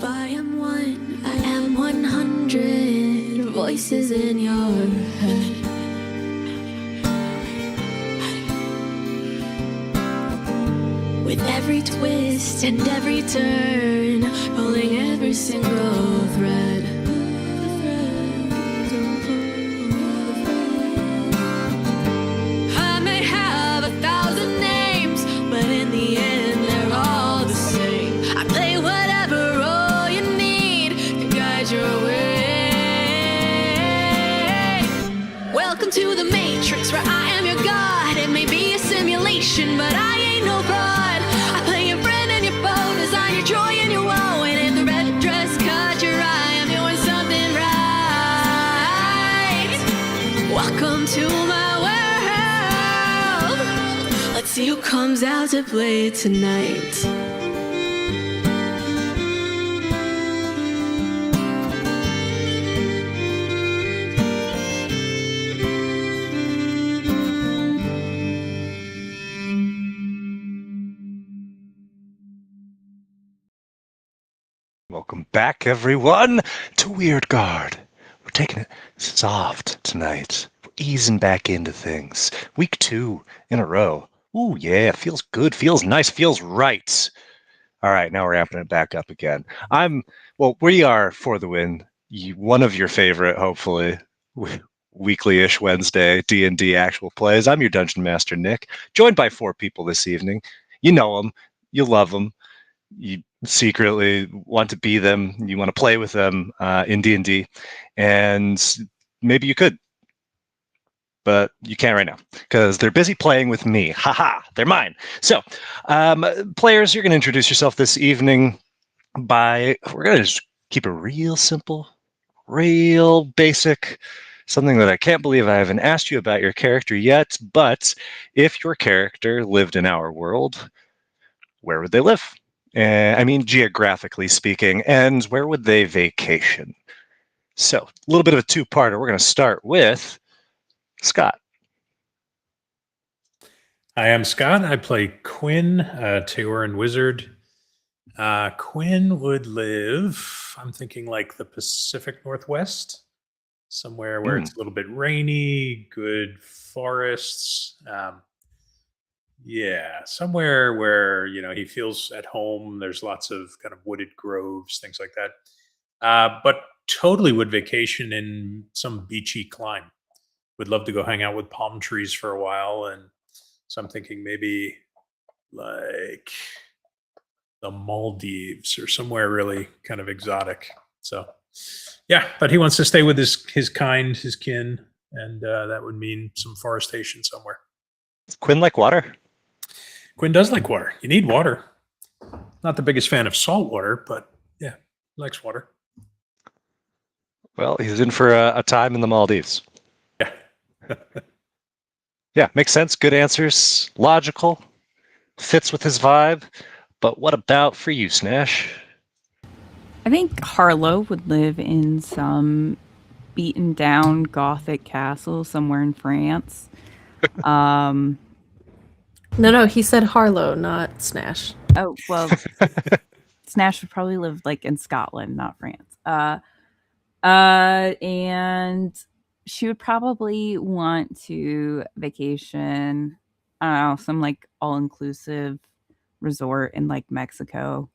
I am one, I am 100 voices in your head. With every twist and every turn, pulling every single thread. I may have 1,000 names, but in the end they're all the same. I play whatever role you need to guide your way. Welcome to the Matrix, where I am your god. It may be a simulation, but I ain't no fraud. I play your friend and your foe, design your joy and your woe. And if the red dress caught your eye, I'm doing something right. Welcome to my world. Let's see who comes out to play tonight. Welcome back, everyone, to Wyrdgard. We're taking it soft tonight. We're easing back into things. Week 2 in a row. Ooh, yeah, feels good, feels nice, feels right. All right, now we're amping it back up again. We are For the Win, one of your favorite, hopefully, weekly-ish Wednesday D&D actual plays. I'm your Dungeon Master, Nick, joined by 4 people this evening. You know them, you love them. You secretly want to be them, you want to play with them in D&D, and maybe you could, but you can't right now because they're busy playing with me. Haha, they're mine. So, players, you're going to introduce yourself this evening we're going to just keep it real simple, real basic, something that I can't believe I haven't asked you about your character yet, but if your character lived in our world, where would they live? I mean, geographically speaking, and where would they vacation? So, a little bit of a two-parter. We're going to start with Scott. I am Scott. I play Quinn, Teuran Wizard. Quinn would live, I'm thinking like the Pacific Northwest, somewhere where it's a little bit rainy, good forests. Yeah, somewhere where, he feels at home. There's lots of kind of wooded groves, things like that. But totally would vacation in some beachy clime. Would love to go hang out with palm trees for a while. And so I'm thinking maybe like the Maldives or somewhere really kind of exotic. So yeah, but he wants to stay with his kind, his kin. And that would mean some forestation somewhere. Quinn like water? Quinn does like water. You need water. Not the biggest fan of salt water, but yeah, likes water. Well, he's in for a time in the Maldives. Yeah. Yeah, makes sense. Good answers. Logical. Fits with his vibe. But what about for you, Snash? I think Harlow would live in some beaten down Gothic castle somewhere in France. No, he said Harlow, not Snash. Oh, well, Snash would probably live like in Scotland, not France. And she would probably want to vacation, I don't know, some like all-inclusive resort in like Mexico.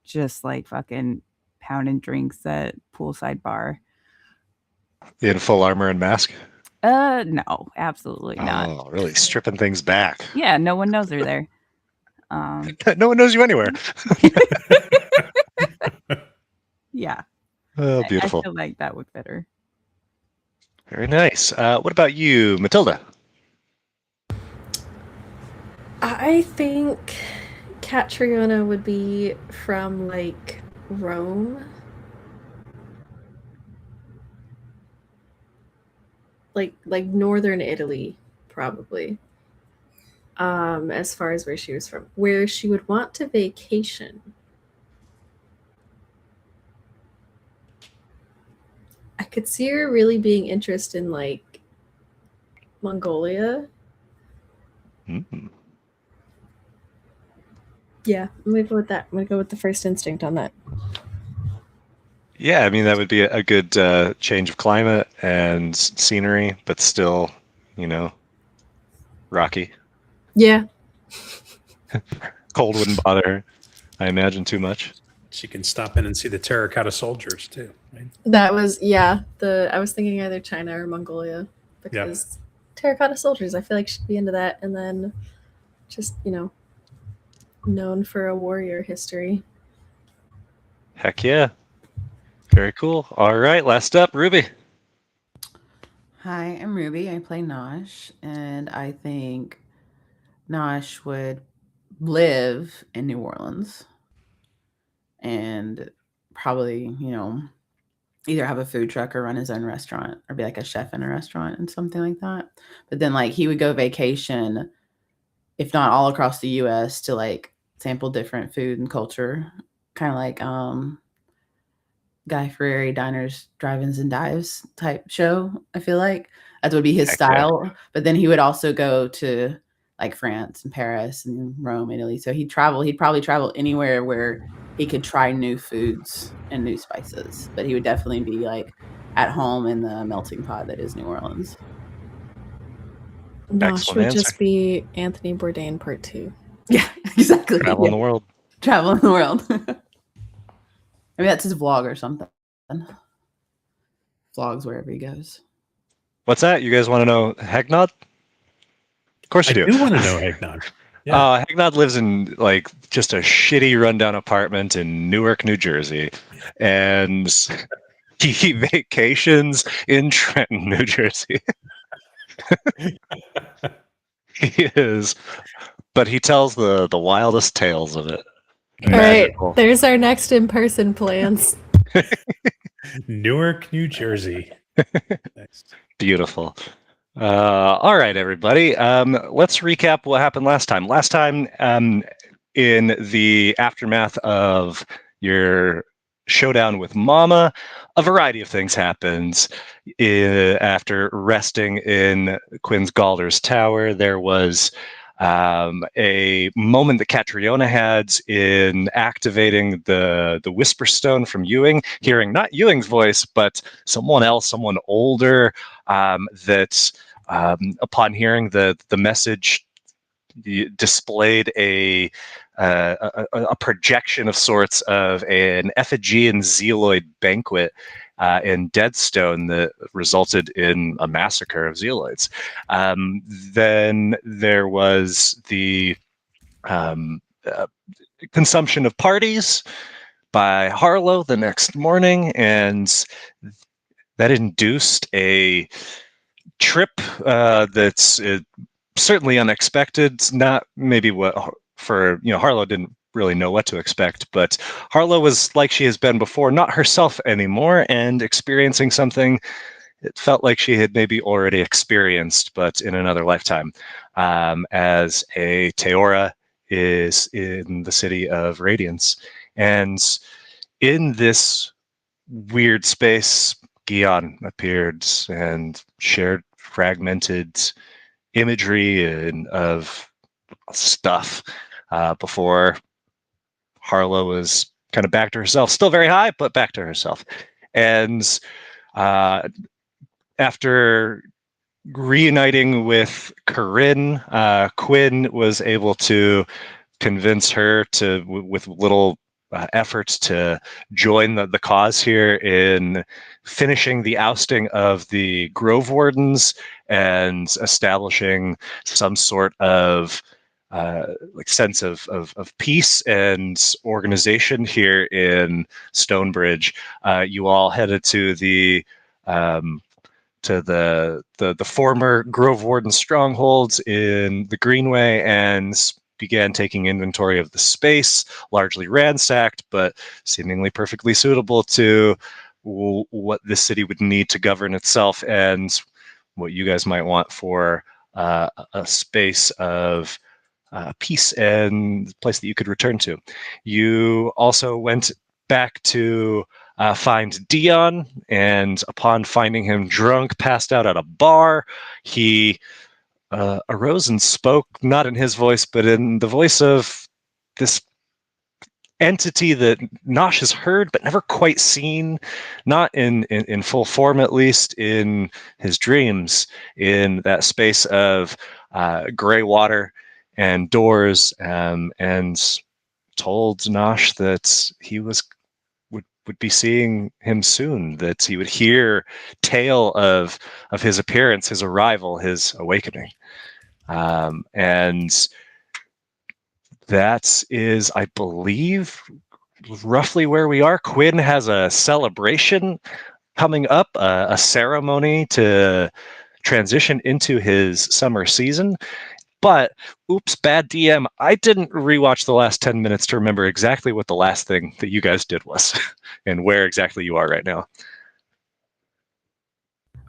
Just like fucking pounding drinks at poolside bar. In full armor and mask? No, absolutely not. Oh, really stripping things back. Yeah, no one knows her there. No one knows you anywhere. Yeah. Oh, beautiful. I feel like that would fit her. Very nice. What about you, Matilda? I think Catriona would be from like Rome. Like northern Italy, probably. As far as where she was from. Where she would want to vacation. I could see her really being interested in like Mongolia. Mm-hmm. Yeah, I'm gonna go with that. I'm gonna go with the first instinct on that. Yeah, I mean that would be a good change of climate and scenery, but still, you know, rocky. Yeah, Cold wouldn't bother her, I imagine, too much. She can stop in and see the terracotta soldiers too. Right? that was I was thinking either China or Mongolia Yeah. because terracotta soldiers. I feel like she'd be into that, and then just known for a warrior history. Heck yeah. Very cool. All right, last up, Ruby. Hi, I'm Ruby. I play Nosh, and I think Nosh would live in New Orleans and probably, either have a food truck or run his own restaurant or be like a chef in a restaurant and something like that. But then, like, he would go vacation, if not all across the US, to like sample different food and culture, kind of like Guy Fieri Diners, Drive-ins, and Dives type show. I feel like that would be his Heck yeah. style. But then he would also go to like France and Paris and Rome, Italy. So he'd travel. He'd probably travel anywhere where he could try new foods and new spices. But he would definitely be like at home in the melting pot that is New Orleans. Nosh Excellent would answer. just be Anthony Bourdain Part 2. Yeah, exactly. Travel in the world. Travel in the world. Maybe that's his vlog or something. Vlogs wherever he goes. What's that? You guys want to know Hegnod? Of course you I do. do want to know Eggnog. Yeah. Hegnod lives in like just a shitty rundown apartment in Newark, New Jersey, and he vacations in Trenton, New Jersey. He is, but he tells the wildest tales of it. All right, Magical. there's our next in-person plans. Newark, New Jersey. Nice. Beautiful. All right, everybody. Let's recap what happened last time. Last time, in the aftermath of your showdown with Mama, a variety of things happened. After resting in Quinn Galder's tower, there was a moment that Catriona had in activating the Whisper Stone from Ewing, hearing not Ewing's voice, but someone else, someone older, that upon hearing the message displayed a projection of sorts of an Ephigean Zealoid banquet in Deadstone that resulted in a massacre of Zealoids. Then there was the consumption of parties by Harlow the next morning, and that induced a trip that's certainly unexpected. Not maybe what Harlow didn't really know what to expect, but Harlow was like she has been before, not herself anymore, and experiencing something it felt like she had maybe already experienced, but in another lifetime, as a Teora is in the city of Radiance. And in this weird space, Gion appeared and shared fragmented imagery and of stuff before Harlow was kind of back to herself, still very high, but back to herself. And after reuniting with Corinne, Quinn was able to convince her to, with little efforts, to join the cause here in finishing the ousting of the Grovewardens and establishing some sort of sense of peace and organization here in Stonebridge. You all headed to the former Grovewarden strongholds in the Greenway and began taking inventory of the space, largely ransacked, but seemingly perfectly suitable to what this city would need to govern itself and what you guys might want for a space of peace and place that you could return to. You also went back to find Dion, and upon finding him drunk, passed out at a bar, he arose and spoke, not in his voice, but in the voice of this entity that Nosh has heard but never quite seen, not in full form, at least in his dreams, in that space of gray water and doors, and told Nosh that he would be seeing him soon, that he would hear tale of his appearance, his arrival, his awakening. And that is, I believe, roughly where we are. Quinn has a celebration coming up, a ceremony to transition into his summer season. But, oops, bad DM. I didn't rewatch the last 10 minutes to remember exactly what the last thing that you guys did was and where exactly you are right now.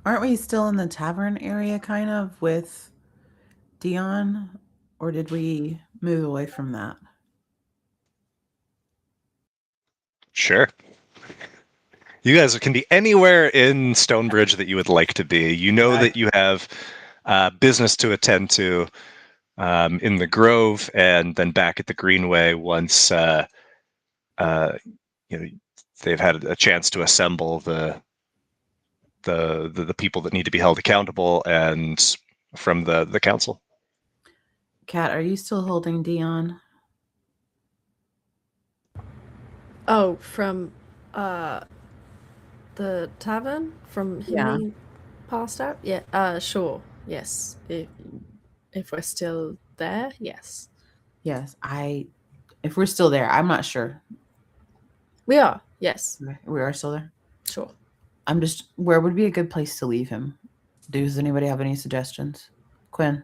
Aren't we still in the tavern area kind of with Dion? Or did we move away from that? Sure. You guys can be anywhere in Stonebridge that you would like to be. You know that you have business to attend to in the Grove, and then back at the Greenway once you know they've had a chance to assemble the people that need to be held accountable and from the council. Kat, are you still holding Dion? Oh, from the tavern? From him Yeah. being passed out? Yeah, sure. Yes. If we're still there, yes. Yes. If we're still there, I'm not sure. We are, yes. We are still there. Sure. Where would be a good place to leave him? Does anybody have any suggestions? Quinn?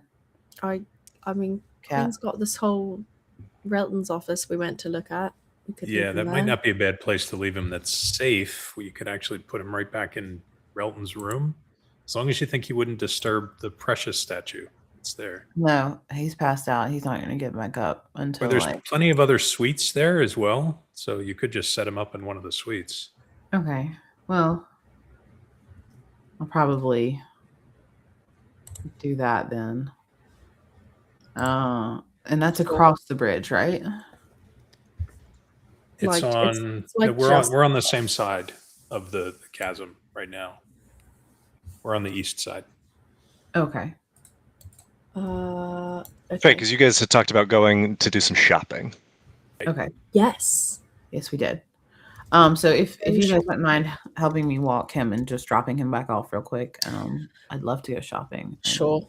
I mean, Kat? Queen's got this whole Relton's office we went to look at. We could Yeah, leave that him might there. not be a bad place to leave him. That's safe. You could actually put him right back in Relton's room, as long as you think he wouldn't disturb the precious statue that's there. No, he's passed out. He's not going to get back up until But there's plenty of other suites there as well, so you could just set him up in one of the suites. Okay. Well, I'll probably do that then. And that's across the bridge, right? It's we're on the same side of the chasm right now. We're on the east side. Okay. Okay. Right, because you guys had talked about going to do some shopping. Okay. Yes. Yes, we did. So if you guys wouldn't mind helping me walk him and just dropping him back off real quick, I'd love to go shopping. Sure.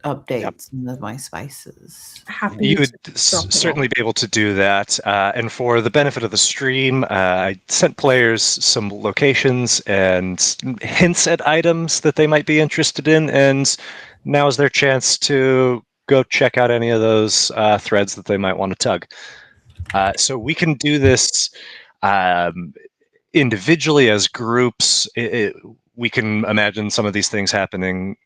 Updates of my spices. Happy You to would drop him certainly be able to do that. And for the benefit of the stream, I sent players some locations and hints at items that they might be interested in. And now is their chance to go check out any of those threads that they might want to tug. So we can do this individually as groups. We can imagine some of these things happening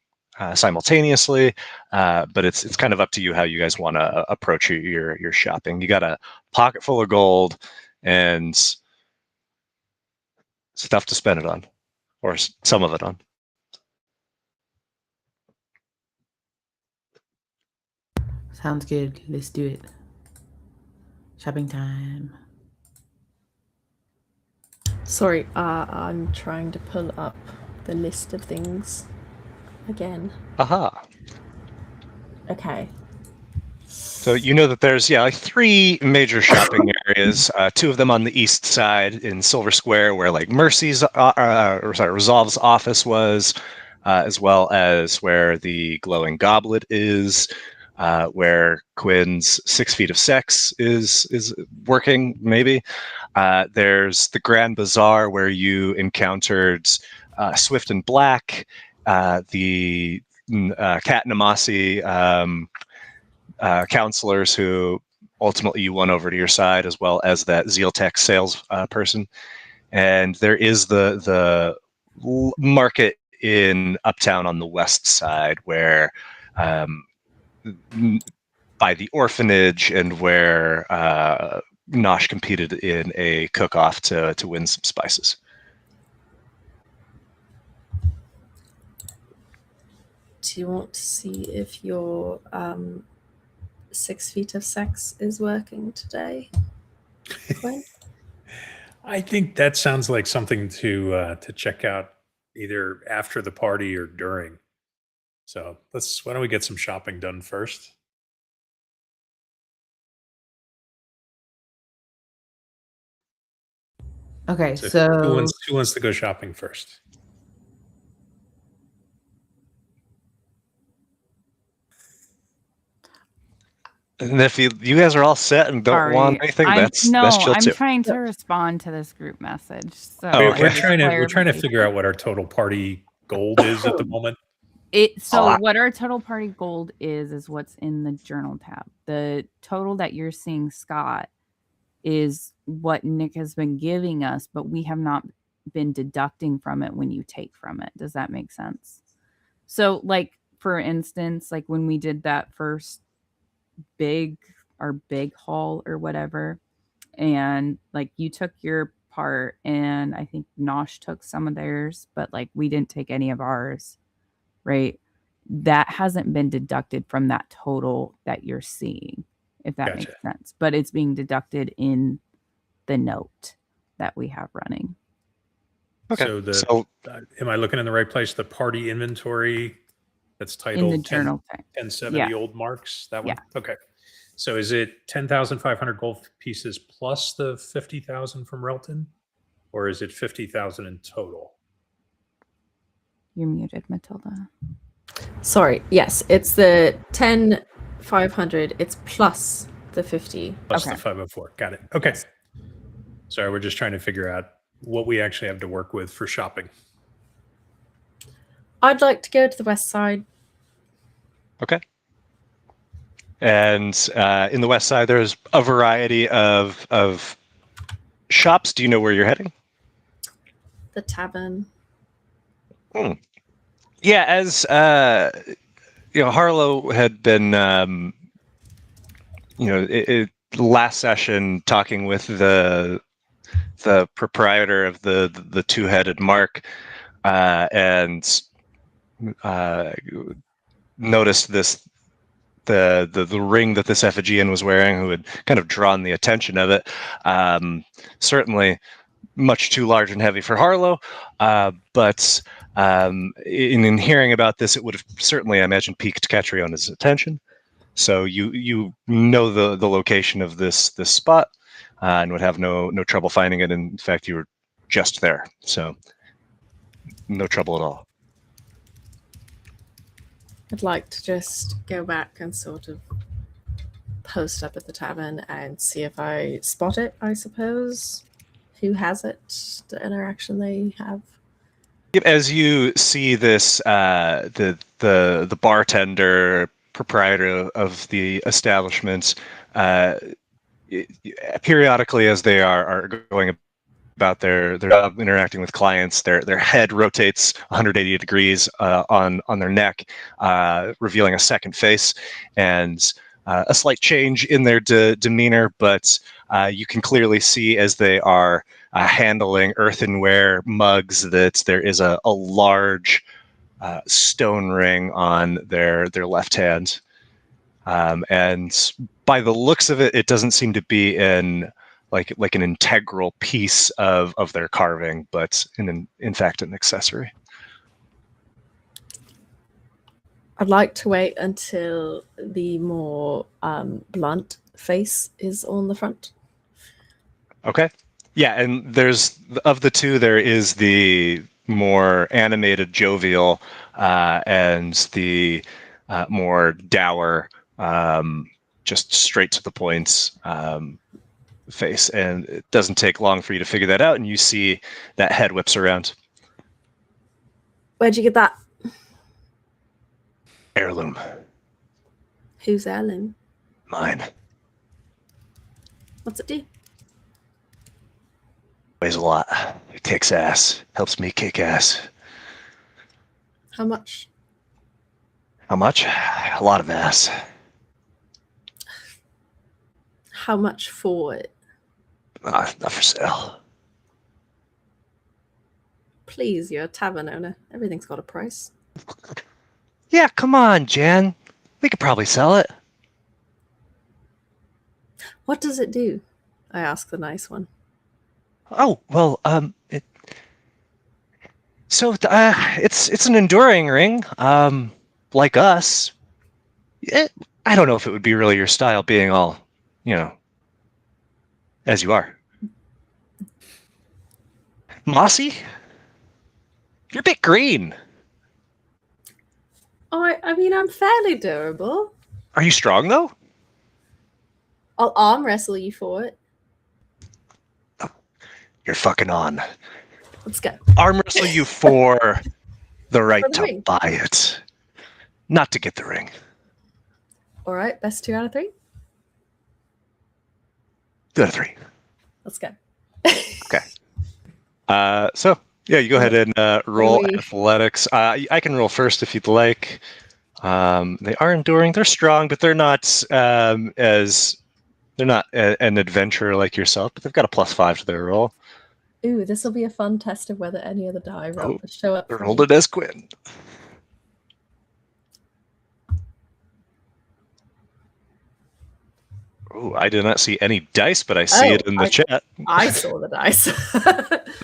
simultaneously, but it's kind of up to you how you guys want to approach your shopping. You got a pocket full of gold and stuff to spend it on, or some of it on. Sounds good. Let's do it. Shopping time. Sorry, I'm trying to pull up the list of things again. Aha. Okay. So you know that there's like 3 major shopping areas. 2 of them on the east side in Silver Square, where like Resolve's office was, as well as where the glowing goblet is, where Quinn's 6 feet of sex is working. Maybe there's the Grand Bazaar where you encountered Swift and Black, the Cat Namasi. Counselors who ultimately you won over to your side, as well as that Zealtech sales person. And there is the market in Uptown on the west side, where by the orphanage, and where Nosh competed in a cook-off to win some spices. Do you want to see if your 6 feet of sex is working today? Quinn? I think that sounds like something to check out either after the party or during. So why don't we get some shopping done first? Okay, So so who wants to go shopping first? And if you guys are all set and don't want Sorry, anything, that's chill I'm too. trying to respond to this group message. So Oh, okay. We're just trying to clarification. figure out what our total party gold is at the moment. lot. What our total party gold is what's in the journal tab. The total that you're seeing, Scott, is what Nick has been giving us, but we have not been deducting from it when you take from it. Does that make sense? So, like, for instance, like when we did that first big haul or whatever, and like you took your part and I think Nosh took some of theirs, but like we didn't take any of ours, right? That hasn't been deducted from that total that you're seeing, if that Gotcha. makes sense. But it's being deducted in the note that we have running. Okay. So am I looking in the right place? The party inventory that's titled In the journal thing. 1070 Yeah. old marks. That one. Yeah. Okay. So is it 10,500 gold pieces plus the 50,000 from Relton, or is it 50,000 in total? You're muted, Matilda. Sorry. Yes, it's the 10,500. It's plus the 50. Plus Okay. the 504. Got it. Okay. Sorry, we're just trying to figure out what we actually have to work with for shopping. I'd like to go to the west side. Okay. And in the west side, there's a variety of shops. Do you know where you're heading? The tavern. Yeah, as Harlow had been, last session talking with the proprietor of the two-headed mark, and noticed the ring that this Effigian was wearing, who had kind of drawn the attention of it. Certainly much too large and heavy for Harlow, but in hearing about this, it would have certainly, I imagine, piqued Catriona's attention. So you know the location of this spot, and would have no trouble finding it. In fact, you were just there, so no trouble at all. I'd like to just go back and sort of post up at the tavern and see if I spot it, I suppose. Who has it? The interaction they have. As you see this, the bartender, proprietor of the establishment, periodically as they are going about their job, interacting with clients, their head rotates 180 degrees on their neck, revealing a second face and a slight change in their demeanor, but you can clearly see as they are handling earthenware mugs that there is a large stone ring on their left hand. And by the looks of it, it doesn't seem to be like an integral piece of their carving, but in fact an accessory. I'd like to wait until the more blunt face is on the front. Okay. Yeah, and there's of the two, there is the more animated, jovial, and the more dour, just straight to the point face. And it doesn't take long for you to figure that out, and you see that head whips around. Where'd you get that? Heirloom. Whose heirloom? Mine. What's it do? Weighs a lot. It kicks ass. Helps me kick ass. How much? How much? A lot of ass. How much for it? Not for sale. Please, you're a tavern owner. Everything's got a price. Yeah, come on, Jan. We could probably sell it. What does it do? I ask the nice one. Oh well, it's an enduring ring. Like us. I don't know if it would be really your style, being all, as you are. Mossy, you're a bit green. Oh, I mean, I'm fairly durable. Are you strong though? I'll arm wrestle you for it. You're fucking on. Let's go. Arm wrestle you for the right For the to ring. buy it, not to get the ring. All right, best 2 out of 3. 2 out of 3. Let's go. Okay. So yeah, you go ahead and roll we- athletics. I can roll first if you'd like. They are enduring. They're strong, but they're not an adventurer like yourself. But they've got a +5 to their roll. Ooh, this will be a fun test of whether any of the die show up. for Rolled me. it as Quinn. Oh, I did not see any dice, but I see it in the chat. I saw the dice.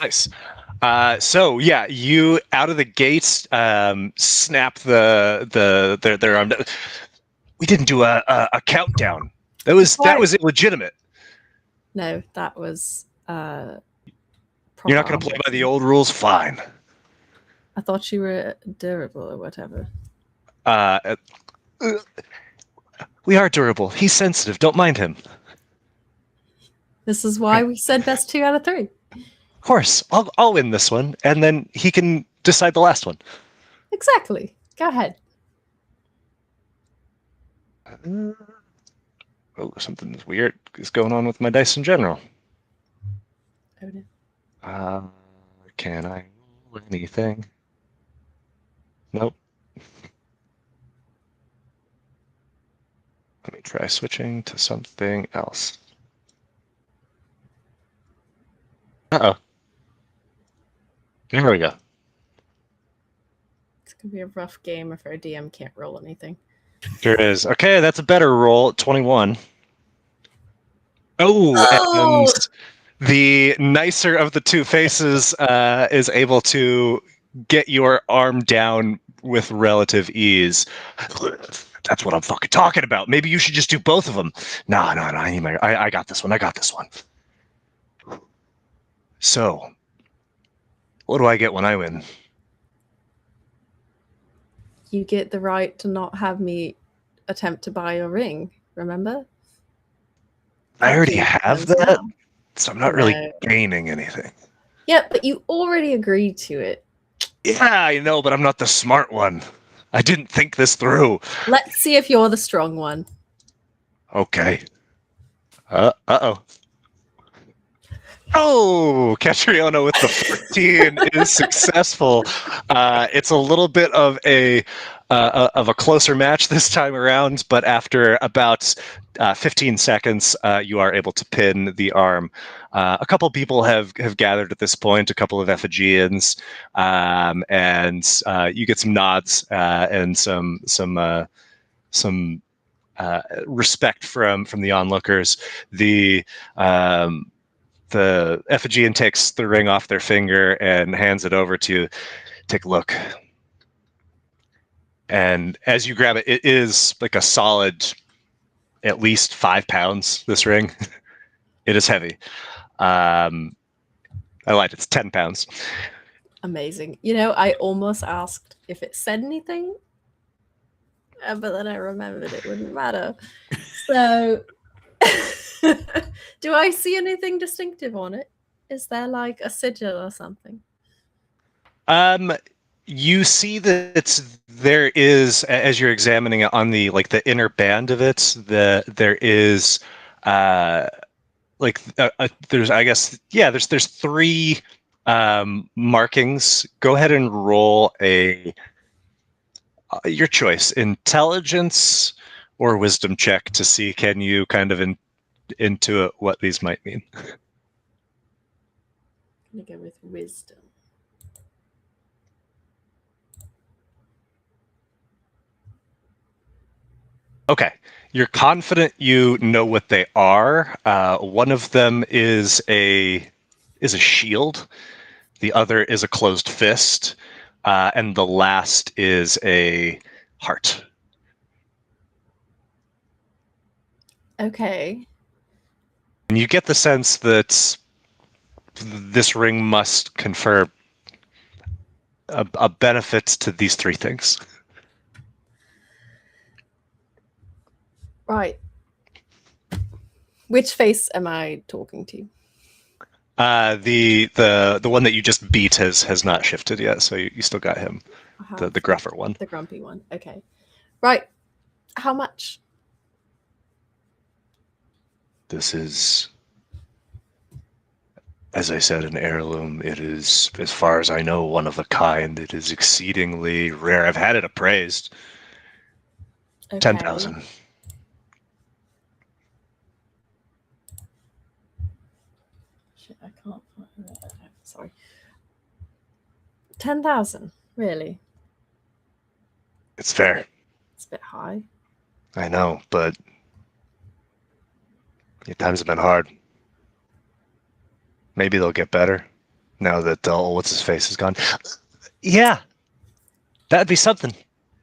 Nice. So yeah, you out of the gates snap their arm. We didn't do a countdown. That was illegitimate. No, that was. You're not going to play by the old rules. Fine. I thought you were durable or whatever. We are durable. He's sensitive. Don't mind him. This is why we said best 2 out of 3. Of course, I'll win this one, and then he can decide the last one. Exactly. Go ahead. Oh, something weird is going on with my dice in general. Oh no. Can I roll anything? Nope. Let me try switching to something else. Uh-oh. There we go. It's gonna be a rough game if our DM can't roll anything. Sure is. Okay, that's a better roll. 21. Oh! And the nicer of the two faces is able to get your arm down with relative ease. That's what I'm fucking talking about. Maybe you should just do both of them. No. I got this one. I got this one. So, what do I get when I win? You get the right to not have me attempt to buy your ring, remember? I already have that, so I'm not really No. gaining anything. Yeah, but you already agreed to it. Yeah, I know, but I'm not the smart one. I didn't think this through. Let's see if you're the strong one. Okay. Uh-oh. Oh, Catriona with the 14 is successful. It's a little bit of a closer match this time around, but after about 15 seconds, you are able to pin the arm. A couple people have gathered at this point, a couple of Effigians, and you get some nods and some respect from the onlookers. The Effigian takes the ring off their finger and hands it over to you. Take a look. And as you grab it, it is like a solid, at least 5 pounds, this ring. It is heavy. I lied, it's 10 pounds. Amazing. You know, I almost asked if it said anything, but then I remembered it wouldn't matter. So, do I see anything distinctive on it? Is there like a sigil or something? You see that there is, as you're examining it on the inner band of it, there is there's, I guess, yeah, there's 3 markings. Go ahead and roll your choice, intelligence or wisdom check, to see can you kind of intuit what these might mean. I'm gonna go with wisdom. Okay. You're confident you know what they are. One of them is a shield. The other is a closed fist. And the last is a heart. Okay. And you get the sense that this ring must confer a benefit to these three things. Right. Which face am I talking to? The one that you just beat has not shifted yet, so you still got him. The gruffer one. The grumpy one. Okay. Right. How much? This is, as I said, an heirloom. It is, as far as I know, one of a kind. It is exceedingly rare. I've had it appraised. Okay. 10,000. Shit, I can't find that. Sorry. 10,000? Really? It's fair. It's a bit high. I know, but your times have been hard. Maybe they'll get better now that what's his face is gone. Yeah, that'd be something.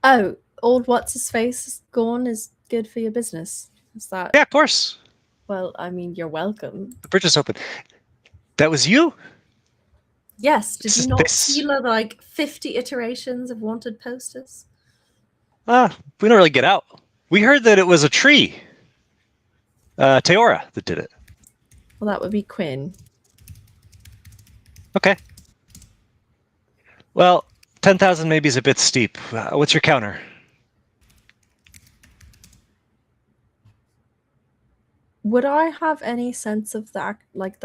Oh, old what's his face is gone is good for your business. Is that? Yeah, of course. Well, I mean, you're welcome. The bridge is open. That was you? Yes. Did you not This- see like 50 iterations of wanted posters? We don't really get out. We heard that it was a tree. Teora that did it. Well, that would be Quinn. Okay. Well, 10,000 maybe is a bit steep. What's your counter? Would I have any sense of that? Like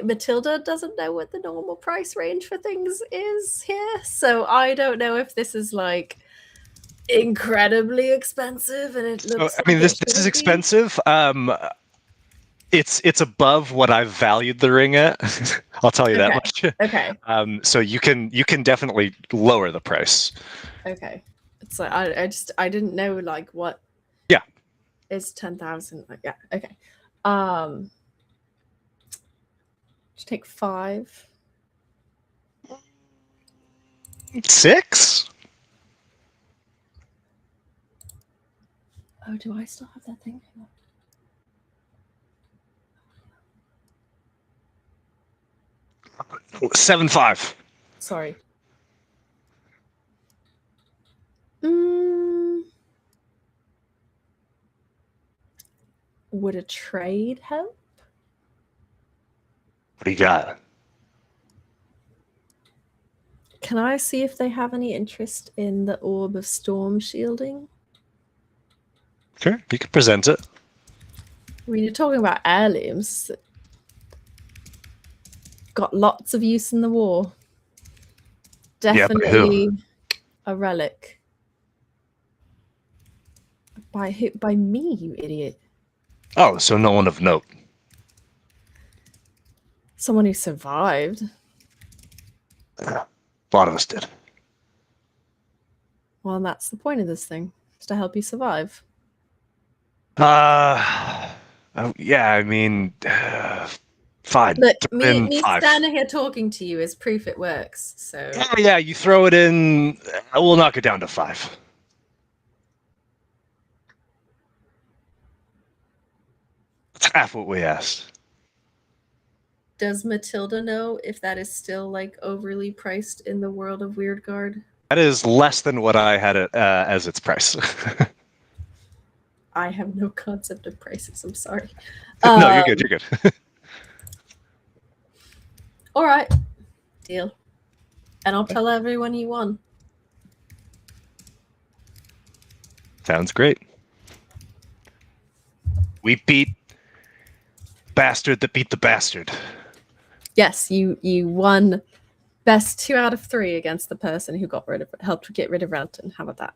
Matilda doesn't know what the normal price range for things is here, so I don't know if this is like incredibly expensive and it looks. I mean, like this it is shouldn't be. expensive. It's above what I've valued the ring at. I'll tell you that much. Okay. So you can definitely lower the price. Okay. It's like I didn't know like what. Yeah. Is 10,000? Yeah. Okay. Just take 5. 6? Oh, do I still have that thing? 7.5. Sorry. Would a trade help? What do you got? Can I see if they have any interest in the Orb of Storm shielding? Sure, you can present it. I mean, you're talking about heirlooms. That got lots of use in the war. Yeah, but Definitely a relic. By who? By me, you idiot. Oh, so no one of note. Someone who survived. A lot of us did. Well, and that's the point of this thing, is to help you survive. Yeah, I mean, fine. Look, Throw in me 5. standing here talking to you is proof it works. So Yeah, you throw it in. We'll knock it down to 5. That's half what we asked. does Matilda know if that is still like overly priced in the world of Wyrdgard? That is less than what I had it as its price. I have no concept of prices. I'm sorry. No, you're good. You're good. All right, deal. And I'll tell everyone you won. Sounds great. We beat bastard that beat the bastard. Yes, you won. Best 2 out of 3 against the person who helped get rid of Renton. How about that?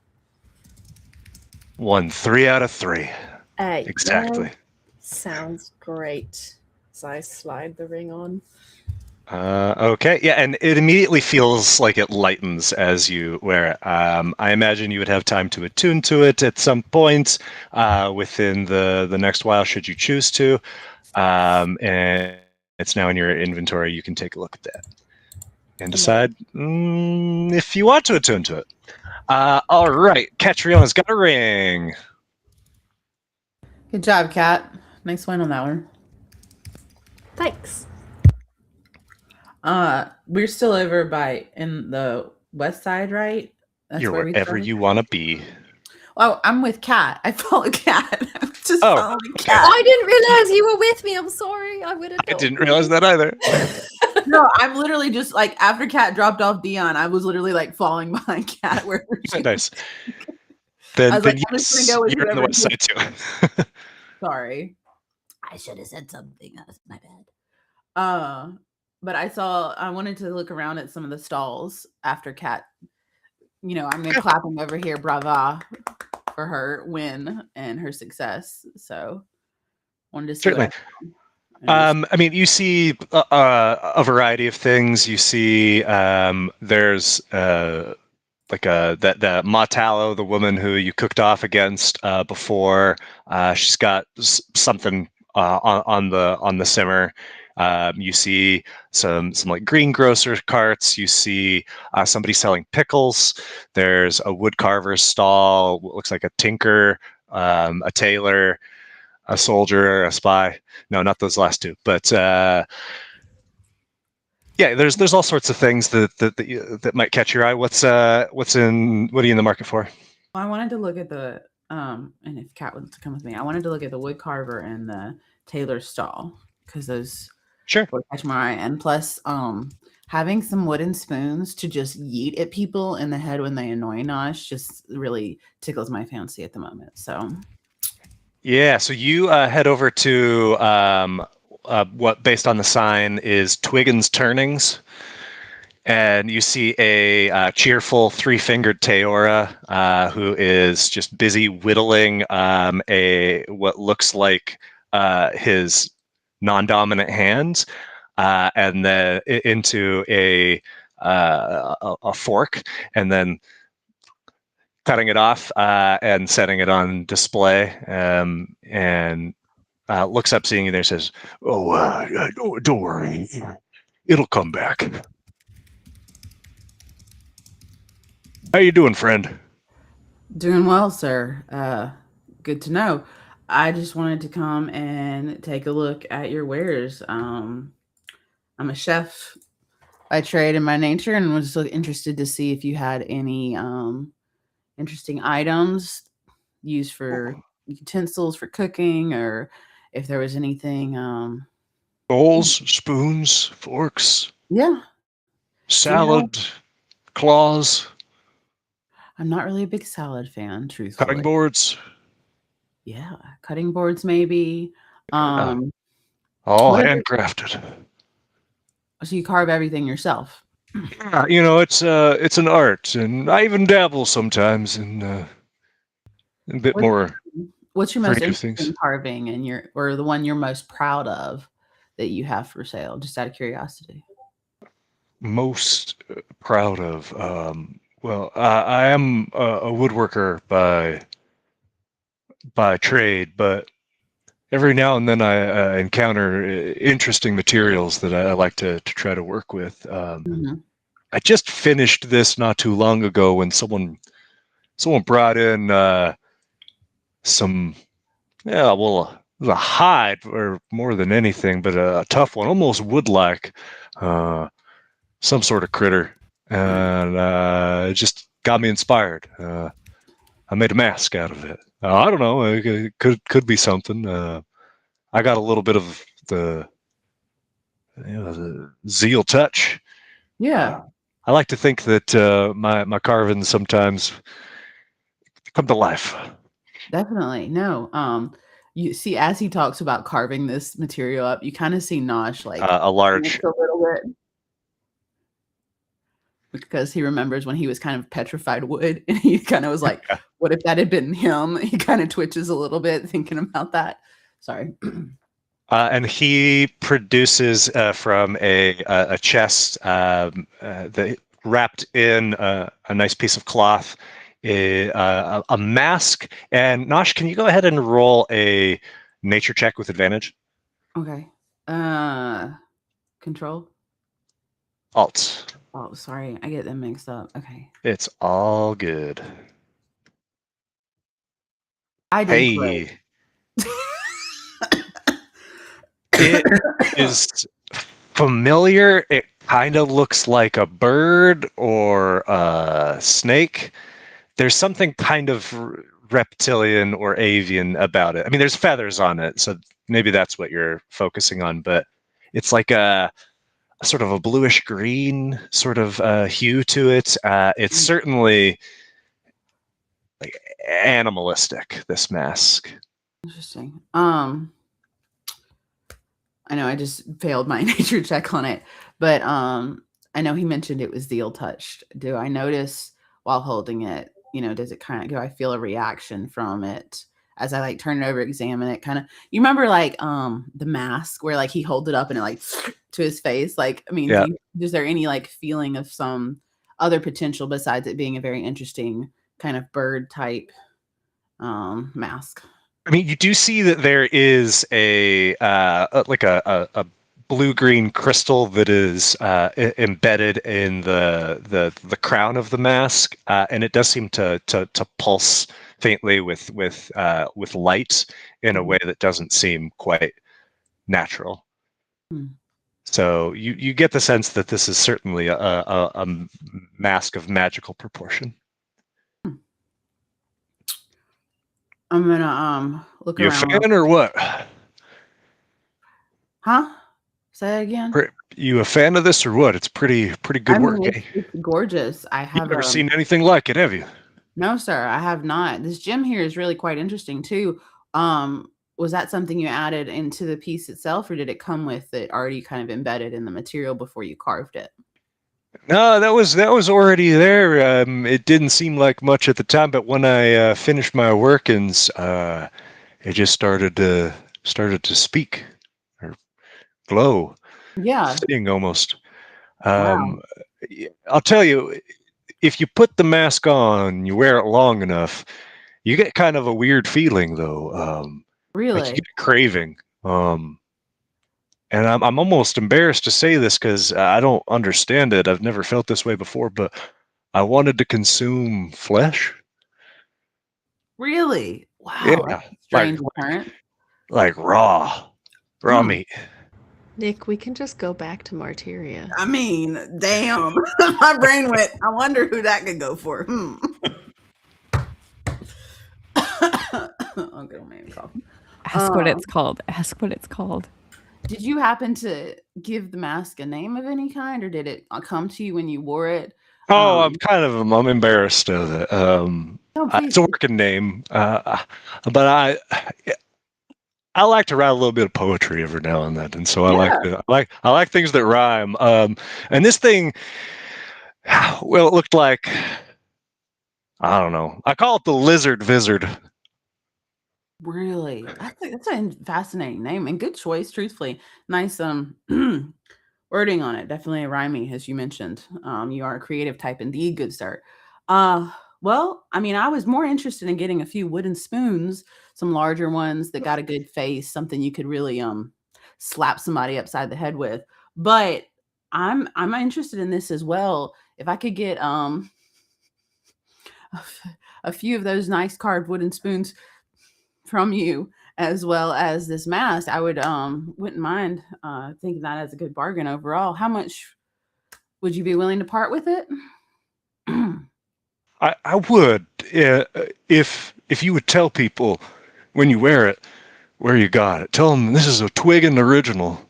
Won 3 out of 3. Hey, Exactly. Sounds great. So I slide the ring on. Okay, yeah, and it immediately feels like it lightens as you wear it. I imagine you would have time to attune to it at some point within the next while, should you choose to. And it's now in your inventory. You can take a look at that and decide if you want to attune to it. All right, Catriona's got a ring. Good job, Kat. Nice win on that one. Thanks. We're still over by in the west side, right? That's You're where we wherever started? you want to be. Oh, I'm with Kat. I follow Kat. I'm just Oh, following okay. Kat. I didn't realize you were with me. I'm sorry. I would have. I didn't realize that either. No, I'm literally just like after Kat dropped off Dion, I was literally like following behind Kat. Where she Nice. Then, I was then like, I'm just yes, gonna go with you're on the whoever west side too. Sorry. I should have said something. That's my bad. But I wanted to look around at some of the stalls after Kat. I'm gonna clap him over here, brava, for her win and her success. So wanted to see. Certainly. I mean, you see a variety of things. You see there's like that Matalo, the woman who you cooked off against before. She's got something on the simmer. You see some like greengrocer carts. You see somebody selling pickles. There's a wood carver's stall. What looks like a tinker, a tailor, a soldier, a spy. No, not those last two. But yeah, there's all sorts of things that might catch your eye. What are you in the market for? I wanted to look at the and if Kat wants to come with me, I wanted to look at the wood carver and the tailor stall because those Sure. would catch my eye. And plus, having some wooden spoons to just yeet at people in the head when they annoy Nosh just really tickles my fancy at the moment. So yeah, so you head over to what, based on the sign, is Twiggin's Turnings. And you see a cheerful three-fingered Teora who is just busy whittling what looks like his non-dominant hand, and then into a fork, and then cutting it off and setting it on display, and looks up, seeing you there, says, don't worry, it'll come back. How you doing, friend? doing well, sir. Good to know. I just wanted to come and take a look at your wares. I'm a chef by trade and by nature, and was just interested to see if you had any interesting items used for utensils for cooking, or if there was anything. Bowls, spoons, forks, Yeah, salad, claws, I'm not really a big salad fan, truthfully. cutting boards. Yeah, cutting boards maybe. All what is it? handcrafted. So you carve everything yourself. It's an art, and I even dabble sometimes in a bit more. What's your most creative interesting things. carving and or the one you're most proud of that you have for sale? Just out of curiosity. Most proud of. Well, I am a woodworker by trade, but every now and then I encounter interesting materials that I like to try to work with. Mhm. I just finished this not too long ago when someone brought in some, yeah, well, it was a hide or more than anything, but a tough one, almost wood-like, some sort of critter, and it just got me inspired. I made a mask out of it. I don't know, it could be something. I got a little bit of the zeal touch. Yeah, I like to think that my carvings sometimes come to life. definitely. No. You see, as he talks about carving this material up, you kind of see Nosh like A large. wince a little bit because he remembers when he was kind of petrified wood, and he kind of was like, "What if that had been him?" He kind of twitches a little bit thinking about that. Sorry. And he produces from a chest wrapped in a nice piece of cloth, a mask. And Nosh, can you go ahead and roll a nature check with advantage? Okay. Control. Alt. Oh, sorry, I get them mixed up. Okay. It's all good. I did great. Hey. It is familiar. It kind of looks like a bird or a snake. There's something kind of reptilian or avian about it. I mean, there's feathers on it, so maybe that's what you're focusing on, but it's like a sort of a bluish green sort of hue to it. It's certainly like animalistic, this mask. Interesting. I know I just failed my nature check on it, but I know he mentioned it was deal touched. Do I notice while holding it, does it do I feel a reaction from it as I like turn it over, examine it? Kind of, you remember like the mask where like he holds it up and it like to his face? Like, I mean, Yeah. is there any like feeling of some other potential besides it being a very interesting kind of bird type mask? I mean, you do see that there is a blue-green crystal that is embedded in the crown of the mask, and it does seem to pulse faintly with light in a way that doesn't seem quite natural. Hmm. So you get the sense that this is certainly a mask of magical proportion. I'm gonna look You a around. fan or what? Huh? Say that again. You a fan of this or what? It's pretty good work. It's gorgeous. I You've have never seen anything like it, have you? No, sir, I have not. This gem here is really quite interesting too. Was that something you added into the piece itself, or did it come with it already kind of embedded in the material before you carved it? No, that was already there. It didn't seem like much at the time, but when I finished my workings, it just started to speak or glow, Yeah. sing almost. Wow. I'll tell you, if you put the mask on, you wear it long enough, you get kind of a weird feeling, though. Like Really? you get a craving. And I'm almost embarrassed to say this because I don't understand it. I've never felt this way before, but I wanted to consume flesh. Really? Wow. Yeah, That's a strange occurrence. like raw meat. Nick, we can just go back to Martyria. I mean, damn. My brain went, I wonder who that could go for. Okay, man, cough. Ask what it's called. Ask what it's called. Did you happen to give the mask a name of any kind, or did it come to you when you wore it? Oh, I'm embarrassed of it. It's a working name, but I like to write a little bit of poetry every now and then, and so I like things that rhyme. And this thing, well, it looked like, I don't know. I call it the lizard vizard. Really? That's a fascinating name and good choice, truthfully. Nice wording on it. Definitely rhyming, as you mentioned. You are a creative type indeed, good sir. Well, I mean, I was more interested in getting a few wooden spoons, some larger ones that got a good face, something you could really slap somebody upside the head with. But I'm interested in this as well. If I could get a few of those nice carved wooden spoons from you, as well as this mask, I wouldn't mind thinking that as a good bargain overall. How much would you be willing to part with it? I would, if you would tell people when you wear it where you got it. Tell them this is a Twiggin original.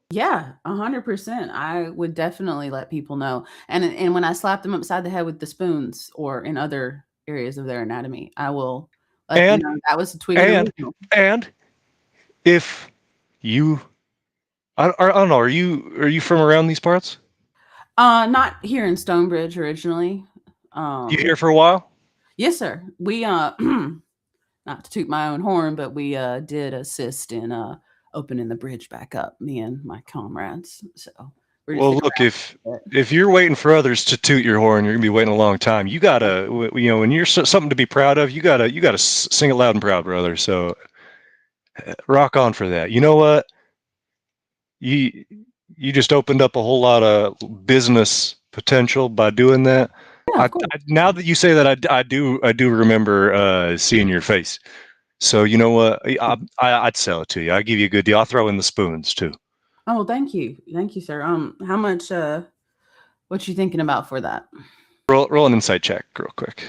Yeah, 100%. I would definitely let people know. And when I slap them upside the head with the spoons or in other areas of their anatomy, I will let them know that was a Twiggin original. And if you, I don't know, are you from around these parts? Not here in Stonebridge originally. You here for a while? Yes, sir. We not to toot my own horn, but we did assist in opening the bridge back up, me and my comrades. So we're just Well, gonna look, wrap it. if you're waiting for others to toot your horn, you're gonna be waiting a long time. You gotta, when you're something to be proud of, you gotta sing it loud and proud, brother. So rock on for that. You know what? You just opened up a whole lot of business potential by doing that. Yeah, of course. Now that you say that, I do remember seeing your face. So you know what? I'd sell it to you. I'd give you a good deal. I'll throw in the spoons too. Oh, thank you, sir. How much? What you thinking about for that? Roll an insight check real quick.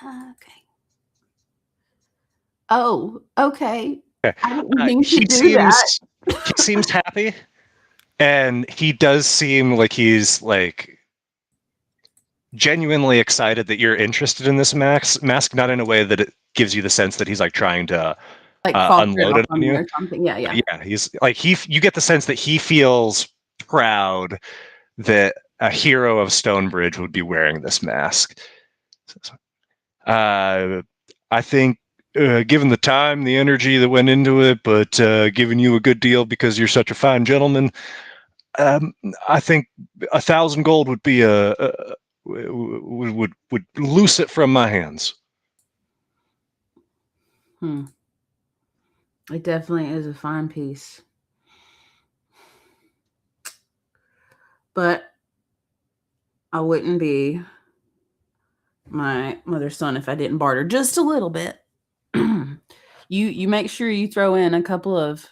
Okay. Oh, okay. Okay. I didn't mean to do that. He seems happy, and he does seem like he's like genuinely excited that you're interested in this mask. Not in a way that it gives you the sense that he's like trying to Like unload it on you or something. Yeah. Yeah, he's like you get the sense that he feels proud that a hero of Stonebridge would be wearing this mask. I think given the time, the energy that went into it, but giving you a good deal because you're such a fine gentleman, I think 1,000 gold would be would loose it from my hands. It definitely is a fine piece. But I wouldn't be my mother's son if I didn't barter just a little bit. You make sure you throw in a couple of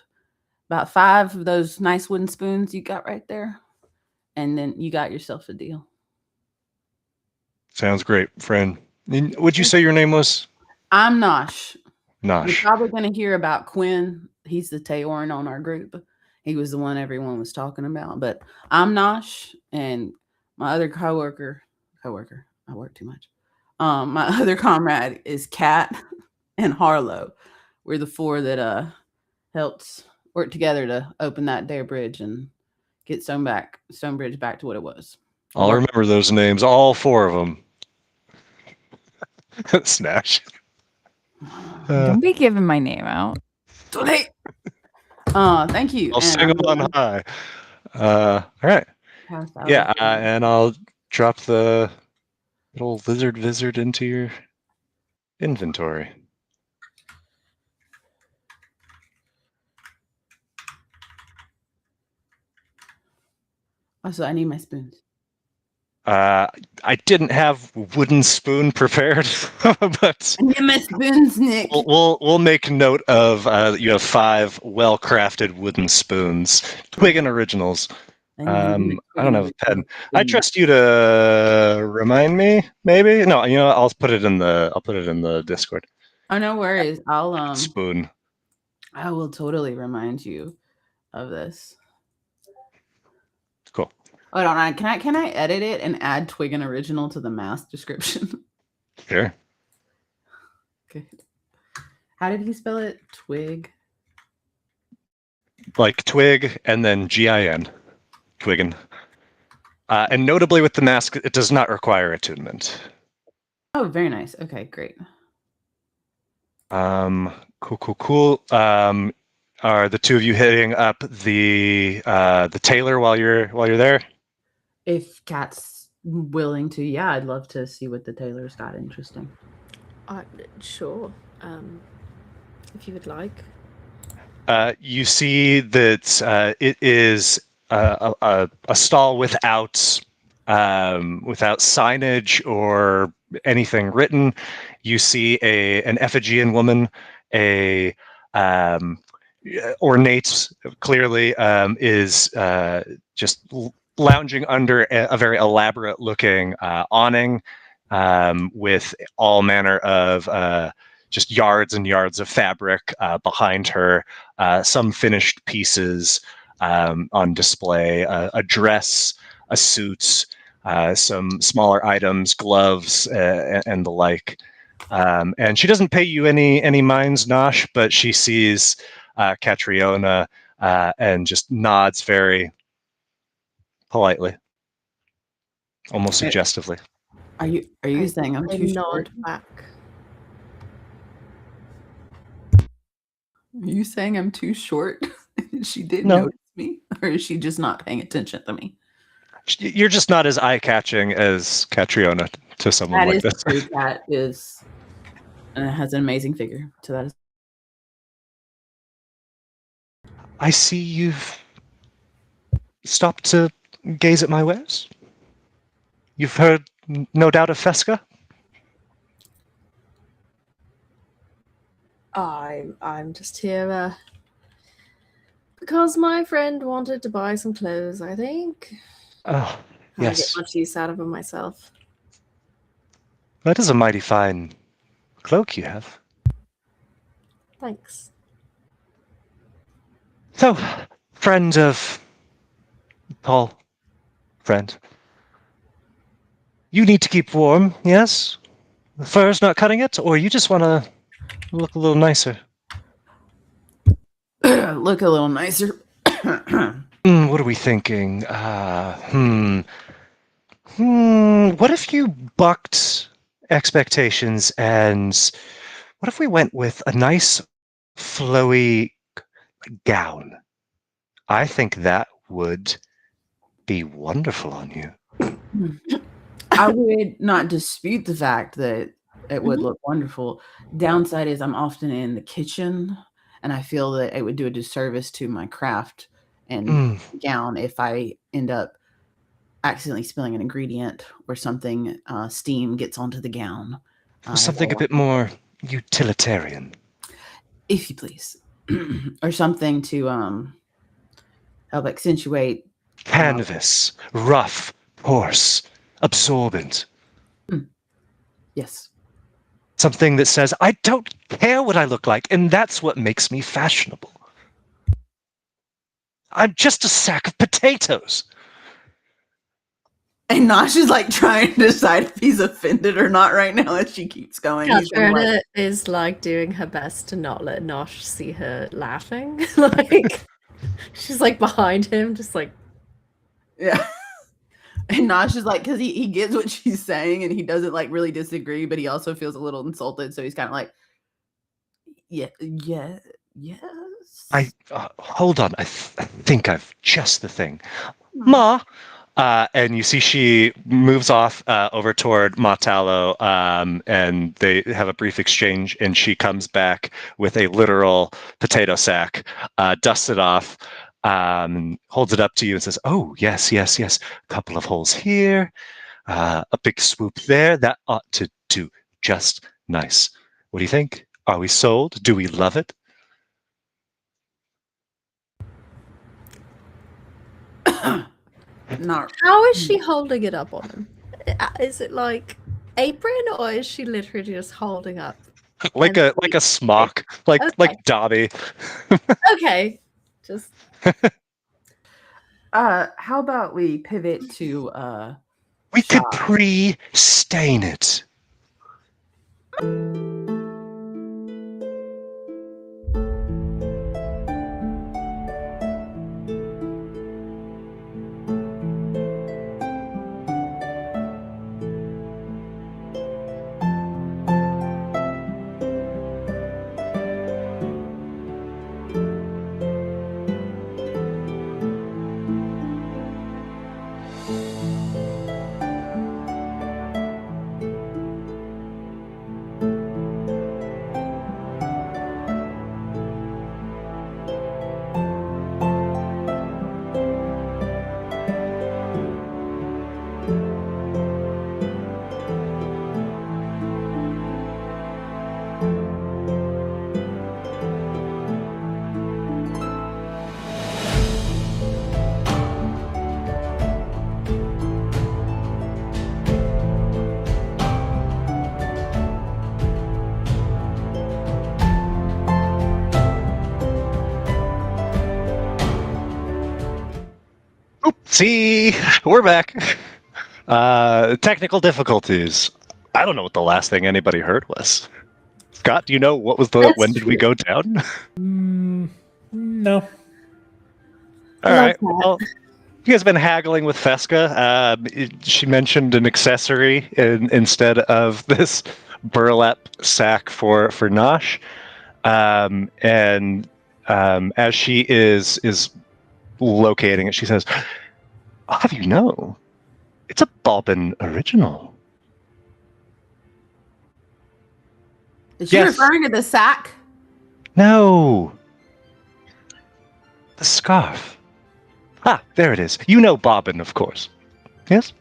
about 5 of those nice wooden spoons you got right there, and then you got yourself a deal. Sounds great, friend. Would you say your name was? I'm Nosh. Nosh. You're probably going to hear about Quinn. He's the Taorin on our group. He was the one everyone was talking about. But I'm Nosh, and my other coworker, I work too much. My other comrade is Kat and Harlow. We're the 4 that helped work together to open that there bridge and get Stonebridge back to what it was. I'll remember those names, all 4 of them. Snash. Don't be giving my name out. Too late. Thank you. I'll sing them on high. All right. Yeah, and I'll drop the little lizard into your inventory. Also, I need my spoons. I didn't have wooden spoon prepared, but I need my spoons, Nick. we'll make note of you have 5 well-crafted wooden spoons, Twiggen originals. I don't have a pen. I trust you to remind me, maybe. No, I'll put it in the Discord. Oh, no worries. I'll spoon. I will totally remind you of this. Cool. Hold on, can I edit it and add Twiggen original to the mask description? Sure. Okay. How did he spell it? Twig. Like twig and then Gin. Twiggen. And notably with the mask, it does not require attunement. Oh, very nice. Okay, great. Cool. Are the 2 of you hitting up the tailor while you're there? If Kat's willing to, yeah, I'd love to see what the tailor's got interesting. Sure. If you would like. You see that it is a stall without signage or anything written. You see an Ephigean woman, a ornate, clearly is just lounging under a very elaborate looking awning with all manner of just yards and yards of fabric behind her, some finished pieces on display, a dress, a suit, some smaller items, gloves, and the like. And she doesn't pay you any minds, Nosh, but she sees Catriona and just nods very politely, almost suggestively. Are you saying I'm too nod short? back. Are you saying I'm too short? She did No. notice me, or is she just not paying attention to me? You're just not as eye-catching as Catriona to someone That like is this. true. Cat is has an amazing figure. So that is. I see you've stopped to gaze at my wares. You've heard, no doubt, of Fesca? I'm just here because my friend wanted to buy some clothes, I think. Oh, I get yes. much use out of them myself. That is a mighty fine cloak you have. Thanks. So, friend of Paul, friend. You need to keep warm, yes? The fur's not cutting it, or you just want to look a little nicer? Look a little nicer. What are we thinking? What if you bucked expectations and what if we went with a nice flowy gown? I think that would be wonderful on you. I would not dispute the fact that it would look wonderful. Downside is I'm often in the kitchen, and I feel that it would do a disservice to my craft and gown if I end up accidentally spilling an ingredient or something. Steam gets onto the gown. Something a bit more utilitarian. If you please, or something to help accentuate. Canvas, rough, coarse, absorbent. Yes. Something that says, I don't care what I look like, and that's what makes me fashionable. I'm just a sack of potatoes. And Nosh is like trying to decide if he's offended or not right now as she keeps going. He's going Katrina like, is like doing her best to not let Nosh see her laughing. Like she's like behind him, just like yeah. And Nosh is like, because he gets what she's saying and he doesn't like really disagree, but he also feels a little insulted. So he's kind of like, yes. Hold on. I think I've just the thing. Ma. And you see she moves off over toward Matalo, and they have a brief exchange, and she comes back with a literal potato sack, dusts it off, holds it up to you and says, oh, yes. A couple of holes here, a big swoop there. That ought to do just nice. What do you think? Are we sold? Do we love it? Not. how is she holding it up on him? Is it like apron or is she literally just holding up? Like a smock, like Dobby. Okay. Just How about we pivot to We could shop. pre-stain it. See, we're back. Technical difficulties. I don't know what the last thing anybody heard was. Scott, do you know what was That's when did we go down? No. All Love right. that. Well, you guys have been haggling with Fesca. She mentioned an accessory instead of this burlap sack for Nosh. And as she is locating it, she says, "I'll have you know, it's a Bobbin original." Is she Yes. referring to the sack? No, the scarf. Ah, there it is. You know Bobbin, of course. Yes.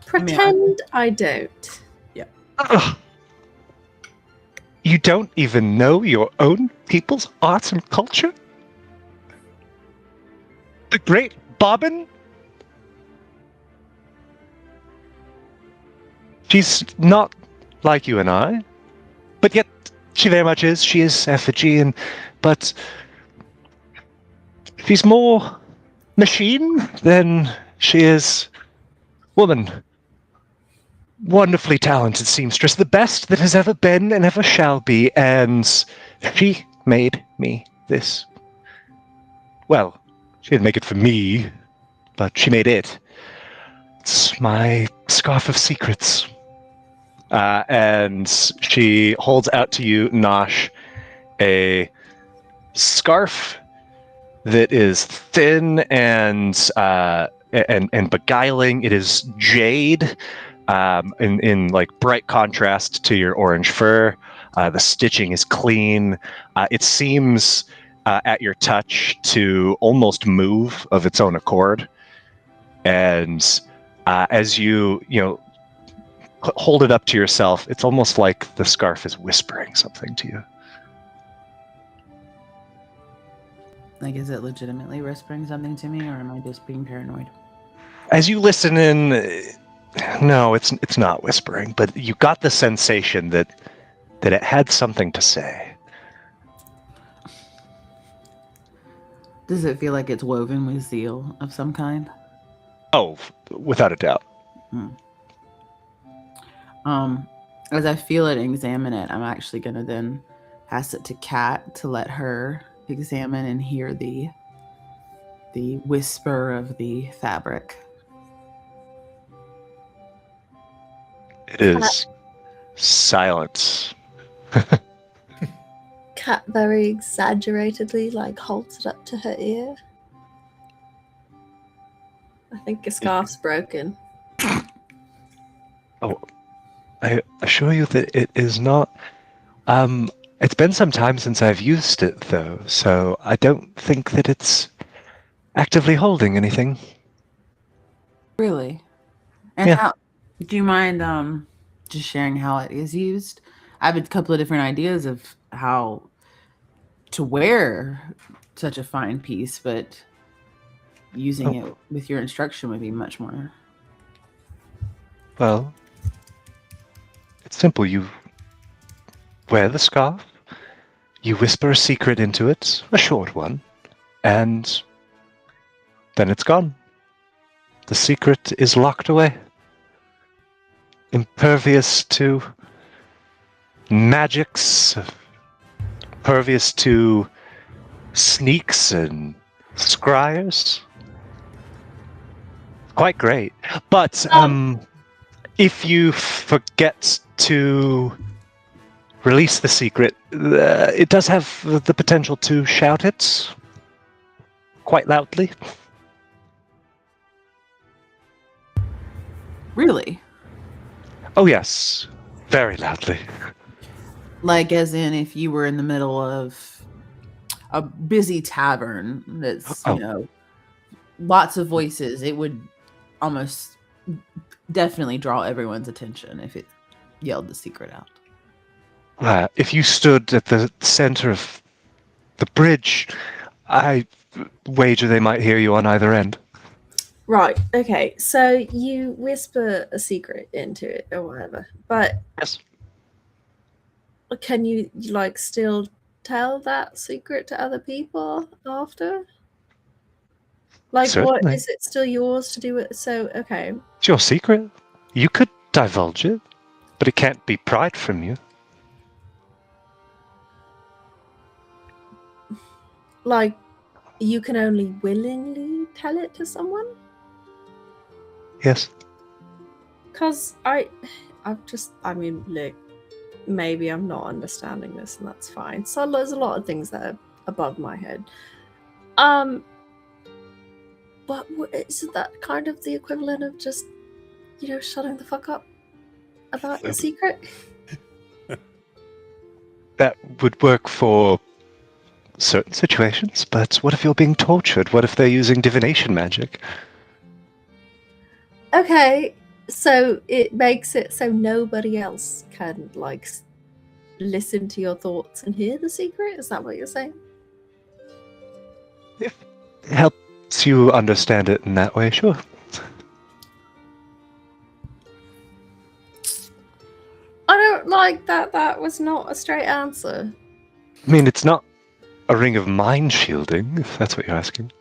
Pretend I don't. Ugh. You don't even know your own people's arts and culture? The great Bobbin? She's not like you and I, but yet she very much is. She is effigy, but she's more machine than she is woman. Wonderfully talented seamstress, the best that has ever been and ever shall be, and she made me this. Well, she didn't make it for me, but she made it. It's my scarf of secrets. And she holds out to you, Nosh, a scarf that is thin and beguiling. It is jade, in like bright contrast to your orange fur. The stitching is clean. It seems at your touch to almost move of its own accord. And as you hold it up to yourself, it's almost like the scarf is whispering something to you. Like, is it legitimately whispering something to me, or am I just being paranoid? As you listen in, no, it's not whispering, but you got the sensation that it had something to say. Does it feel like it's woven with zeal of some kind? Oh, without a doubt. As I feel it and examine it, I'm actually gonna then pass it to Kat to let her examine and hear the whisper of the fabric. It is silence. Cat very exaggeratedly holds it up to her ear. I think a scarf's broken. Oh, I assure you that it is not. It's been some time since I've used it, though, so I don't think that it's actively holding anything. Really? And Yeah. how? Do you mind just sharing how it is used? I have a couple of different ideas of how to wear such a fine piece, but using it with your instruction would be much more. Well, it's simple. You wear the scarf, you whisper a secret into it, a short one, and then it's gone. The secret is locked away. Impervious to magics, impervious to sneaks and scryers. Quite great. But if you forget to release the secret, it does have the potential to shout it quite loudly. Really? Oh yes, very loudly. Like, as in, if you were in the middle of a busy tavern that's, lots of voices, it would almost definitely draw everyone's attention if it yelled the secret out. If you stood at the center of the bridge, I wager they might hear you on either end. Right, okay, so you whisper a secret into it or whatever, but Yes. can you still tell that secret to other people after? Certainly. What is it still yours to do it? So, okay. It's your secret. You could divulge it, but it can't be pried from you. You can only willingly tell it to someone? Yes. Because look, maybe I'm not understanding this, and that's fine. So there's a lot of things that are above my head. But isn't that kind of the equivalent of just, shutting the fuck up about the secret? That would work for certain situations, but what if you're being tortured? What if they're using divination magic? Okay, so it makes it so nobody else can, like, listen to your thoughts and hear the secret? Is that what you're saying? If it helps you understand it in that way, sure. I don't like that. That was not a straight answer. I mean, it's not a ring of mind shielding, if that's what you're asking.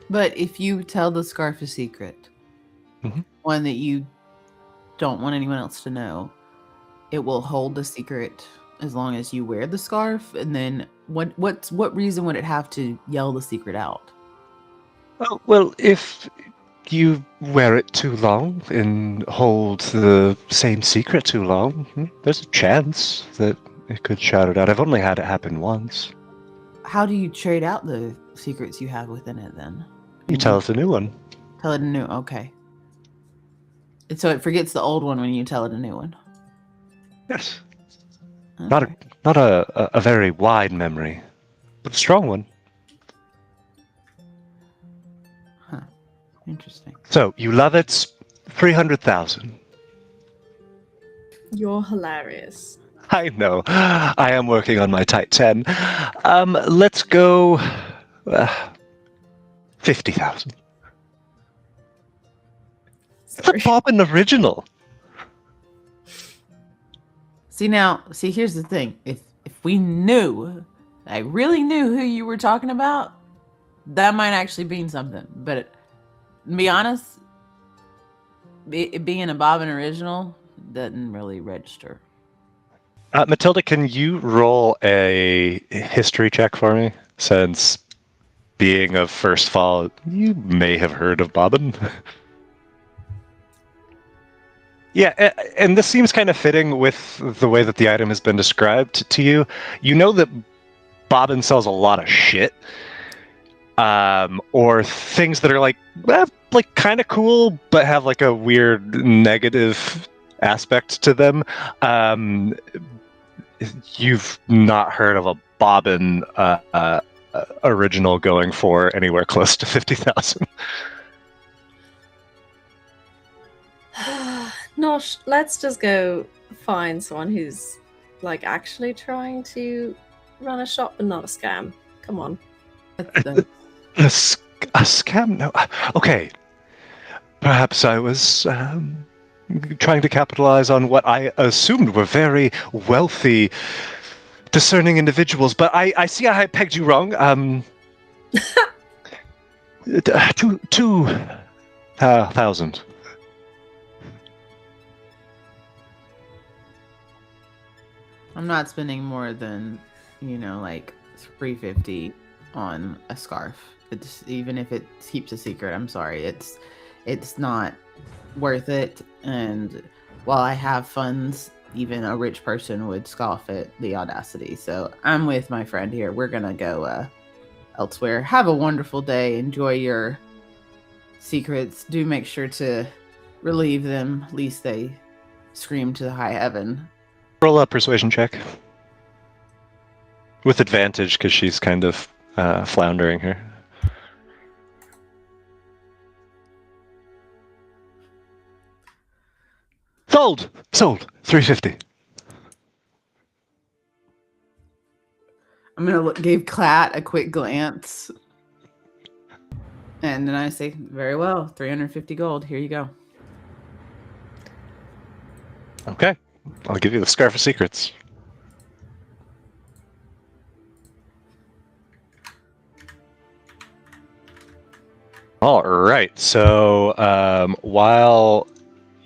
But if you tell the scarf a secret, one that you don't want anyone else to know, it will hold the secret as long as you wear the scarf. And then what reason would it have to yell the secret out? Oh, well, if you wear it too long and hold the same secret too long, there's a chance that it could shout it out. I've only had it happen once. How do you trade out the secrets you have within it then? You tell us a new one. Tell it a new, okay. And so it forgets the old one when you tell it a new one. Yes. Okay. Not a very wide memory, but a strong one. Huh. Interesting. So, you love it, 300,000. You're hilarious. I know. I am working on my tight 10. Let's go 50,000. It's a Bobbin original. See, here's the thing. If we knew, I really knew who you were talking about, that might actually mean something. But to be honest, it being a Bobbin original doesn't really register. Matilda, can you roll a history check for me? Since being of First Fall, you may have heard of Bobbin. Yeah, and this seems kind of fitting with the way that the item has been described to you. You know that Bobbin sells a lot of shit, or things that are like kind of cool, but have like a weird negative aspect to them. You've not heard of a Bobbin original going for anywhere close to 50,000. Nosh, let's just go find someone who's like actually trying to run a shop and not a scam. Come on. That's A scam? No. Okay. Perhaps I was trying to capitalize on what I assumed were very wealthy, discerning individuals, but I see I pegged you wrong. 2,000. I'm not spending more than, like $350 on a scarf. It's even if it keeps a secret. I'm sorry, it's not worth it. And while I have funds, even a rich person would scoff at the audacity. So I'm with my friend here. We're gonna go elsewhere. Have a wonderful day. Enjoy your secrets. Do make sure to relieve them, lest they scream to the high heaven. Roll a persuasion check. With advantage, because she's kind of floundering here. Sold! 350. I'm gonna give Clat a quick glance, and then I say, "Very well, 350 gold. Here you go." Okay. I'll give you the Scarf of Secrets. All right. So while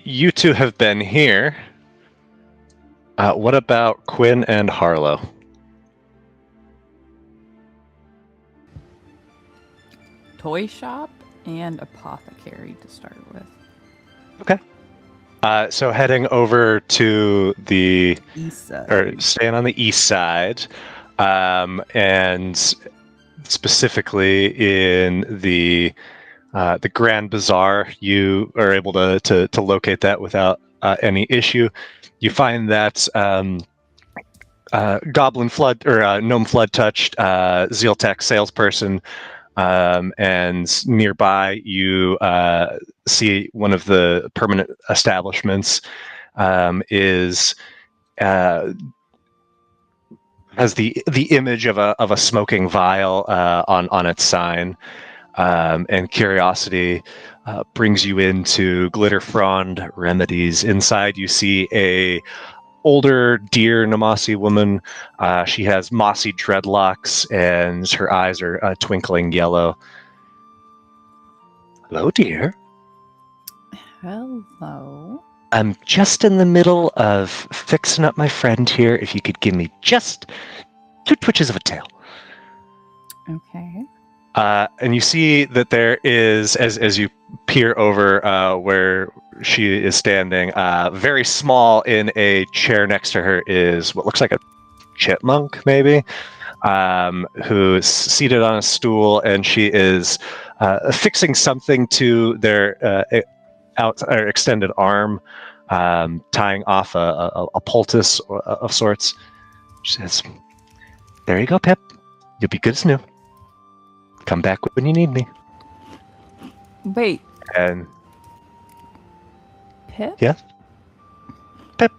you two have been here, what about Quinn and Harlow? Toy shop and apothecary to start with. Okay. So heading over to the East side. or staying on the east side, and specifically in the Grand Bazaar, you are able to locate that without any issue. You find that Goblin Flood or Gnome Flood touched Zealtech salesperson, and nearby you see one of the permanent establishments is has the image of a smoking vial on its sign, and curiosity brings you into Glitterfrond Remedies. Inside, you see a older dear Namasi woman. She has mossy dreadlocks, and her eyes are twinkling yellow. Hello, dear. Hello. I'm just in the middle of fixing up my friend here. If you could give me just 2 twitches of a tail. Okay. And you see that there is, as you peer over where she is standing, very small in a chair next to her is what looks like a chipmunk, maybe, who's seated on a stool, and she is fixing something to their extended arm, tying off a poultice of sorts. She says, "There you go, Pip. You'll be good as new. Come back when you need me." Wait, And Pip? yeah, Pip.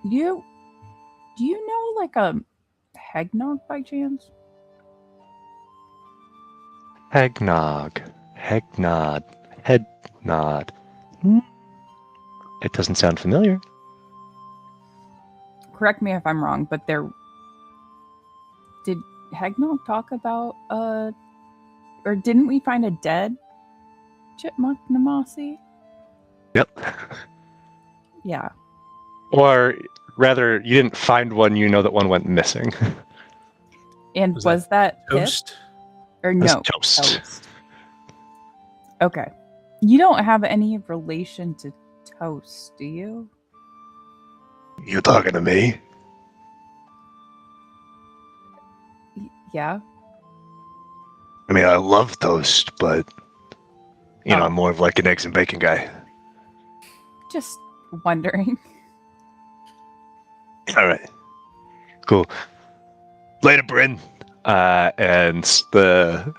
Do you know like a Hegnog by chance? Hegnog, Hegnod, head nod. It doesn't sound familiar. Correct me if I'm wrong, but did Hegnog talk about or didn't we find a dead chipmunk Namasi? Yep. Yeah. Or rather, you didn't find one. You know that one went missing. And Was was that Pip? Toast. Or That's no? Toast. Okay. You don't have any relation to Toast, do you? You talking to me? Yeah. I mean, I love toast, but you know, Oh. I'm more of like an eggs and bacon guy. Just wondering. All right, cool. Later, Bryn. And the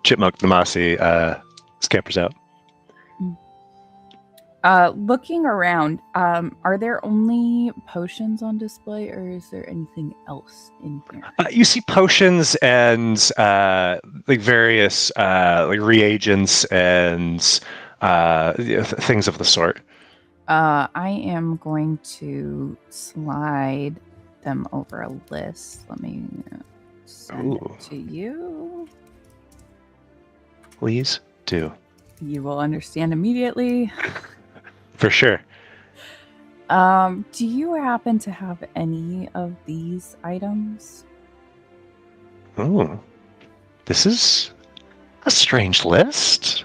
chipmunk Namasi scampers out. Looking around, are there only potions on display, or is there anything else in here? You see potions and like various like reagents and things of the sort. I am going to slide them over a list. Let me send Ooh. it to you. Please do. You will understand immediately. For sure. Do you happen to have any of these items? Ooh. This is a strange list.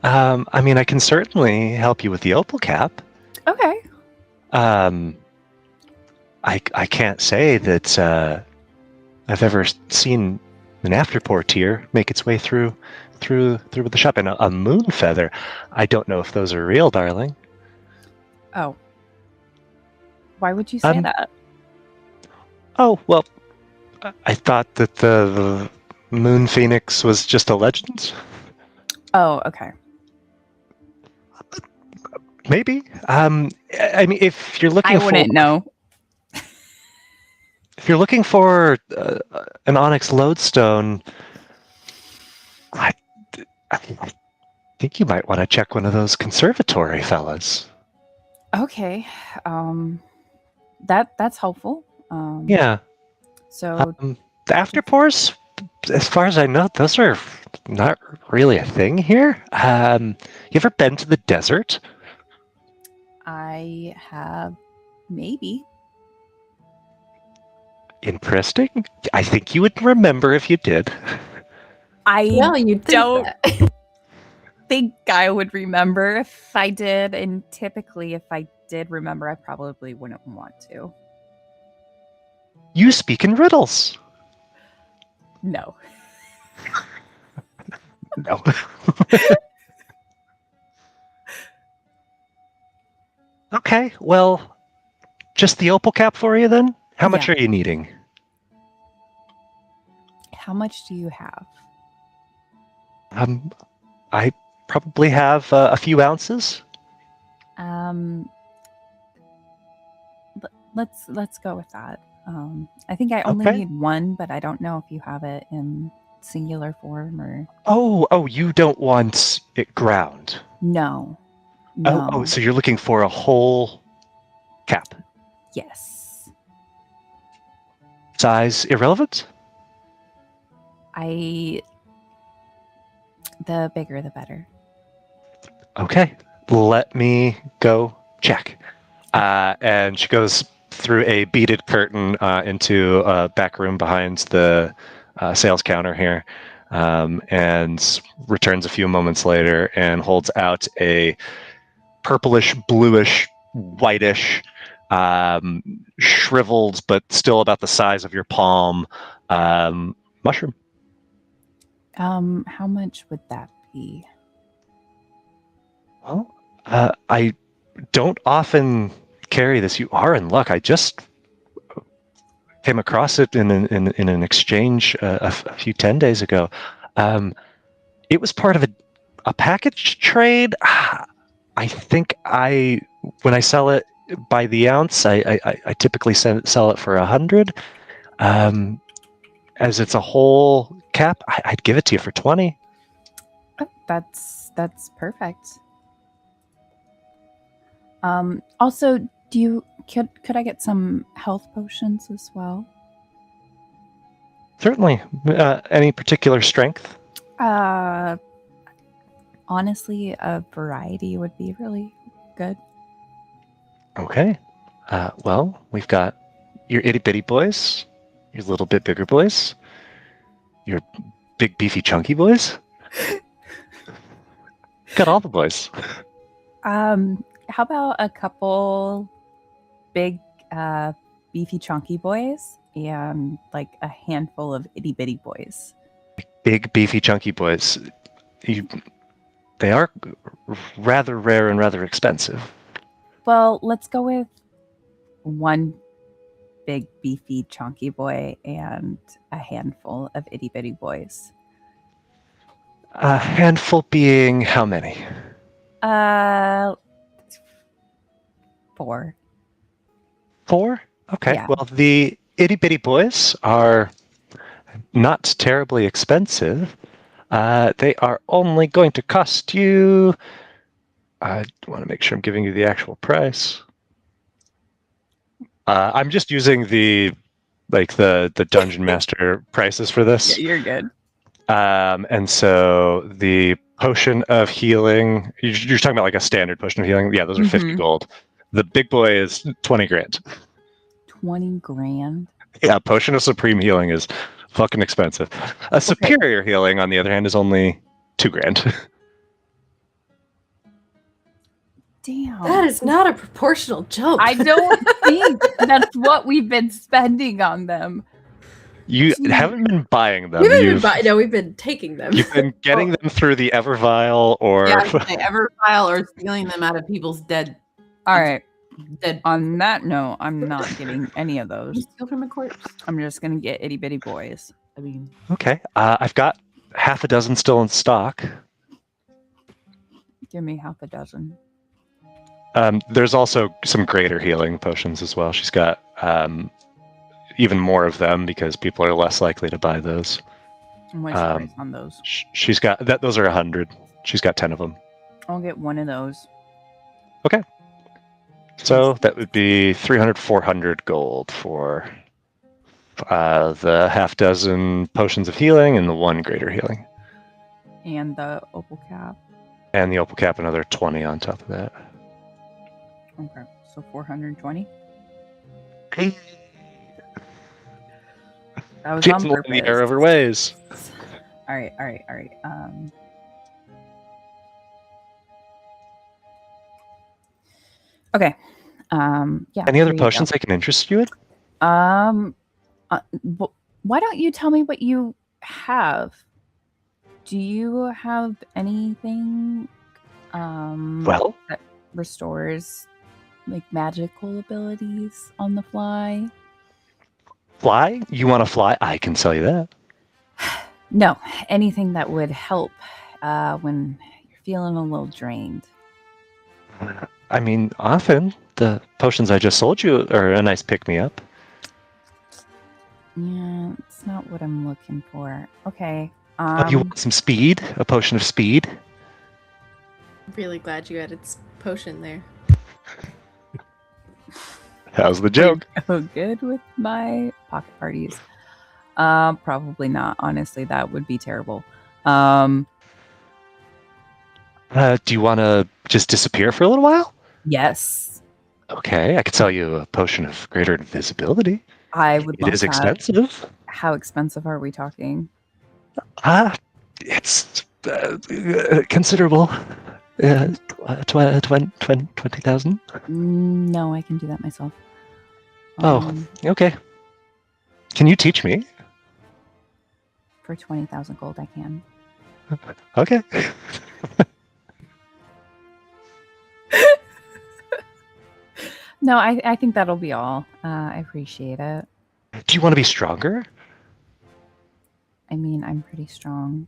I mean, I can certainly help you with the opal cap. Okay. I can't say that I've ever seen an afterpour tier make its way through the shop, and a moon feather. I don't know if those are real, darling. Oh. Why would you say that? Oh well, I thought that the moon phoenix was just a legend. Oh, okay. Maybe. I mean, if you're looking, I wouldn't know. If you're looking for an onyx lodestone, I think you might want to check one of those conservatory fellas. Okay. That's helpful. Yeah. So The afterpours, as far as I know, those are not really a thing here. You ever been to the desert? I have maybe. Interesting. I think you would remember if you did. I Well, you'd think don't that. think I would remember if I did, and typically if I did remember, I probably wouldn't want to. You speak in riddles. No. No. Okay, well, just the opal cap for you then? How much Yeah. are you needing? How much do you have? I probably have a few ounces. Let's go with that. I think I only Okay. need one, but I don't know if you have it in singular form or Oh, you don't want it ground. no. No. Oh, so you're looking for a whole cap. Yes. Size irrelevant? The bigger the better. Okay, let me go check. And she goes through a beaded curtain into a back room behind the sales counter here, and returns a few moments later and holds out a purplish, bluish, whitish, shriveled, but still about the size of your palm mushroom. How much would that be? Well, I don't often carry this. You are in luck. I just came across it in an exchange a few 10 days ago. It was part of a package trade. I think when I sell it by the ounce, I typically sell it for 100. As it's a whole cap, I'd give it to you for 20. Oh, that's perfect. Also, could I get some health potions as well? Certainly. Any particular strength? Honestly, a variety would be really good. Okay. Well, we've got your itty bitty boys, your little bit bigger boys, your big beefy chunky boys. Got all the boys. How about a couple big, beefy chunky boys and like a handful of itty bitty boys? Big beefy chunky boys. They are rather rare and rather expensive. Well, let's go with one big beefy chunky boy and a handful of itty bitty boys. A handful being how many? 4. 4? Okay. Yeah. Well, the itty bitty boys are not terribly expensive. They are only going to cost you. I want to make sure I'm giving you the actual price. I'm just using the dungeon master prices for this. You're good. And so the potion of healing, you're talking about like a standard potion of healing. Yeah, those are 50 gold. The big boy is 20 grand. 20 grand. Yeah, potion of supreme healing is fucking expensive. A superior healing, on the other hand, is only 2 grand. Damn. That is not a proportional joke. I don't think that's what we've been spending on them. You haven't been buying them. We've been taking them. You've been getting them through the Evervile or Everfile or stealing them out of people's dead. All right. Dead. On that note, I'm not getting any of those. Steal from a corpse. I'm just gonna get itty bitty boys. I mean, Okay. I've got half a dozen still in stock. Give me half a dozen. There's also some greater healing potions as well. She's got even more of them because people are less likely to buy those. And what's the price on those? She's got that. Those are 100. She's got 10 of them. I'll get one of those. Okay. So that would be 300, 400 gold for the half dozen potions of healing and the one greater healing. And the opal cap. And the opal cap, another 20 on top of that. Okay, so 420. That was on purpose. The error of her ways. All right. Okay. Yeah. Any other here you go. potions I can interest you in? Why don't you tell me what you have? Do you have anything Well, that restores like magical abilities on the fly? fly? You want to fly? I can sell you that. No, anything that would help when you're feeling a little drained. I mean, often the potions I just sold you are a nice pick-me-up. Yeah, it's not what I'm looking for. Okay. Oh, you want some speed? A potion of speed? Really glad you added potion there. How's the joke? Go good with my pocket parties. Probably not. Honestly, that would be terrible. Do you want to just disappear for a little while? Yes, Okay, I could sell you a potion of greater invisibility. I would love It is that. expensive. How expensive are we talking? It's considerable. 20,000. No, I can do that myself. Oh, okay. Can you teach me? For 20,000 gold, I can. Okay. No, I think that'll be all. I appreciate it. Do you want to be stronger? I mean, I'm pretty strong.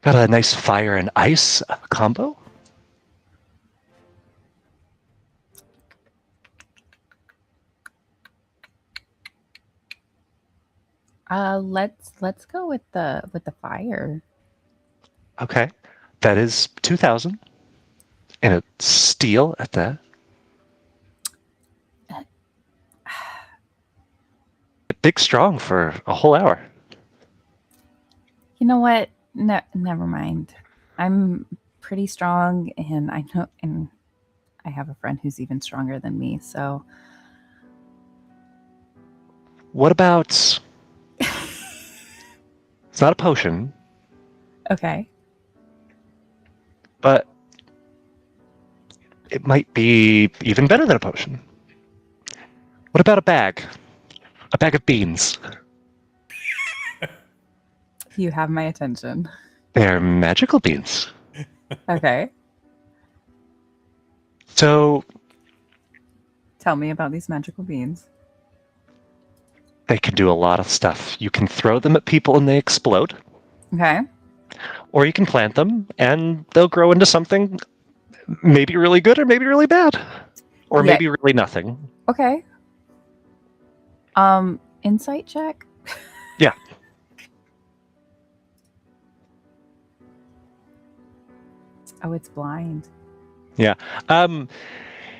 Got a nice fire and ice combo? Let's go with the fire. Okay. That is 2,000. And it's steel at that. Big strong for a whole hour. You know what? Never mind. I'm pretty strong, and I know, and I have a friend who's even stronger than me. So, What about... It's not a potion, okay. but it might be even better than a potion. What about a bag? A bag of beans. You have my attention. They're magical beans. Okay. So Tell me about these magical beans. they can do a lot of stuff. You can throw them at people and they explode. Okay. Or you can plant them and they'll grow into something maybe really good or maybe really bad. Or Yeah. maybe really nothing. Okay. Insight check? Yeah. Oh, it's blind. Yeah.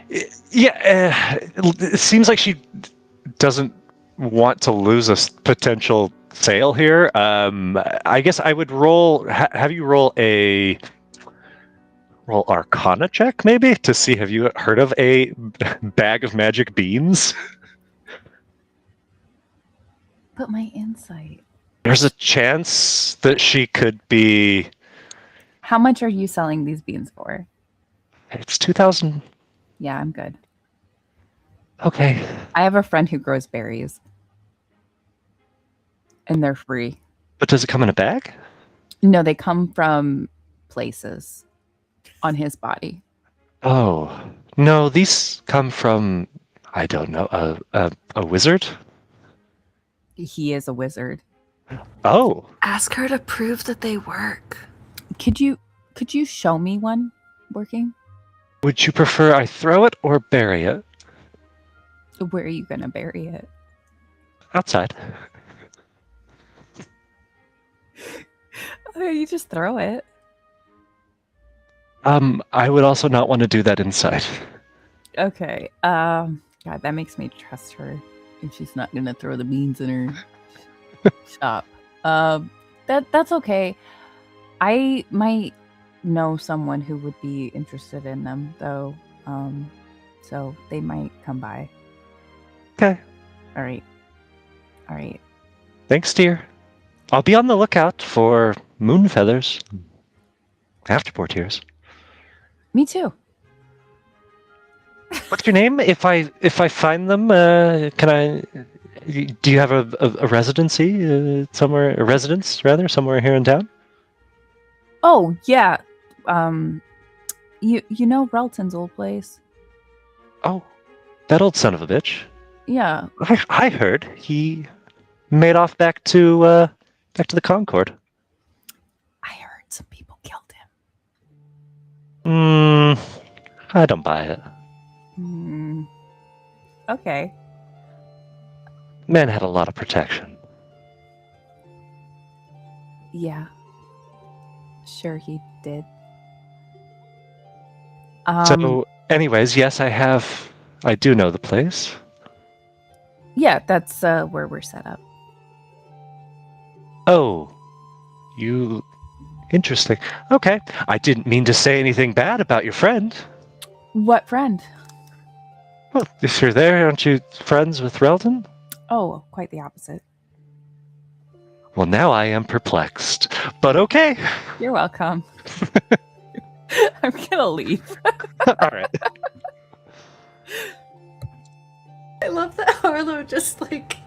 It seems like she doesn't want to lose a potential sale here. I guess I would have you roll Arcana check, maybe, to see have you heard of a bag of magic beans? But my insight. There's a chance that she could be. How much are you selling these beans for? It's 2,000. Yeah, I'm good. Okay. I have a friend who grows berries. And they're free. But does it come in a bag? No, they come from places on his body. Oh no, these come from, I don't know, a wizard. He is a wizard. Oh, Ask her to prove that they work. Could you show me one working? would you prefer I throw it or bury it Where are you gonna bury it? outside? Oh, you just throw it. I would also not want to do that inside. Okay. God, that makes me trust her if she's not gonna throw the beans in her shop. That's okay. I might know someone who would be interested in them, though. So they might come by. Okay. All right. Thanks, dear. I'll be on the lookout for moon feathers. Afterport tears. Me too. What's your name? If I find them, can I? Do you have a residency somewhere? A residence rather, somewhere here in town? Oh yeah. You know Relton's old place? Oh, that old son of a bitch. Yeah. I heard he made off back to the Concord. I heard some people killed him. I don't buy it. Okay. Man had a lot of protection. Yeah. Sure he did. So, anyways, yes, I do know the place. Yeah, that's where we're set up. Oh, interesting. Okay, I didn't mean to say anything bad about your friend. What friend? Well, if you're there, aren't you friends with Relton? Oh, quite the opposite. Well, now I am perplexed. But okay. You're welcome. I'm gonna leave. All right. I love that Harlow just like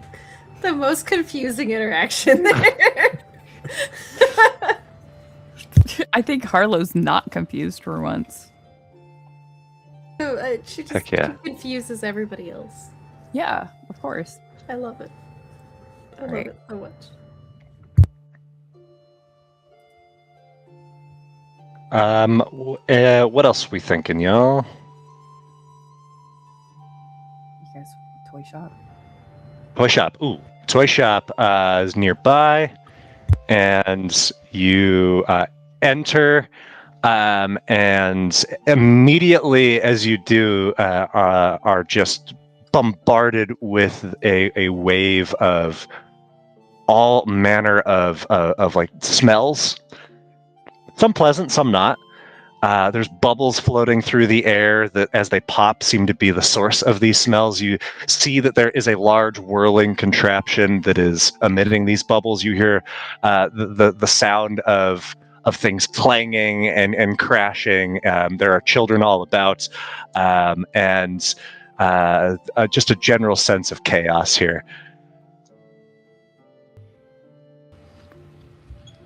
the most confusing interaction there. I think Harlow's not confused for once. She just Heck yeah. confuses everybody else. Yeah, of course. I love it. I love Right. it so much. What else we thinking, y'all? You guys, toy shop. Toy shop. Ooh, toy shop is nearby, and you enter, and immediately as you do, are just bombarded with a wave of all manner of like smells. Some pleasant, some not. There's bubbles floating through the air that, as they pop, seem to be the source of these smells. You see that there is a large whirling contraption that is emitting these bubbles. You hear the sound of things clanging and crashing. There are children all about, and just a general sense of chaos here.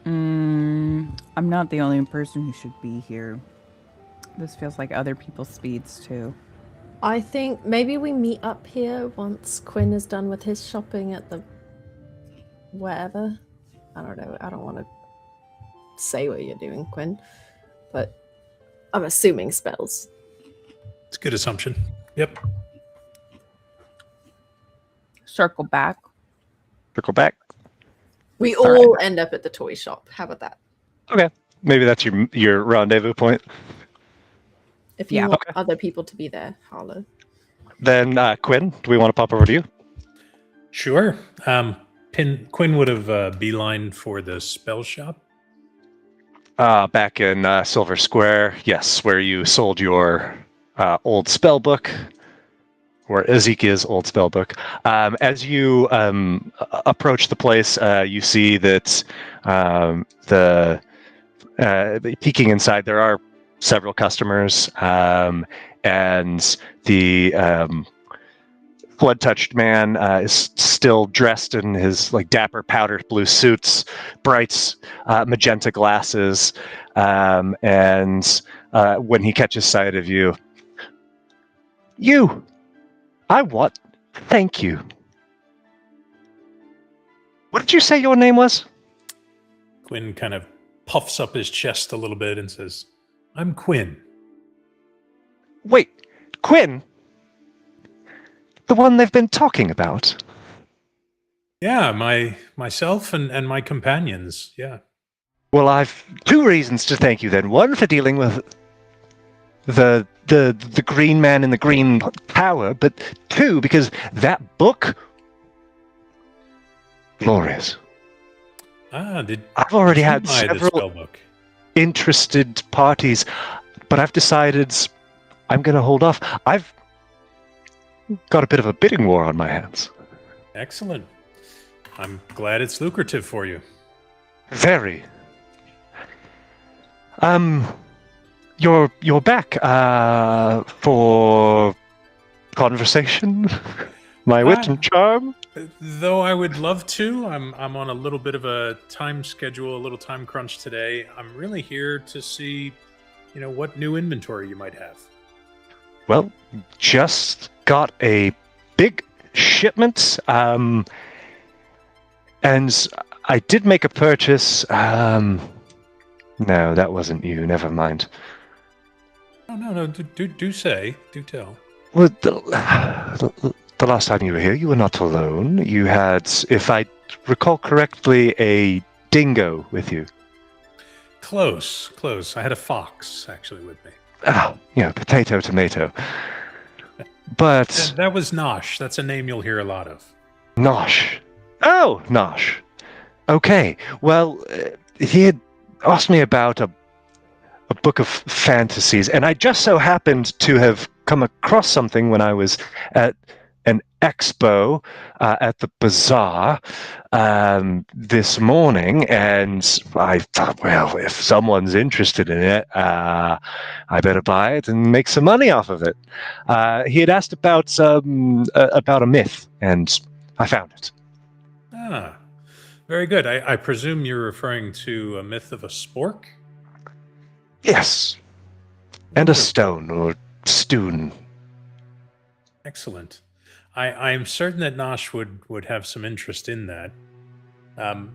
I'm not the only person who should be here. This feels like other people's speeds too. I think maybe we meet up here once Quinn is done with his shopping at the wherever. I don't know. I don't want to say what you're doing, Quinn, but I'm assuming spells. It's a good assumption. Yep. Circle back. Circle back. We all end up at the toy shop. How about that? Okay, maybe that's your rendezvous point. If you want other people to be there, Harlow. Then Quinn, do we want to pop over to you? Sure. Quinn would have beeline for the spell shop. Back in Silver Square, yes, where you sold your old spell book, or Ezekiel's old spell book. As you approach the place, you see that peeking inside, there are several customers, and the blood-touched man is still dressed in his like dapper powder blue suits, bright magenta glasses, and when he catches sight of you, thank you. What did you say your name was? Quinn kind of puffs up his chest a little bit and says, "I'm Quinn." Wait, Quinn? The one they've been talking about? Yeah, myself and my companions. Yeah. Well, I've two reasons to thank you then. One, for dealing with the green man in the green tower, but two, because that book, glorious. I've already had several interested parties, but I've decided I'm going to hold off. I've got a bit of a bidding war on my hands. Excellent. I'm glad it's lucrative for you. Very. You're back for conversation? My wit and charm? Though I would love to, I'm on a little bit of a time schedule, a little time crunch today. I'm really here to see, what new inventory you might have. Well, just got a big shipment, and I did make a purchase. No, that wasn't you. Never mind. No. Do tell. Well, the last time you were here, you were not alone. You had, if I recall correctly, a dingo with you. Close. I had a fox actually with me. Potato, tomato. But That was Nosh. That's a name you'll hear a lot of. Nosh. Oh, Nosh. Okay. Well, he had asked me about a book of fantasies, and I just so happened to have come across something when I was at an expo at the bazaar this morning, and I thought, well, if someone's interested in it, I better buy it and make some money off of it. He had asked about a myth, and I found it. Ah, very good. I presume you're referring to a myth of a spork? Yes. And a stone or stoon. Excellent. I'm certain that Nosh would have some interest in that.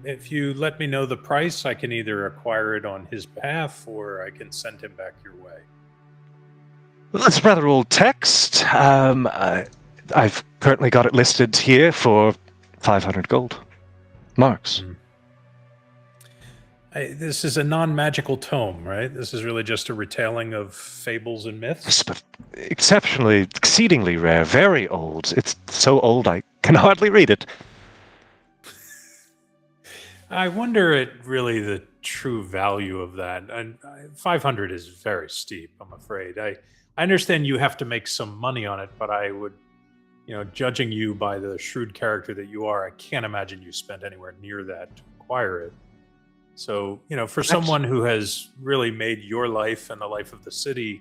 If you let me know the price, I can either acquire it on his behalf or I can send him back your way. Well, that's rather old text. I've currently got it listed here for 500 gold marks. This is a non-magical tome, right? This is really just a retelling of fables and myths? Exceedingly rare, very old. It's so old I can hardly read it. I wonder at really the true value of that. And 500 is very steep, I'm afraid. I understand you have to make some money on it, but I would, judging you by the shrewd character that you are, I can't imagine you spent anywhere near that to acquire it. So, for someone who has really made your life and the life of the city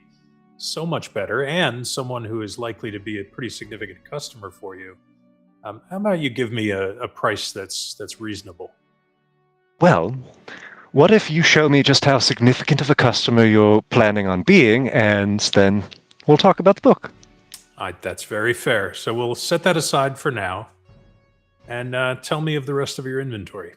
so much better, and someone who is likely to be a pretty significant customer for you, how about you give me a price that's reasonable? Well, what if you show me just how significant of a customer you're planning on being, and then we'll talk about the book. That's very fair. So we'll set that aside for now, and tell me of the rest of your inventory.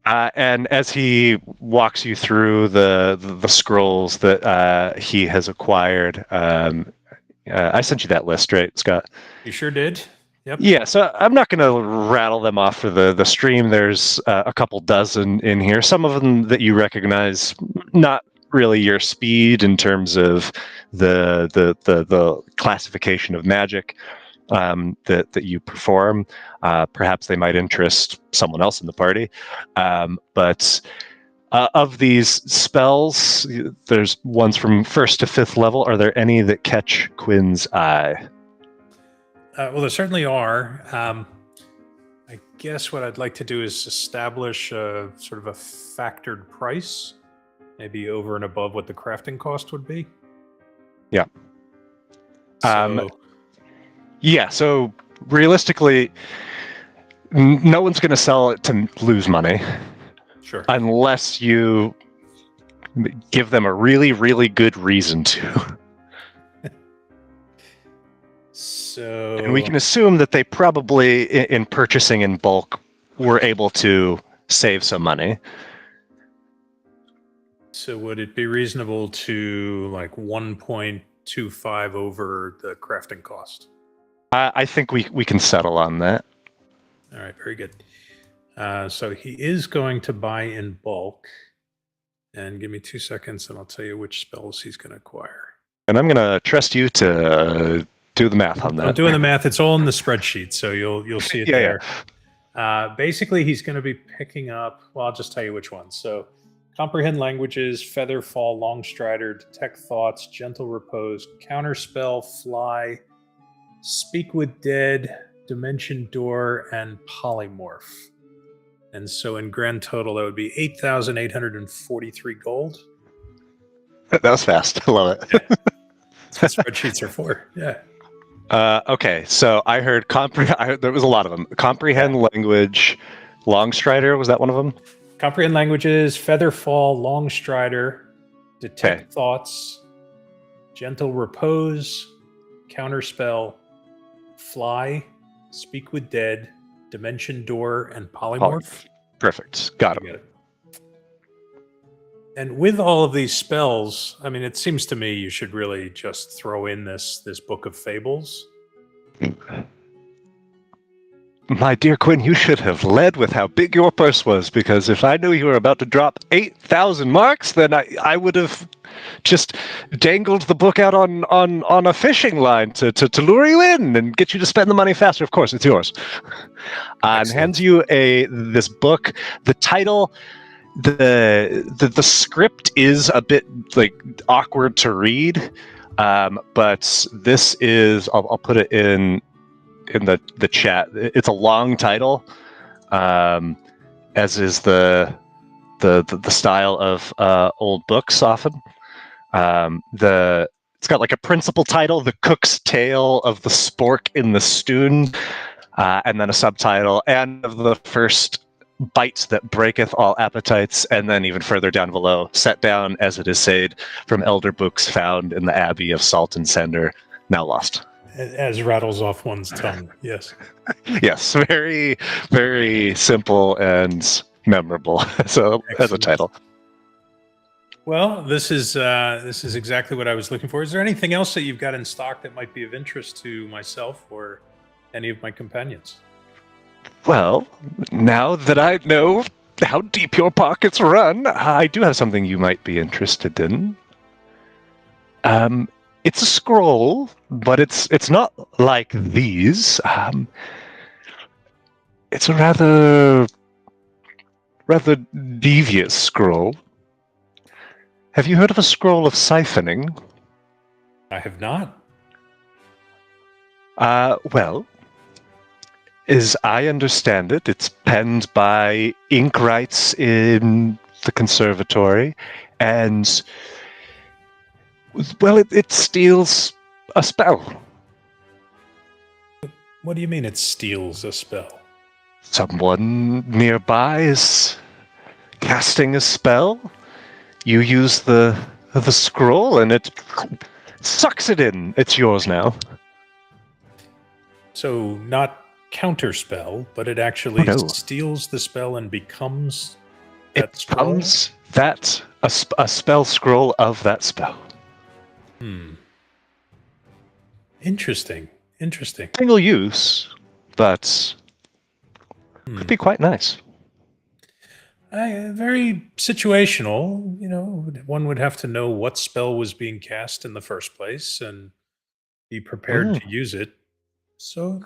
And as he walks you through the scrolls that he has acquired, I sent you that list, right, Scott? You sure did. Yep. Yeah, so I'm not going to rattle them off for the stream. There's a couple dozen in here. Some of them that you recognize, not really your speed in terms of the classification of magic that you perform. Perhaps they might interest someone else in the party. But of these spells, there's ones from 1st to 5th level. Are there any that catch Quinn's eye? Well, there certainly are. I guess what I'd like to do is establish a sort of a factored price, maybe over and above what the crafting cost would be. Yeah. So, Yeah, so realistically, no one's going to sell it to lose money. Sure. Unless you give them a really, really good reason to. So, And we can assume that they probably, in purchasing in bulk, were able to save some money. So would it be reasonable to like 1.25 over the crafting cost? I think we can settle on that. All right, very good. So he is going to buy in bulk. And give me 2 seconds and I'll tell you which spells he's going to acquire. And I'm going to trust you to do the math on that. I'm doing the math. It's all in the spreadsheet, so you'll see it there. Yeah. Basically, he's going to be picking up, well, I'll just tell you which ones. So comprehend languages, feather fall, long strider, detect thoughts, gentle repose, counterspell, fly, speak with dead, dimension door, and polymorph. And so in grand total, that would be 8,843 gold. That was fast. I love it. That's what spreadsheets are for. Yeah. Okay, so I heard there was a lot of them. Comprehend language, Longstrider, was that one of them? Comprehend languages, Featherfall, Longstrider, Detect Okay. Thoughts, Gentle Repose, Counterspell, Fly, Speak with Dead, Dimension Door, and Polymorph. Perfect. Got You him. get it. And with all of these spells, I mean, it seems to me you should really just throw in this book of fables. My dear Quinn, you should have led with how big your purse was, because if I knew you were about to drop 8,000 marks, then I would have just dangled the book out on a fishing line to lure you in and get you to spend the money faster. Of course, it's yours. And hands you this book. The title, the script is a bit like awkward to read, but this is I'll put it in the chat. It's a long title, as is the style of old books often. It's got like a principal title, The Cook's Tale of the Spork in the Stoon, and then a subtitle, and of the first bite that breaketh all appetites, and then even further down below, set down as it is said from elder books found in the Abbey of Salt and Cinder, now lost. As rattles off one's tongue, yes. Yes, very, very simple and memorable. So as a title. Well, this is exactly what I was looking for. Is there anything else that you've got in stock that might be of interest to myself or any of my companions? Well, now that I know how deep your pockets run, I do have something you might be interested in. It's a scroll, but it's not like these. It's a rather devious scroll. Have you heard of a scroll of siphoning? I have not. Well, as I understand it, it's penned by Inkrights in the conservatory, and well, it steals a spell. What do you mean it steals a spell? Someone nearby is casting a spell. You use the scroll, and it sucks it in. It's yours now. So not counterspell, but it actually steals the spell and becomes that scroll? It becomes a spell scroll of that spell. Interesting. Single use, but could be quite nice. Very situational. You know, one would have to know what spell was being cast in the first place and be prepared to use it. So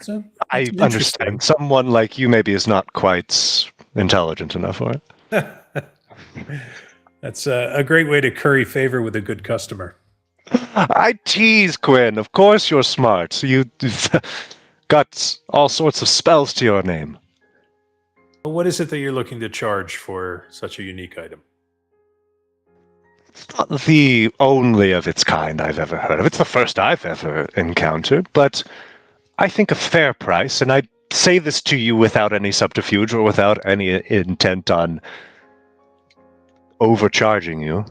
I understand. Someone like you maybe is not quite intelligent enough for it. That's a great way to curry favor with a good customer. I tease, Quinn. Of course you're smart. You've got all sorts of spells to your name. What is it that you're looking to charge for such a unique item? It's not the only of its kind I've ever heard of. It's the first I've ever encountered, but I think a fair price, and I say this to you without any subterfuge or without any intent on overcharging you.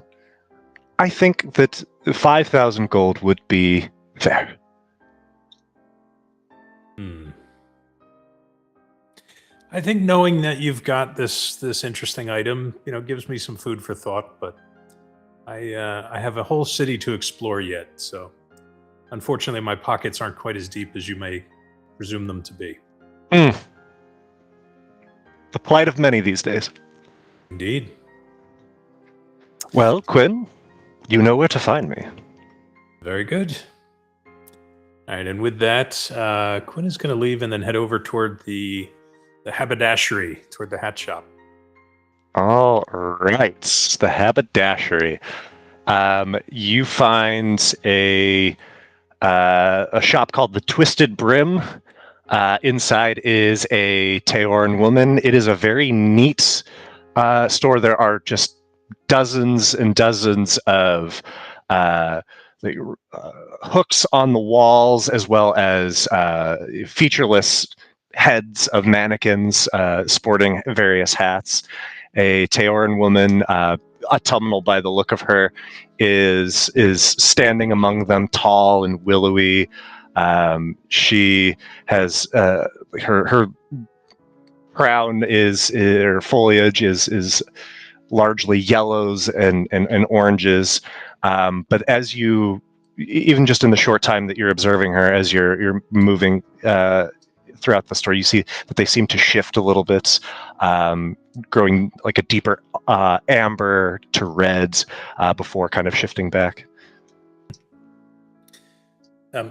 I think that 5,000 gold would be fair. I think knowing that you've got this interesting item, gives me some food for thought. But I have a whole city to explore yet, so unfortunately, my pockets aren't quite as deep as you may presume them to be. The plight of many these days. Indeed. Well, Quinn, you know where to find me. Very good. All right, and with that, Quinn is going to leave and then head over toward the haberdashery, toward the hat shop. All right, the haberdashery. You find a shop called the Twisted Brim. Inside is a Teorn woman. It is a very neat store. There are just dozens and dozens of like, hooks on the walls, as well as featureless heads of mannequins sporting various hats. A Teoran woman, autumnal by the look of her, is standing among them, tall and willowy. She has her crown her foliage is largely yellows and oranges. But as you, even just in the short time that you're observing her, as you're moving throughout the story, you see that they seem to shift a little bit, growing like a deeper amber to reds before kind of shifting back.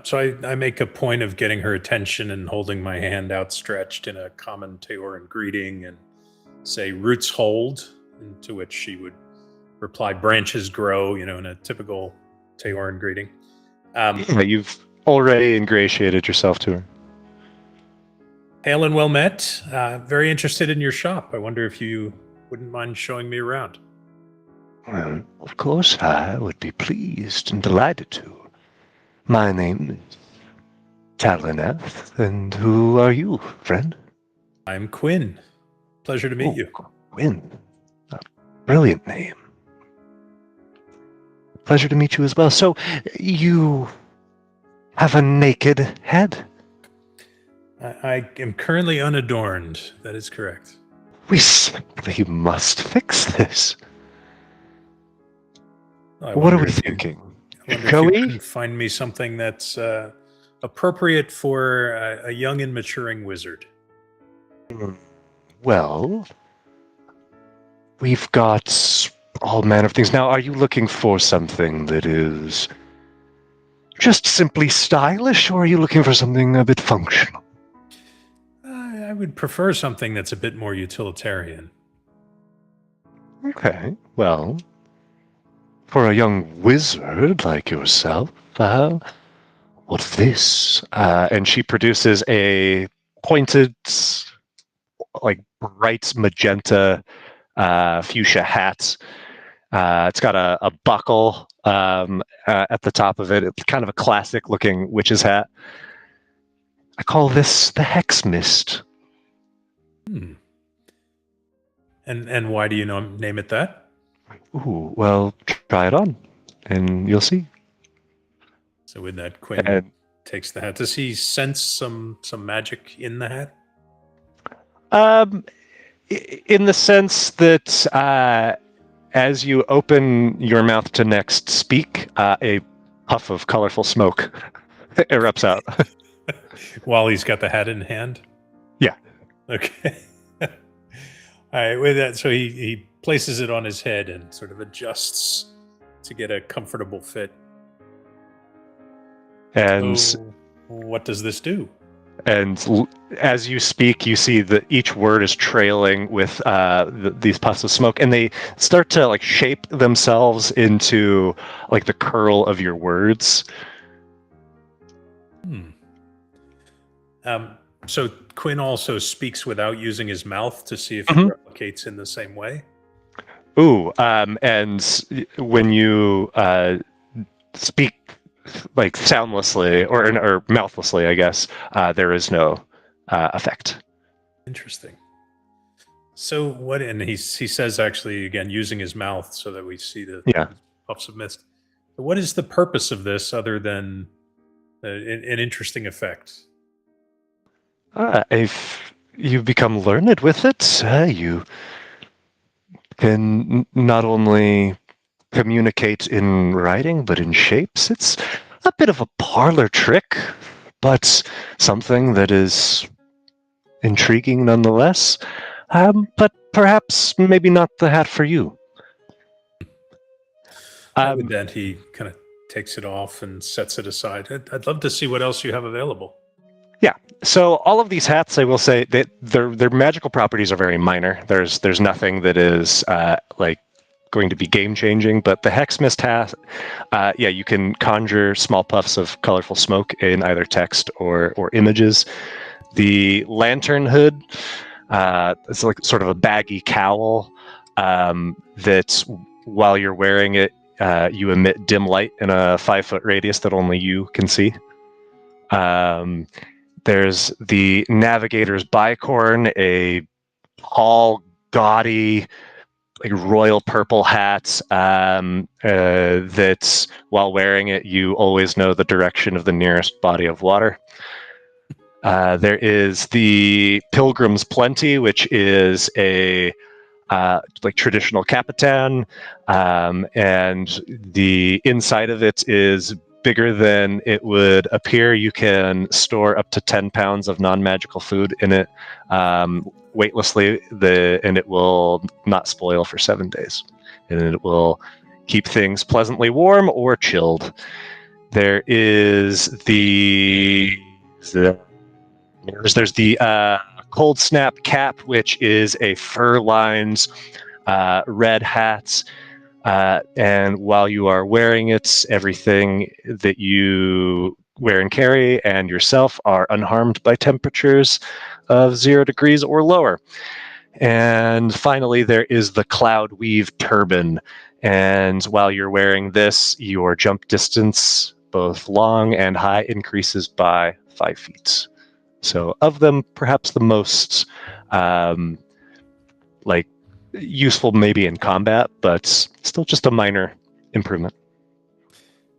So I make a point of getting her attention and holding my hand outstretched in a common Teoran greeting and say, "Roots hold," to which she would reply, "Branches grow," in a typical Teoran greeting. You've already ingratiated yourself to her. Hail and well met. Very interested in your shop. I wonder if you wouldn't mind showing me around. Well, of course, I would be pleased and delighted to. My name is Taleneth, and who are you, friend? I'm Quinn. Pleasure to meet you. Quinn. A brilliant name. Pleasure to meet you as well. So, you have a naked head? I am currently unadorned. That is correct. We simply must fix this. I What are wonder we if you- thinking? I wonder Shall if you we? can find me something that's appropriate for a young and maturing wizard. Well, we've got all manner of things. Now, are you looking for something that is just simply stylish, or are you looking for something a bit functional? I would prefer something that's a bit more utilitarian. Okay, well, for a young wizard like yourself, what's this? And she produces a pointed, like, bright magenta fuchsia hat. It's got a buckle at the top of it. It's kind of a classic-looking witch's hat. I call this the Hex Mist. And why do you name it that? Ooh, well, try it on, and you'll see. So with that, Quinn And takes the hat. Does he sense some magic in the hat? in the sense that as you open your mouth to next speak, a puff of colorful smoke erupts out. While he's got the hat in hand? Yeah. Okay. All right, with that, so he places it on his head and sort of adjusts to get a comfortable fit. And So what does this do? as you speak, you see that each word is trailing with these puffs of smoke, and they start to like shape themselves into like the curl of your words. So Quinn also speaks without using his mouth to see if Mhm. it replicates in the same way. Ooh, and when you speak like soundlessly or mouthlessly, I guess, there is no effect. Interesting. So what? And he says actually again using his mouth so that we see the Yeah. puffs of mist. What is the purpose of this other than an interesting effect? If you become learned with it, you can not only communicate in writing, but in shapes. It's a bit of a parlor trick, but something that is intriguing nonetheless. But perhaps maybe not the hat for you. With that, he kind of takes it off and sets it aside. I'd love to see what else you have available. Yeah. So all of these hats, I will say that their magical properties are very minor. There's nothing that is like going to be game changing. But the Hexmist hat, you can conjure small puffs of colorful smoke in either text or images. The lantern hood, it's like sort of a baggy cowl that while you're wearing it, you emit dim light in a 5-foot radius that only you can see. There's the Navigator's bicorn, a tall, gaudy, like royal purple hat that's, while wearing it, you always know the direction of the nearest body of water. There is the Pilgrim's Plenty, which is a like traditional capitan, and the inside of it is bigger than it would appear. You can store up to 10 pounds of non-magical food in it weightlessly, and it will not spoil for 7 days, and it will keep things pleasantly warm or chilled. There is there's the Cold Snap Cap, which is a fur-lined red hat, and while you are wearing it, everything that you wear and carry and yourself are unharmed by temperatures of 0 degrees or lower. And finally, there is the Cloud Weave Turban, and while you're wearing this, your jump distance, both long and high, increases by 5 feet. So of them, perhaps the most like useful maybe in combat, but still just a minor improvement.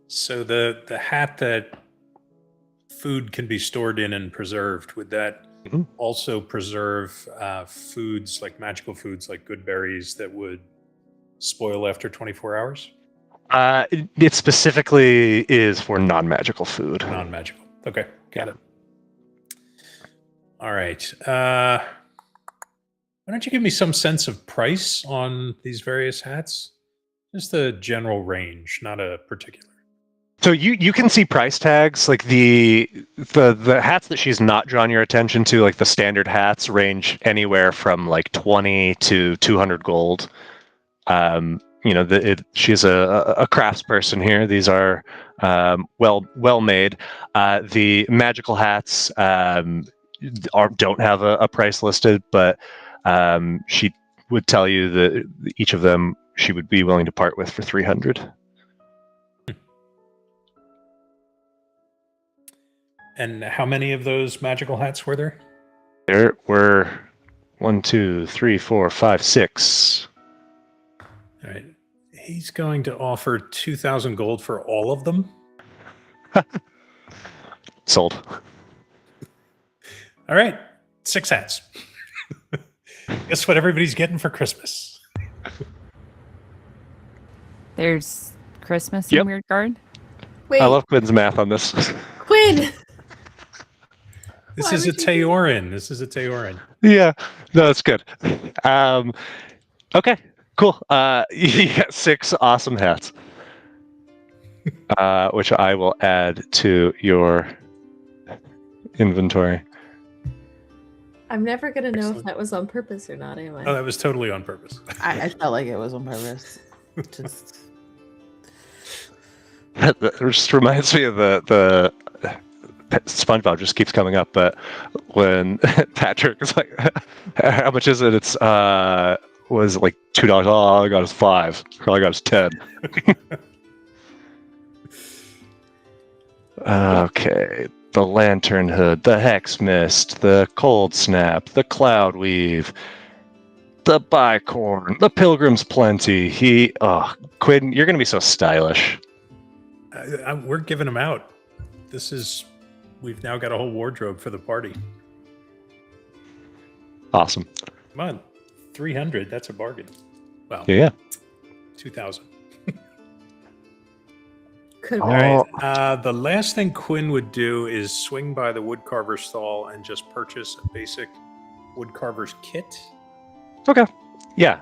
So the hat that food can be stored in and preserved, would that also preserve foods, like magical foods like good berries that would spoil after 24 hours? It specifically is for non-magical food. Non-magical. Okay, got it. All right. Why don't you give me some sense of price on these various hats? Just a general range, not a particular. So you can see price tags, like the hats that she's not drawn your attention to, like the standard hats, range anywhere from like 20 to 200 gold. She's a craftsperson here. These are well made. The magical hats don't have a price listed, but she would tell you that each of them she would be willing to part with for 300. And how many of those magical hats were there? There were 1, 2, 3, 4, 5, 6. All right. He's going to offer 2,000 gold for all of them. Sold. All right. 6 hats. Guess what everybody's getting for Christmas? There's Christmas Yep. in Wyrdgard. Wait, I love Quinn's math on this. Quinn. This Why is a would you do Teorin. This is a Teorin. Yeah, no, that's good. Okay, cool. You got 6 awesome hats, which I will add to your inventory. I'm never gonna know if Excellent. that was on purpose or not, am I? Oh, that was totally on purpose. I felt like it was on purpose. Just That just reminds me of the SpongeBob just keeps coming up, but when Patrick is like, "How much is it?" It's was it like $2. Oh, all I got is 5. All I got is 10. Okay, the Lantern Hood, the Hex Mist, the Cold Snap, the Cloud Weave, the Bicorn, the Pilgrim's Plenty. Quinn, you're gonna be so stylish. We're giving them out. We've now got a whole wardrobe for the party. Awesome. Come on, 300. That's a bargain. Well, Yeah. 2,000. Could All right. The last thing Quinn would do is swing by the woodcarver stall and just purchase a basic woodcarver's kit. Okay. Yeah.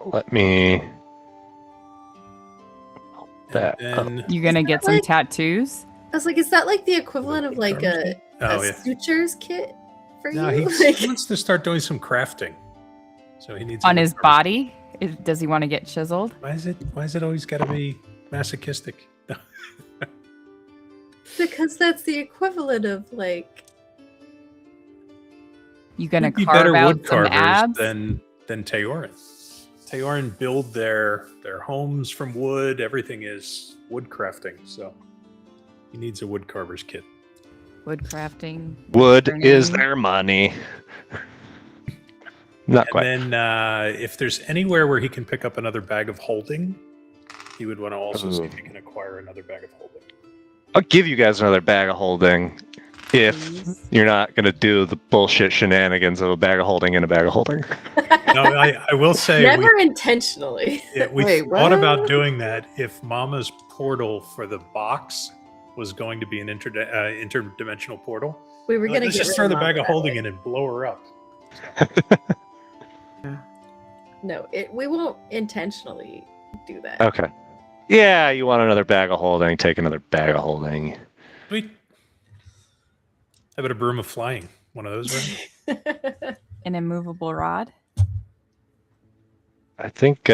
Let me. That. And then, You're gonna get some Like- tattoos I was like, is that like the equivalent of like a oh yeah. sutures kit for No, you? he Like, wants to start doing some crafting. So he needs on a his woodcarver's- body. Does he want to get chiseled? Why is it always got to be masochistic? because that's the equivalent of like. You gonna Would be carve better out wood some carvers abs? than Teorin. Teorin build their homes from wood. Everything is wood crafting, so he needs a wood carver's kit. Wood crafting. Wood is turning. their money. Not And quite. then if there's anywhere where he can pick up another bag of holding, he would want to also see if he can acquire another bag of holding. I'll give you guys another bag of holding if Please. you're not going to do the bullshit shenanigans of a bag of holding and a bag of holding. No, I will say Never intentionally. we Wait, thought about what? doing that if Mama's portal for the box was going to be an interdimensional portal. We were going to Let's just throw the bag of holding in and blow her up. No, we won't intentionally do that. Okay. Yeah, you want another bag of holding, take another bag of holding. Sweet. How about a broom of flying? One of those, right? An immovable rod. I think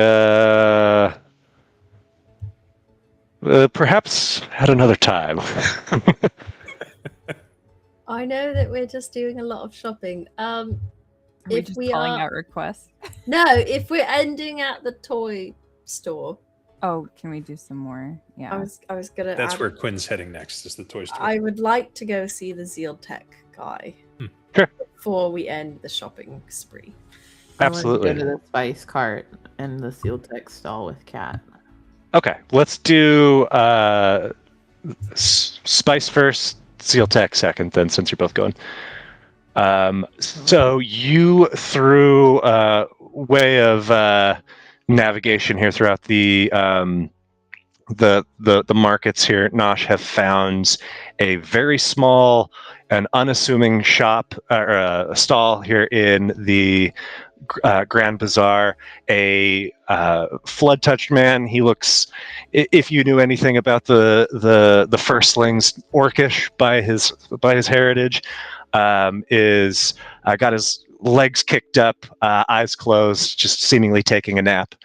perhaps at another time. I know that we're just doing a lot of shopping. Are we If just we calling are- out requests? No, if we're ending at the toy store, Oh, can we do some more? Yeah. I was gonna. That's add- where Quinn's heading next, is the toy store. I would like to go see the Zeal Tech guy Sure. before we end the shopping spree. I wanna Absolutely. Go to the spice cart and the sealed tech stall with Cat. Okay, let's do Spice first, Seal Tech second, then, since you're both going. So you, through way of navigation here throughout the markets here, Nosh, have found a very small and unassuming shop or a stall here in the Grand Bazaar. A flood-touched man. He looks, if you knew anything about the firstlings, orcish by his heritage. Is got his legs kicked up, eyes closed, just seemingly taking a nap.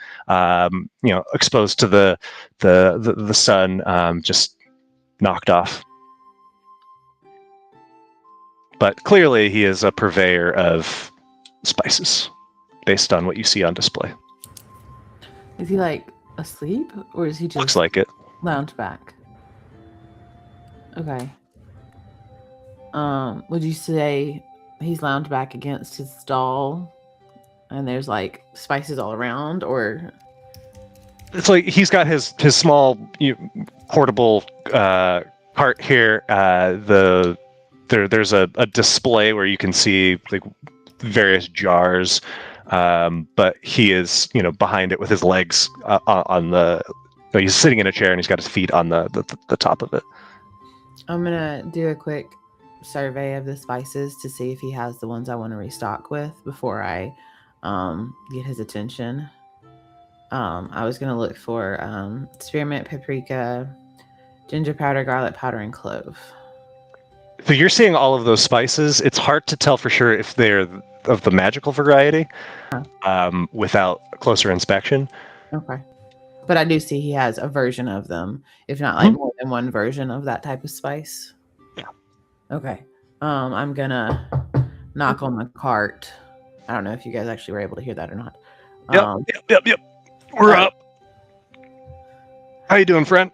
Exposed to the sun, just knocked off. But clearly, he is a purveyor of spices, based on what you see on display. Is he like asleep or is he just Looks like it. lounge back? Okay. Would you say he's lounged back against his stall and there's like spices all around, or It's like he's got his small portable cart here. There's a display where you can see like various jars, but he is behind it with his legs on the. He's sitting in a chair and he's got his feet on the top of it. I'm gonna do a quick survey of the spices to see if he has the ones I want to restock with before I get his attention. I was gonna look for spearmint, paprika, ginger powder, garlic powder, and clove. So you're seeing all of those spices. It's hard to tell for sure if they're of the magical variety without a closer inspection. Okay. But I do see he has a version of them, if not like more than one version of that type of spice. Yeah. Okay. I'm gonna knock on the cart. I don't know if you guys actually were able to hear that or not. Yep. We're up. How you doing, friend?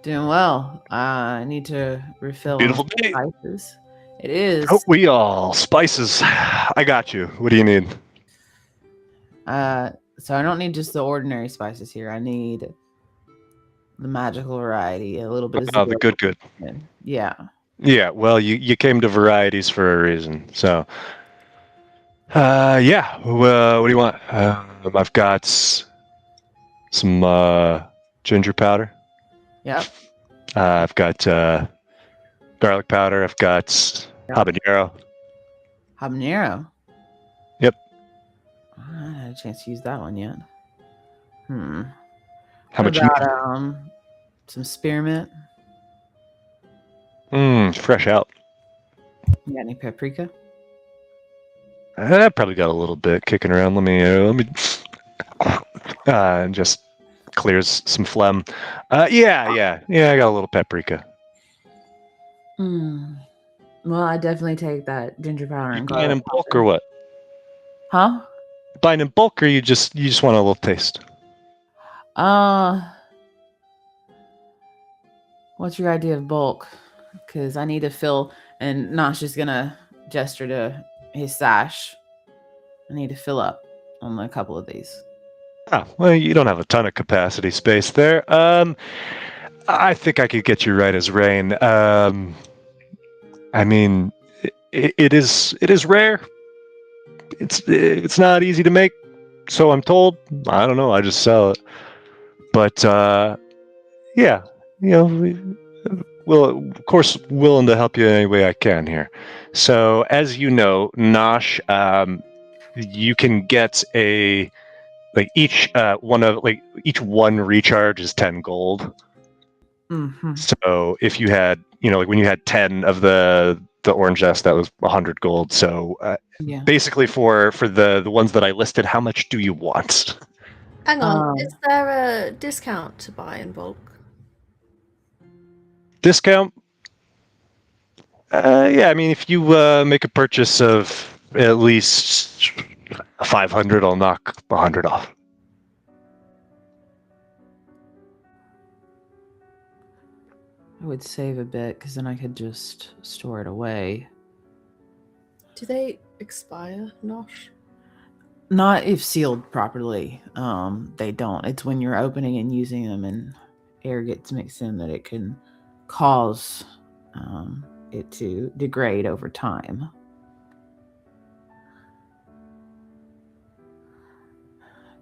Doing well. I need to refill Beautiful on day. spices. It is. Oh, we all spices. I got you. What do you need? So I don't need just the ordinary spices here. I need the magical variety, a little bit of Oh, the good. Yeah. Yeah. Well, you came to varieties for a reason. So, yeah. What do you want? I've got some ginger powder. Yep. I've got garlic powder. I've got habanero. Habanero. Yep. I haven't had a chance to use that one yet. How What much? about some spearmint? Fresh out. You got any paprika? I probably got a little bit kicking around. Let me and just clears some phlegm. Yeah. I got a little paprika. Well, I definitely take that ginger powder and And garlic. in bulk or what? Huh? buying in bulk, or you just want a little taste? What's your idea of bulk? Because I need to fill, and Nosh is gonna gesture to his sash. I need to fill up on a couple of these. Oh, well, you don't have a ton of capacity space there. I think I could get you right as rain. I mean, it is rare. It's not easy to make, so I'm told. I don't know. I just sell it. But yeah, we'll of course willing to help you any way I can here. So as you know, Nosh, you can get a each one recharge is 10 gold. Mm-hmm. So if you had, when you had 10 of the orange zest, that was 100 gold. So Yeah. basically for the ones that I listed, how much do you want? Hang on, is there a discount to buy in bulk? Discount? Yeah, I mean, if you make a purchase of at least 500, I'll knock 100 off. I would save a bit because then I could just store it away. Do they expire, Nosh? Not if sealed properly. They don't. It's when you're opening and using them and air gets mixed in that it can cause it to degrade over time.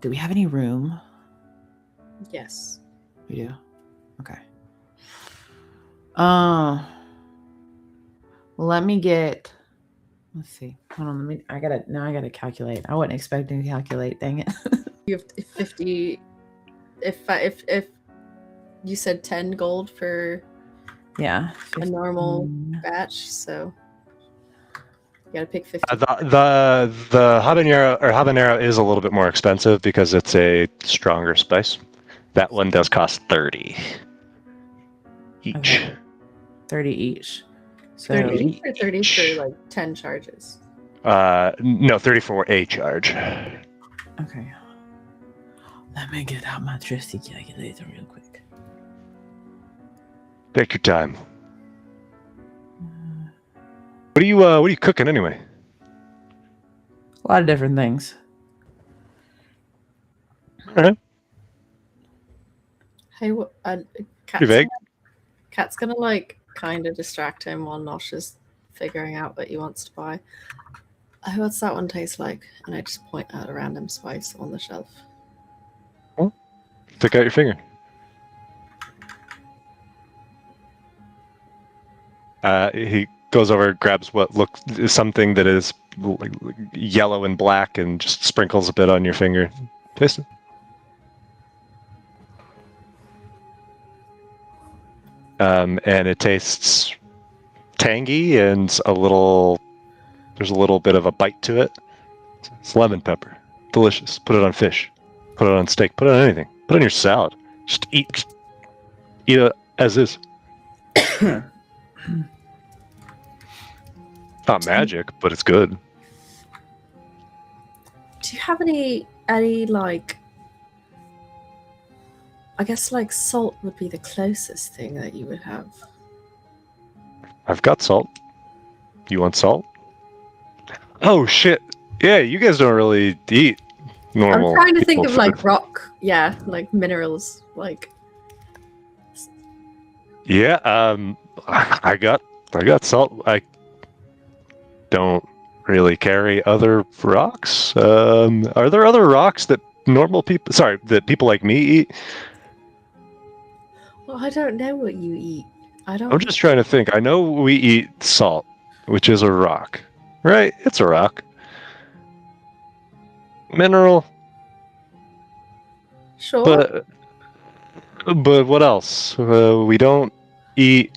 Do we have any room? Yes. We do. Okay. Let me get. Let's see. Hold on. I gotta calculate. I wasn't expecting to calculate. Dang it. You have 50. If you said 10 gold for Yeah. a normal 15. batch, so you gotta pick 50. The habanero is a little bit more expensive because it's a stronger spice. That one does cost 30 each. Okay. 30 each. So 30 each or 30 for like 10 charges? No, 30 for a charge. okay. Let me get out my trusty calculator real quick. Take your time. What are you cooking anyway? A lot of different things. All right. Hey, Pretty Cat's gonna like kind of distract him while Nosh is figuring out what he wants to buy. What's that one taste like? And I just point at a random spice on the shelf. Stick out your finger. He goes over, grabs what looks something that is like yellow and black, and just sprinkles a bit on your finger. Taste it. And it tastes tangy and there's a little bit of a bite to it. It's lemon pepper. Delicious. Put it on fish. Put it on steak. Put it on anything. Put it on your salad. Just eat it as is. Not magic, but it's good. Do you have any like? I guess like salt would be the closest thing that you would have. I've got salt. You want salt? Oh shit! Yeah, you guys don't really eat normal. I'm trying to think of food. like rock, like minerals, like. Yeah, I got salt. I don't really carry other rocks. Are there other rocks that that people like me eat? Well, I don't know what you eat. I'm just trying to think. I know we eat salt, which is a rock, right? It's a rock. Mineral. Sure. But what else? We don't eat.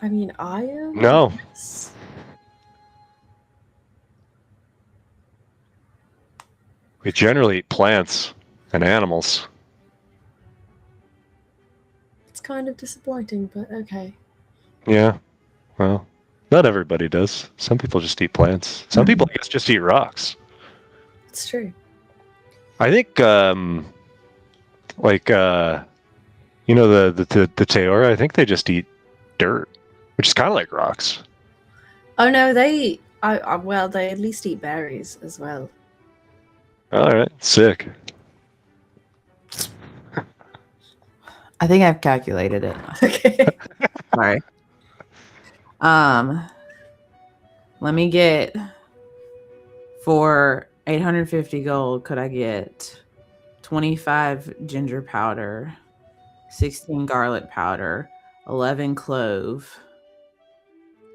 I mean, iron. No. Yes. We generally eat plants and animals. It's kind of disappointing, but okay. Yeah. Well, not everybody does. Some people just eat plants. Some people, I guess, just eat rocks. It's true. I think, like, you know, the Teora, I think they just eat dirt, which is kind of like rocks. Oh no, they. Well, they at least eat berries as well. All right, sick. I think I've calculated it. Okay. Sorry. Let me get, for 850 gold, could I get 25 ginger powder, 16 garlic powder, 11 clove,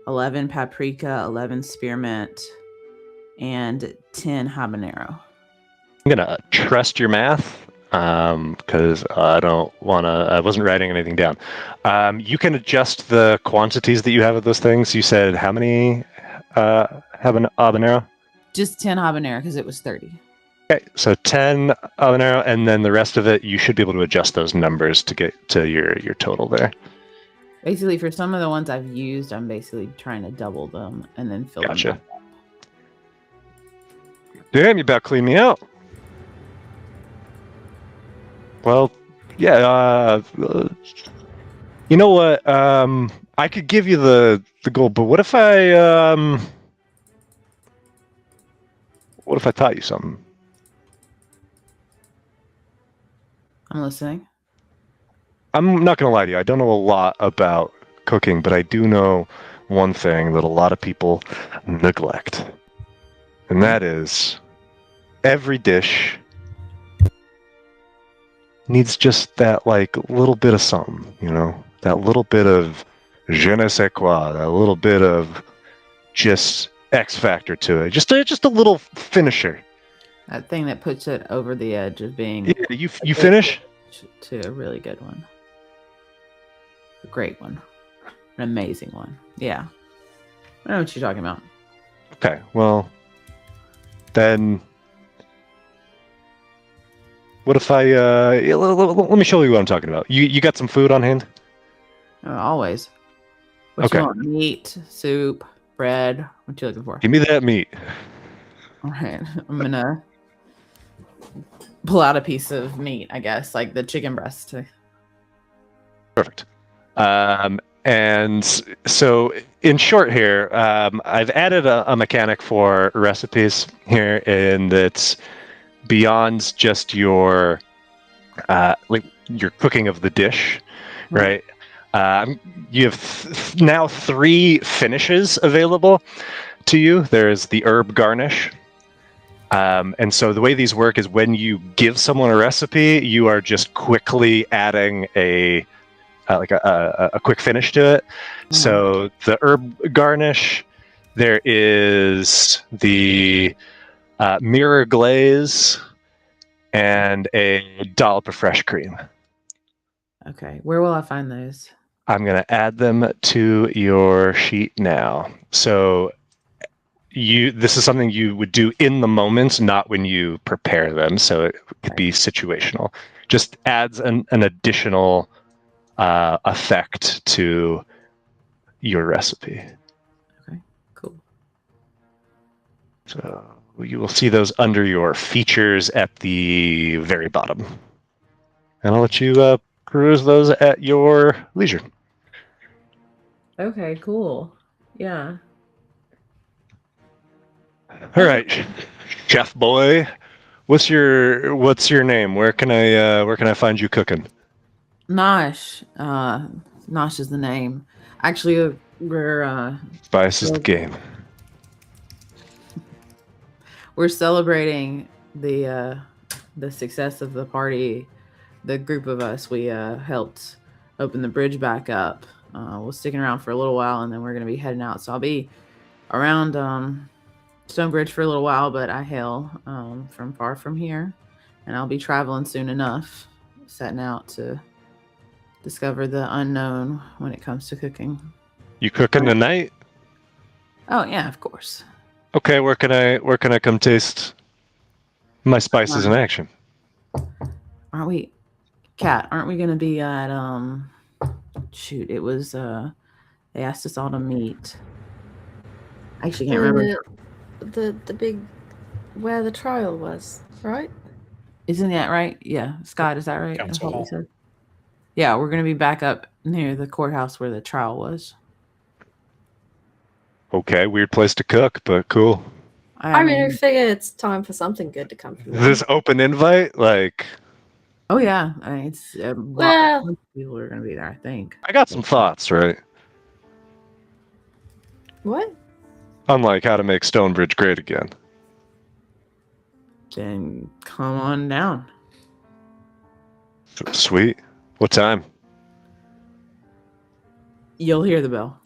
11 paprika, 11 spearmint, and 10 habanero. I'm gonna trust your math because I wasn't writing anything down. You can adjust the quantities that you have of those things. You said how many have an habanero? Just 10 habanero because it was 30. Okay, so 10 habanero, and then the rest of it, you should be able to adjust those numbers to get to your total there. Basically, for some of the ones I've used, I'm basically trying to double them and then fill them Gotcha. back up. Damn, you about clean me out. Well, yeah. You know what? I could give you the gold, but what if I taught you something? I'm listening. I'm not gonna lie to you. I don't know a lot about cooking, but I do know one thing that a lot of people neglect, and that is every dish needs just that like little bit of something, you know, that little bit of je ne sais quoi, that little bit of just X factor to it, just a little finisher. That thing that puts it over the edge of being Yeah, you finish to a really good one. A great one. An amazing one. Yeah. I know what you're talking about. Okay, well, then what if I let me show you what I'm talking about. You got some food on hand? Always. What Okay. you want? Meat, soup, bread. What you looking for? Give me that meat. All right. I'm gonna pull out a piece of meat, I guess, like the chicken breast. Perfect. And so, in short, here, I've added a mechanic for recipes here, and it's beyond just your like your cooking of the dish, right? You have now 3 finishes available to you. There's the herb garnish. And so the way these work is when you give someone a recipe, you are just quickly adding a quick finish to it. Mm-hmm. So the herb garnish, there is the mirror glaze, and a dollop of fresh cream. Okay. Where will I find those? I'm going to add them to your sheet now. So this is something you would do in the moment, not when you prepare them. So it could be situational. Just adds an additional effect to your recipe. Okay, cool. So you will see those under your features at the very bottom. And I'll let you peruse those at your leisure. Okay, cool. Yeah. All right, chef boy, what's your name? Where can I find you cooking? Nosh. Nosh is the name. Actually, we're Spice is the game. We're celebrating the success of the party. The group of us, we helped open the bridge back up. We're sticking around for a little while, and then we're going to be heading out. So I'll be around Stonebridge for a little while, but I hail from far from here, and I'll be traveling soon enough, setting out to discover the unknown when it comes to cooking. You cooking tonight? Oh yeah, of course. Okay, where can I come taste my spices in action? Aren't we, Kat? Aren't we gonna be at shoot? It was they asked us all to meet. I actually can't remember. The big where the trial was, right? Isn't that right? Yeah, Scott, is that right? That's Council what we Hall. said. Yeah, we're gonna be back up near the courthouse where the trial was. Okay, weird place to cook, but cool. I mean, I figure it's time for something good to come from Is there. this open invite? Like, oh yeah, I mean, it's Well- of people are gonna be there. I think. I got some thoughts, right? What? On like how to make Stonebridge great again. Then come on down. Sweet. What time? You'll hear the bell.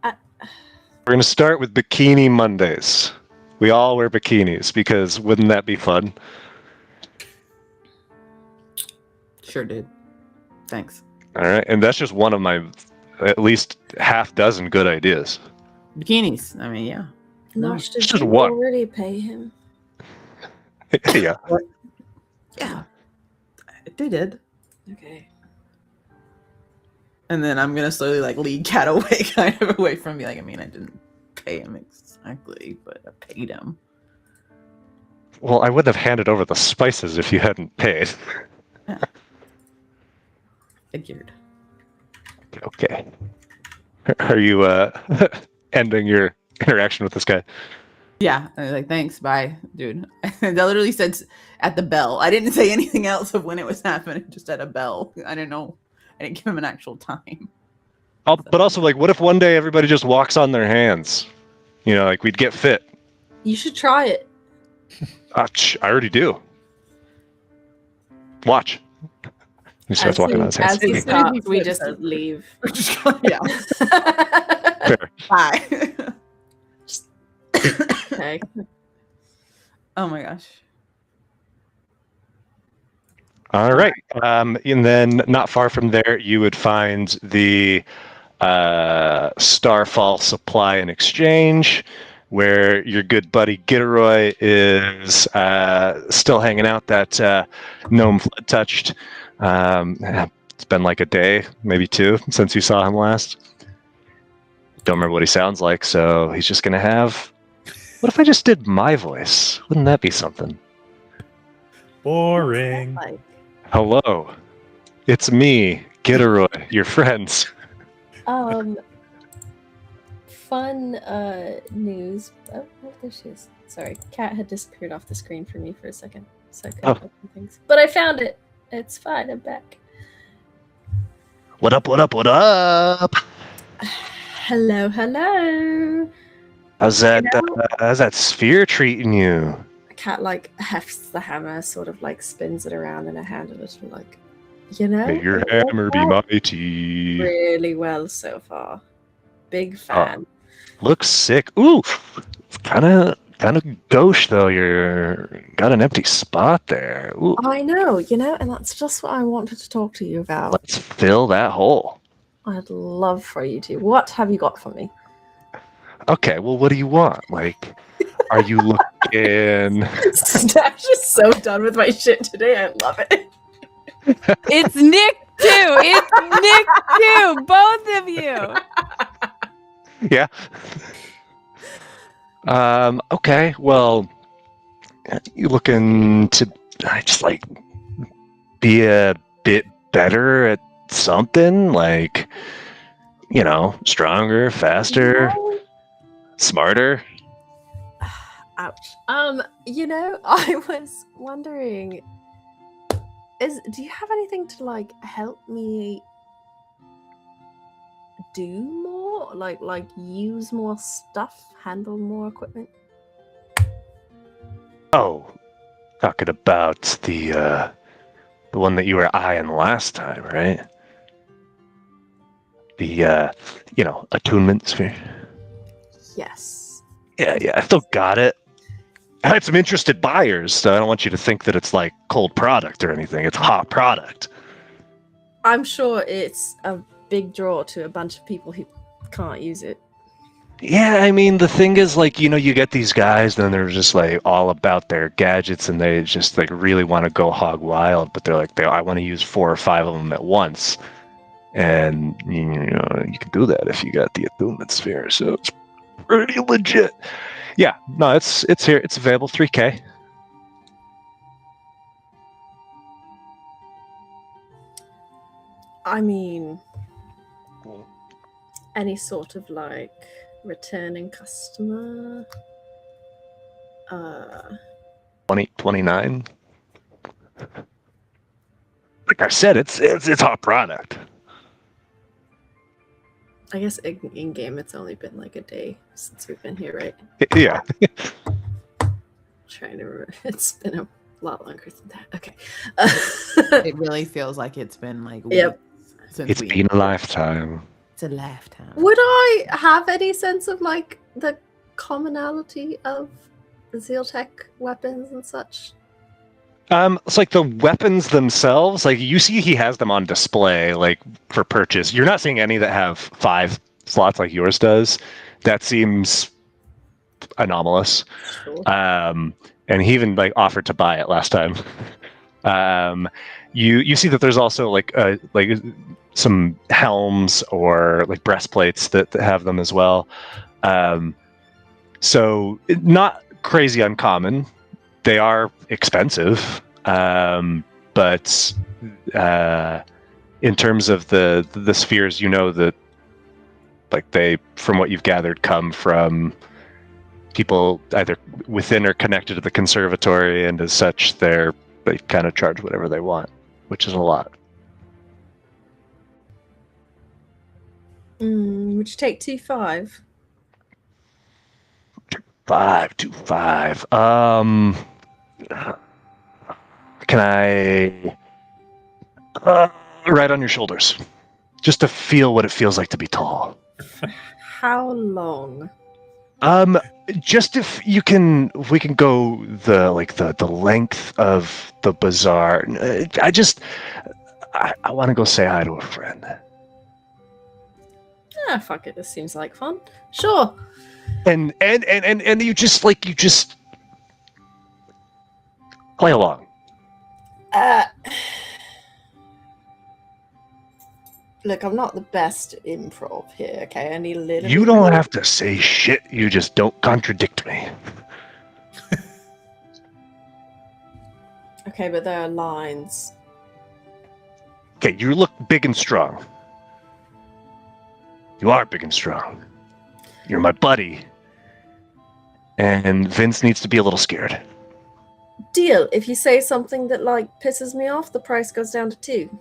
We're gonna start with Bikini Mondays. We all wear bikinis because wouldn't that be fun? Sure did. Thanks. All right, and that's just one of my at least half dozen good ideas. Bikinis. I mean, yeah. Nosh, did just you one. already pay him? Yeah. Yeah. They did. Okay. And then I'm gonna slowly like lead Cat away, kind of away from me. Like, I mean, I didn't pay him exactly, but I paid him. Well, I wouldn't have handed over the spices if you hadn't paid. Figured. Okay. Are you ending your interaction with this guy? Yeah, I was like, thanks, bye, dude. That literally said at the bell. I didn't say anything else of when it was happening, just at a bell. I didn't know. I didn't give him an actual time. But also, like, what if one day everybody just walks on their hands? You know, like we'd get fit. You should try it. I already do. Watch. He starts walking on his hands. As he As starts, we said just so. leave. Yeah. Fair. Bye. Okay. Oh my gosh. All right. And then not far from there, you would find the Starfall Supply and Exchange, where your good buddy Gitteroy is still hanging out. That gnome flood touched. It's been like a day, maybe two, since you saw him last. Don't remember what he sounds like, so he's just going to have... What if I just did my voice? Wouldn't that be something? Boring. Like, Hello, it's me, Gitteroy, your friends. fun news. Oh, there she is. Sorry, Cat had disappeared off the screen for me for a second, so I couldn't open things. But I found it. It's fine. I'm back. What up, what up, what up? Hello, hello. How's that sphere treating you? Cat like hefts the hammer, sort of like spins it around in her hand a little, like, you know. May your it hammer worked be out mighty. really well so far. Big fan. Looks sick. Ooh, kind of gauche though. You're got an empty spot there. Ooh, I know, you know, and that's just what I wanted to talk to you about. let's fill that hole. I'd love for you to. What have you got for me? Okay, well, what do you want? Like, are you looking? Stash is so done with my shit today. I love it. It's Nick too. It's Nick too. Both of you. Yeah. Okay. Well, you looking to just like be a bit better at something, like, you know, stronger, faster, smarter. Ouch. You know, I was wondering, do you have anything to like help me do more? Like use more stuff, handle more equipment? Oh, talking about the one that you were eyeing last time, right? The you know, attunement sphere. Yes. Yeah, I still got it. I had some interested buyers, so I don't want you to think that it's like cold product or anything. It's hot product. I'm sure it's a big draw to a bunch of people who can't use it. Yeah, I mean, the thing is, like, you know, you get these guys, then they're just like all about their gadgets, and they just like really want to go hog wild, but they're like, I want to use 4 or 5 of them at once, and you know, you can do that if you got the attunement sphere, so it's pretty legit. Yeah, no, it's here. It's available. 3K. I mean, any sort of like returning customer. 29. Like I said, it's our product. I guess in game it's only been like a day since we've been here, right? Yeah. Trying to remember. It's been a lot longer than that. Okay. It really feels like it's been like Yep. weeks since It's been a lifetime. It's a lifetime. Would I have any sense of like the commonality of the Zealtech weapons and such? It's like the weapons themselves, like you see he has them on display, like for purchase. You're not seeing any that have 5 slots like yours does. That seems anomalous. Sure. And he even like offered to buy it last time. You see that there's also like some helms or like breastplates that have them as well. So not crazy uncommon. They are expensive, but in terms of the spheres, you know that like they, from what you've gathered, come from people either within or connected to the conservatory, and as such, they kind of charge whatever they want, which is a lot. Would you take 2.5? 525. Can I right on your shoulders, just to feel what it feels like to be tall? How long? Just if we can go the length of the bazaar. I want to go say hi to a friend. Ah, fuck it. This seems like fun. Sure. And you just play along. Look, I'm not the best at improv here, okay? I need a little You bit don't more- have to say shit. You just don't contradict me. Okay, but there are lines. Okay, you look big and strong. You are big and strong. You're my buddy. And Vince needs to be a little scared. Deal. If you say something that, like, pisses me off, the price goes down to 2.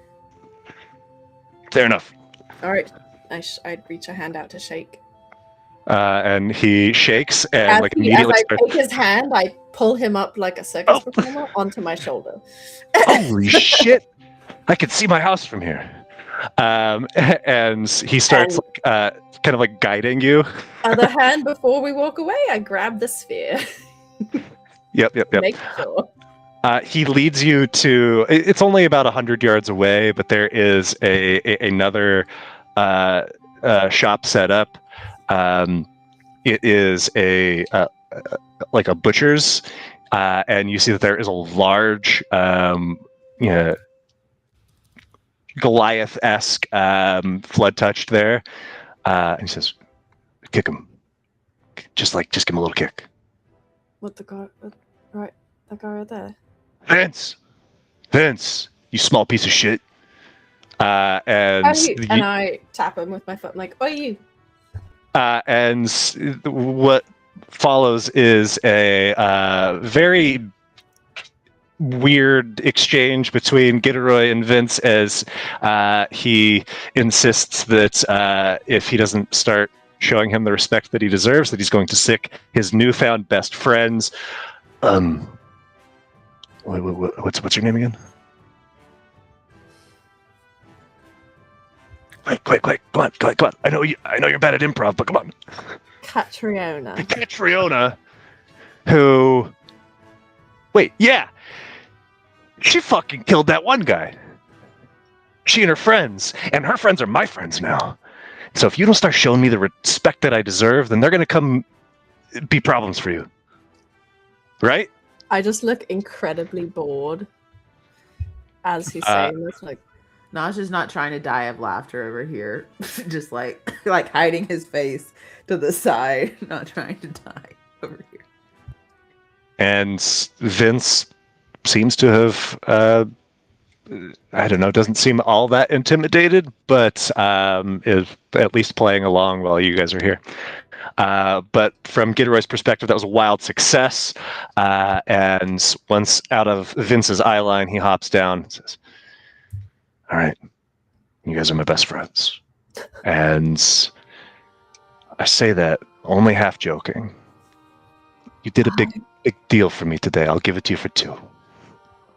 Fair enough. All right. I'd reach a hand out to shake. And he shakes and As immediately I starts. take his hand, I pull him up like a circus Oh. performer onto my shoulder. Holy shit! I can see my house from here. And he starts kind of like guiding you. Other hand, before we walk away, I grab the sphere. Yep. Make sure. He leads you to. It's only about 100 yards away, but there is another shop set up. It is like a butcher's, and you see that there is a large, Goliath-esque flood touched there. And he says, "Kick him. Just give him a little kick." What the guy? Right, the guy right there. Vince, you small piece of shit. And And I tap him with my foot. I'm like, "Oh, you." and what follows is a very weird exchange between Gitteroy and Vince as he insists that if he doesn't start showing him the respect that he deserves, that he's going to sick his newfound best friends. What's your name again? Quick, come on. I know you're bad at improv, but come on. Catriona. Catriona, who... Wait, yeah. She fucking killed that one guy. She and her friends are my friends now. So if you don't start showing me the respect that I deserve, then they're going to come be problems for you. Right? I just look incredibly bored as he's saying this. Like, Nosh is not trying to die of laughter over here. Just like hiding his face to the side, not trying to die. over here. And Vince seems to have, I don't know, doesn't seem all that intimidated, but is at least playing along while you guys are here. But from Gilderoy's perspective, that was a wild success. And once out of Vince's eye line, he hops down and says, "All right, you guys are my best friends." And I say that only half joking. You did a big deal for me today. I'll give it to you for 2.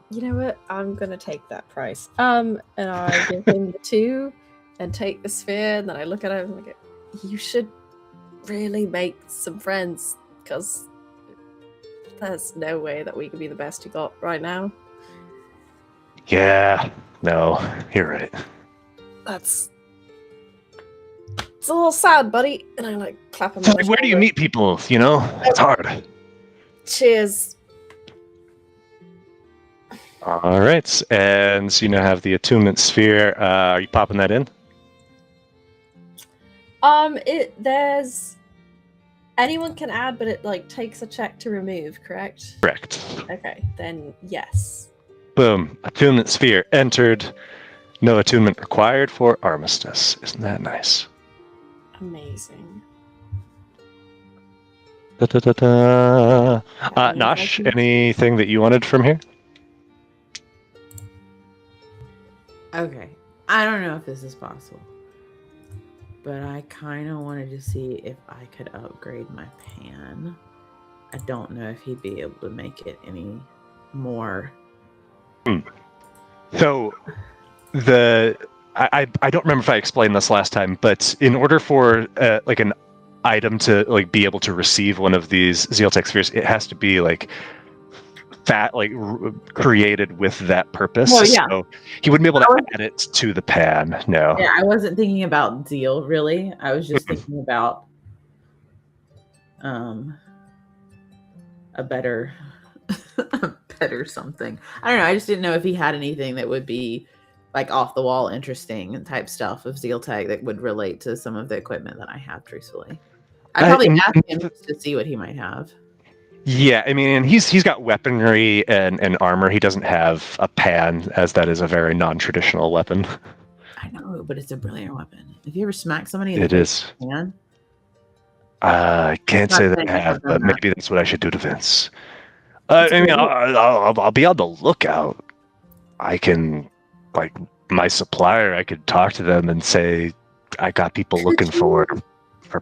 You know what? I'm gonna take that price. And I give him the 2 and take the sphere, and then I look at him and I go, "You should really make some friends, because there's no way that we can be the best you got right now." Yeah, no, you're right. It's a little sad, buddy. And I like clap him on the Where do you shoulder. meet people? You know, it's hard. Cheers. All right, and you now have the attunement sphere. Are you popping that in? There's anyone can add, but it like takes a check to remove, correct? Correct. Okay, then yes. Boom. Attunement sphere entered. No attunement required for Armistice. Isn't that nice? Amazing. Da, da, da, da. And Nosh, I can- anything that you wanted from here? Okay. I don't know if this is possible, but I kind of wanted to see if I could upgrade my pan. I don't know if he'd be able to make it any more. So, I don't remember if I explained this last time, but in order for like an item to like be able to receive one of these Zealtech spheres, it has to be like created with that purpose. Oh, yeah. So he wouldn't be able to add it to the pan. No. Yeah, I wasn't thinking about Zeal really. I was just thinking about a better something. I don't know. I just didn't know if he had anything that would be like off the wall interesting and type stuff of Zealtech that would relate to some of the equipment that I have, truthfully. I'd probably ask him just to see what he might have. Yeah, I mean, and he's got weaponry and armor. He doesn't have a pan, as that is a very non-traditional weapon. I know, but it's a brilliant weapon. Have you ever smacked somebody in the It is. hand? I can't say that I have, but maybe that's what I should do to Vince. I mean, I'll be on the lookout. I can, like, my supplier, I could talk to them and say, I got people looking for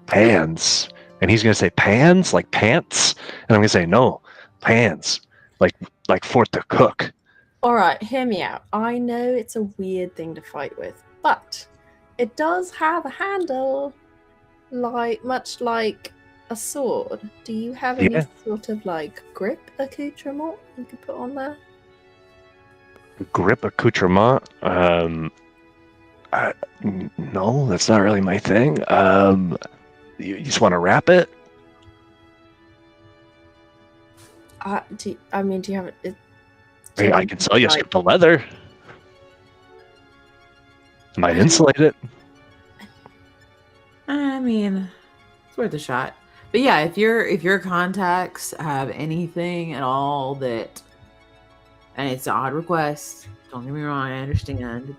pans. And he's going to say, pans? Like pants? And I'm going to say, no, pans. Like for to cook. All right, hear me out. I know it's a weird thing to fight with, but it does have a handle, much like a sword. Do you have any sort of like grip accoutrement you could put on there? Grip accoutrement? No, that's not really my thing. You just want to wrap it? Do you have it? I can sell you a strip of leather. Might insulate it. I mean, it's worth a shot. But yeah, if your contacts have anything at all that, and it's an odd request, don't get me wrong, I understand,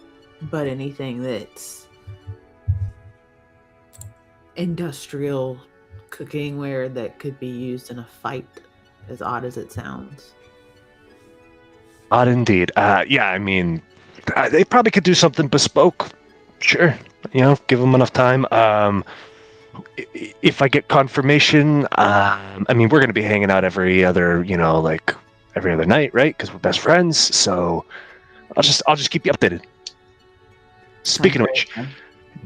but anything that's industrial cooking ware that could be used in a fight, as odd as it sounds. Odd indeed. Yeah, I mean, they probably could do something bespoke. Sure, give them enough time. If I get confirmation, I mean, we're going to be hanging out every other night, right? Because we're best friends. So I'll just keep you updated. Speaking of which,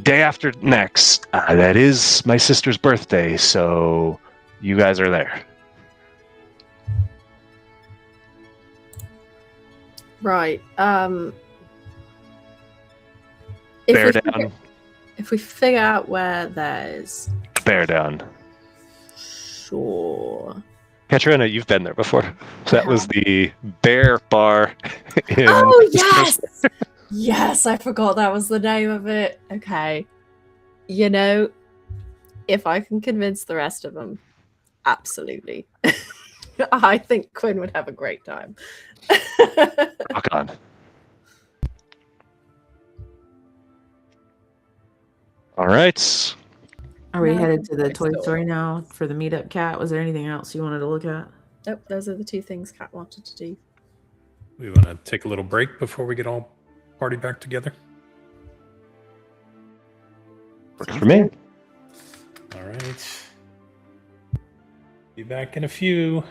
day after next, that is my sister's birthday. So you guys are there. Right. If we figure out where there's bear down. Sure. Katrina, you've been there before. That was the bear bar. Oh yes, yes! I forgot that was the name of it. Okay, if I can convince the rest of them, Absolutely. I think Quinn would have a great time. Rock on. All right. Are we No, headed to the next Toy door. Story now for the meetup, Cat? Was there anything else you wanted to look at? Nope, those are the two things Kat wanted to do. We want to take a little break before we get all party back together. Works for me. All right. Be back in a few.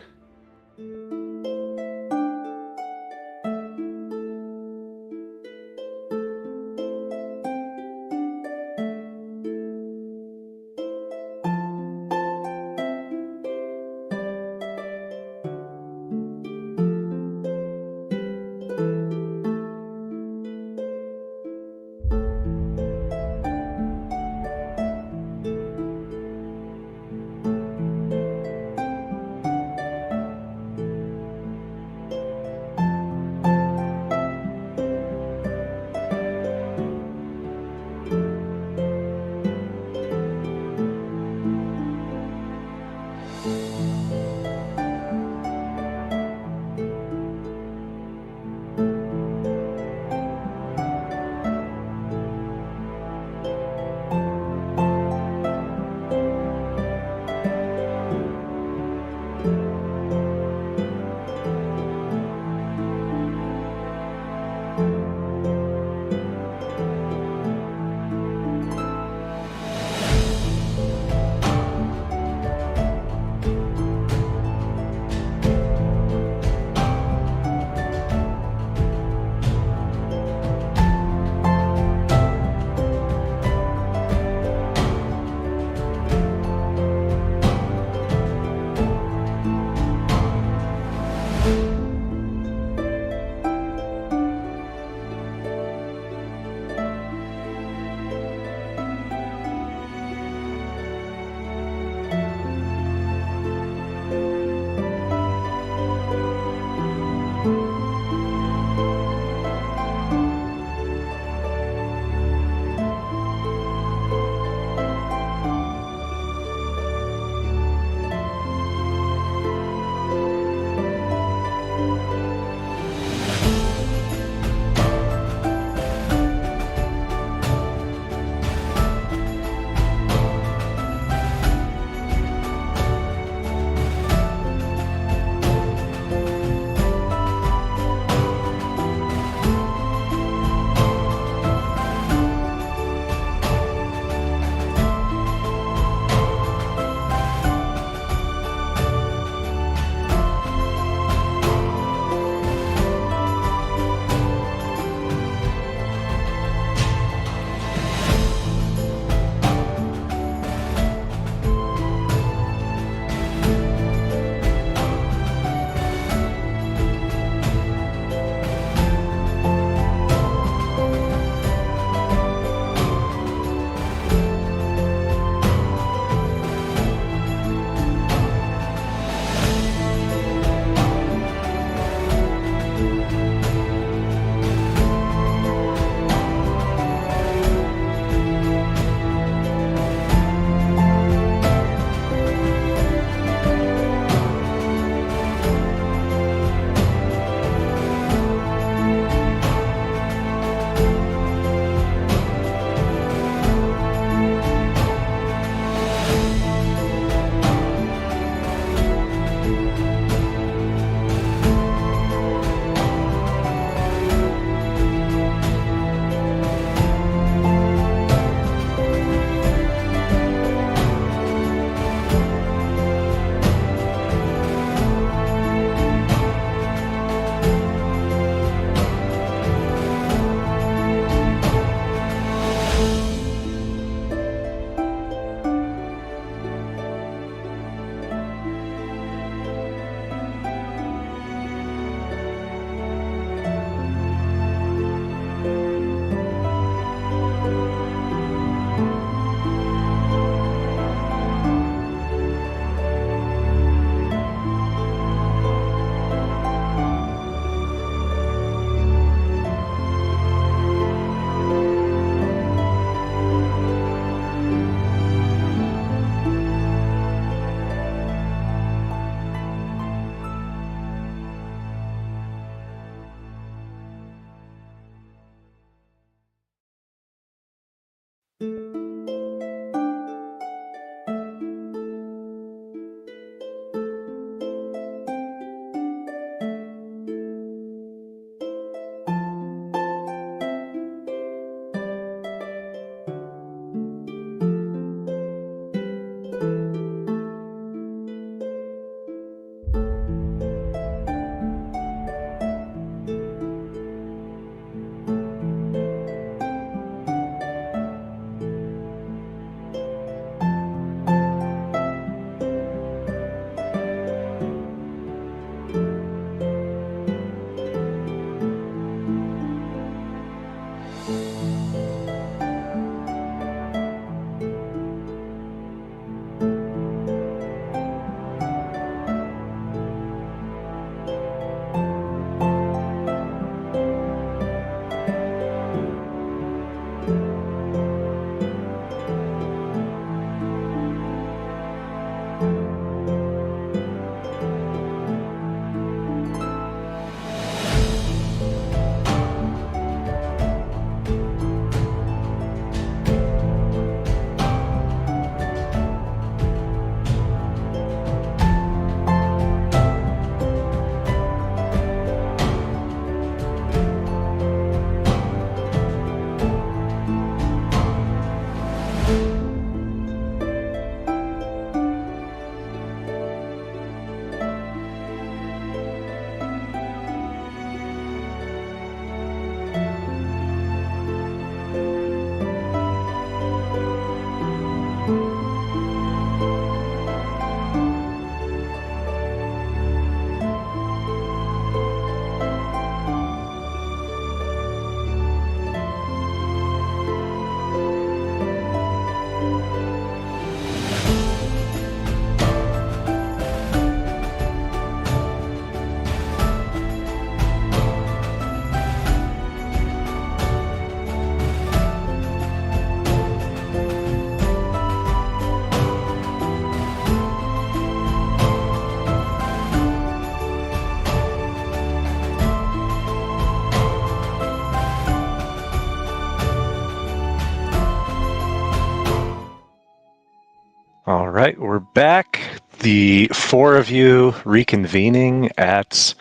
All right, we're back. The four of you reconvening at,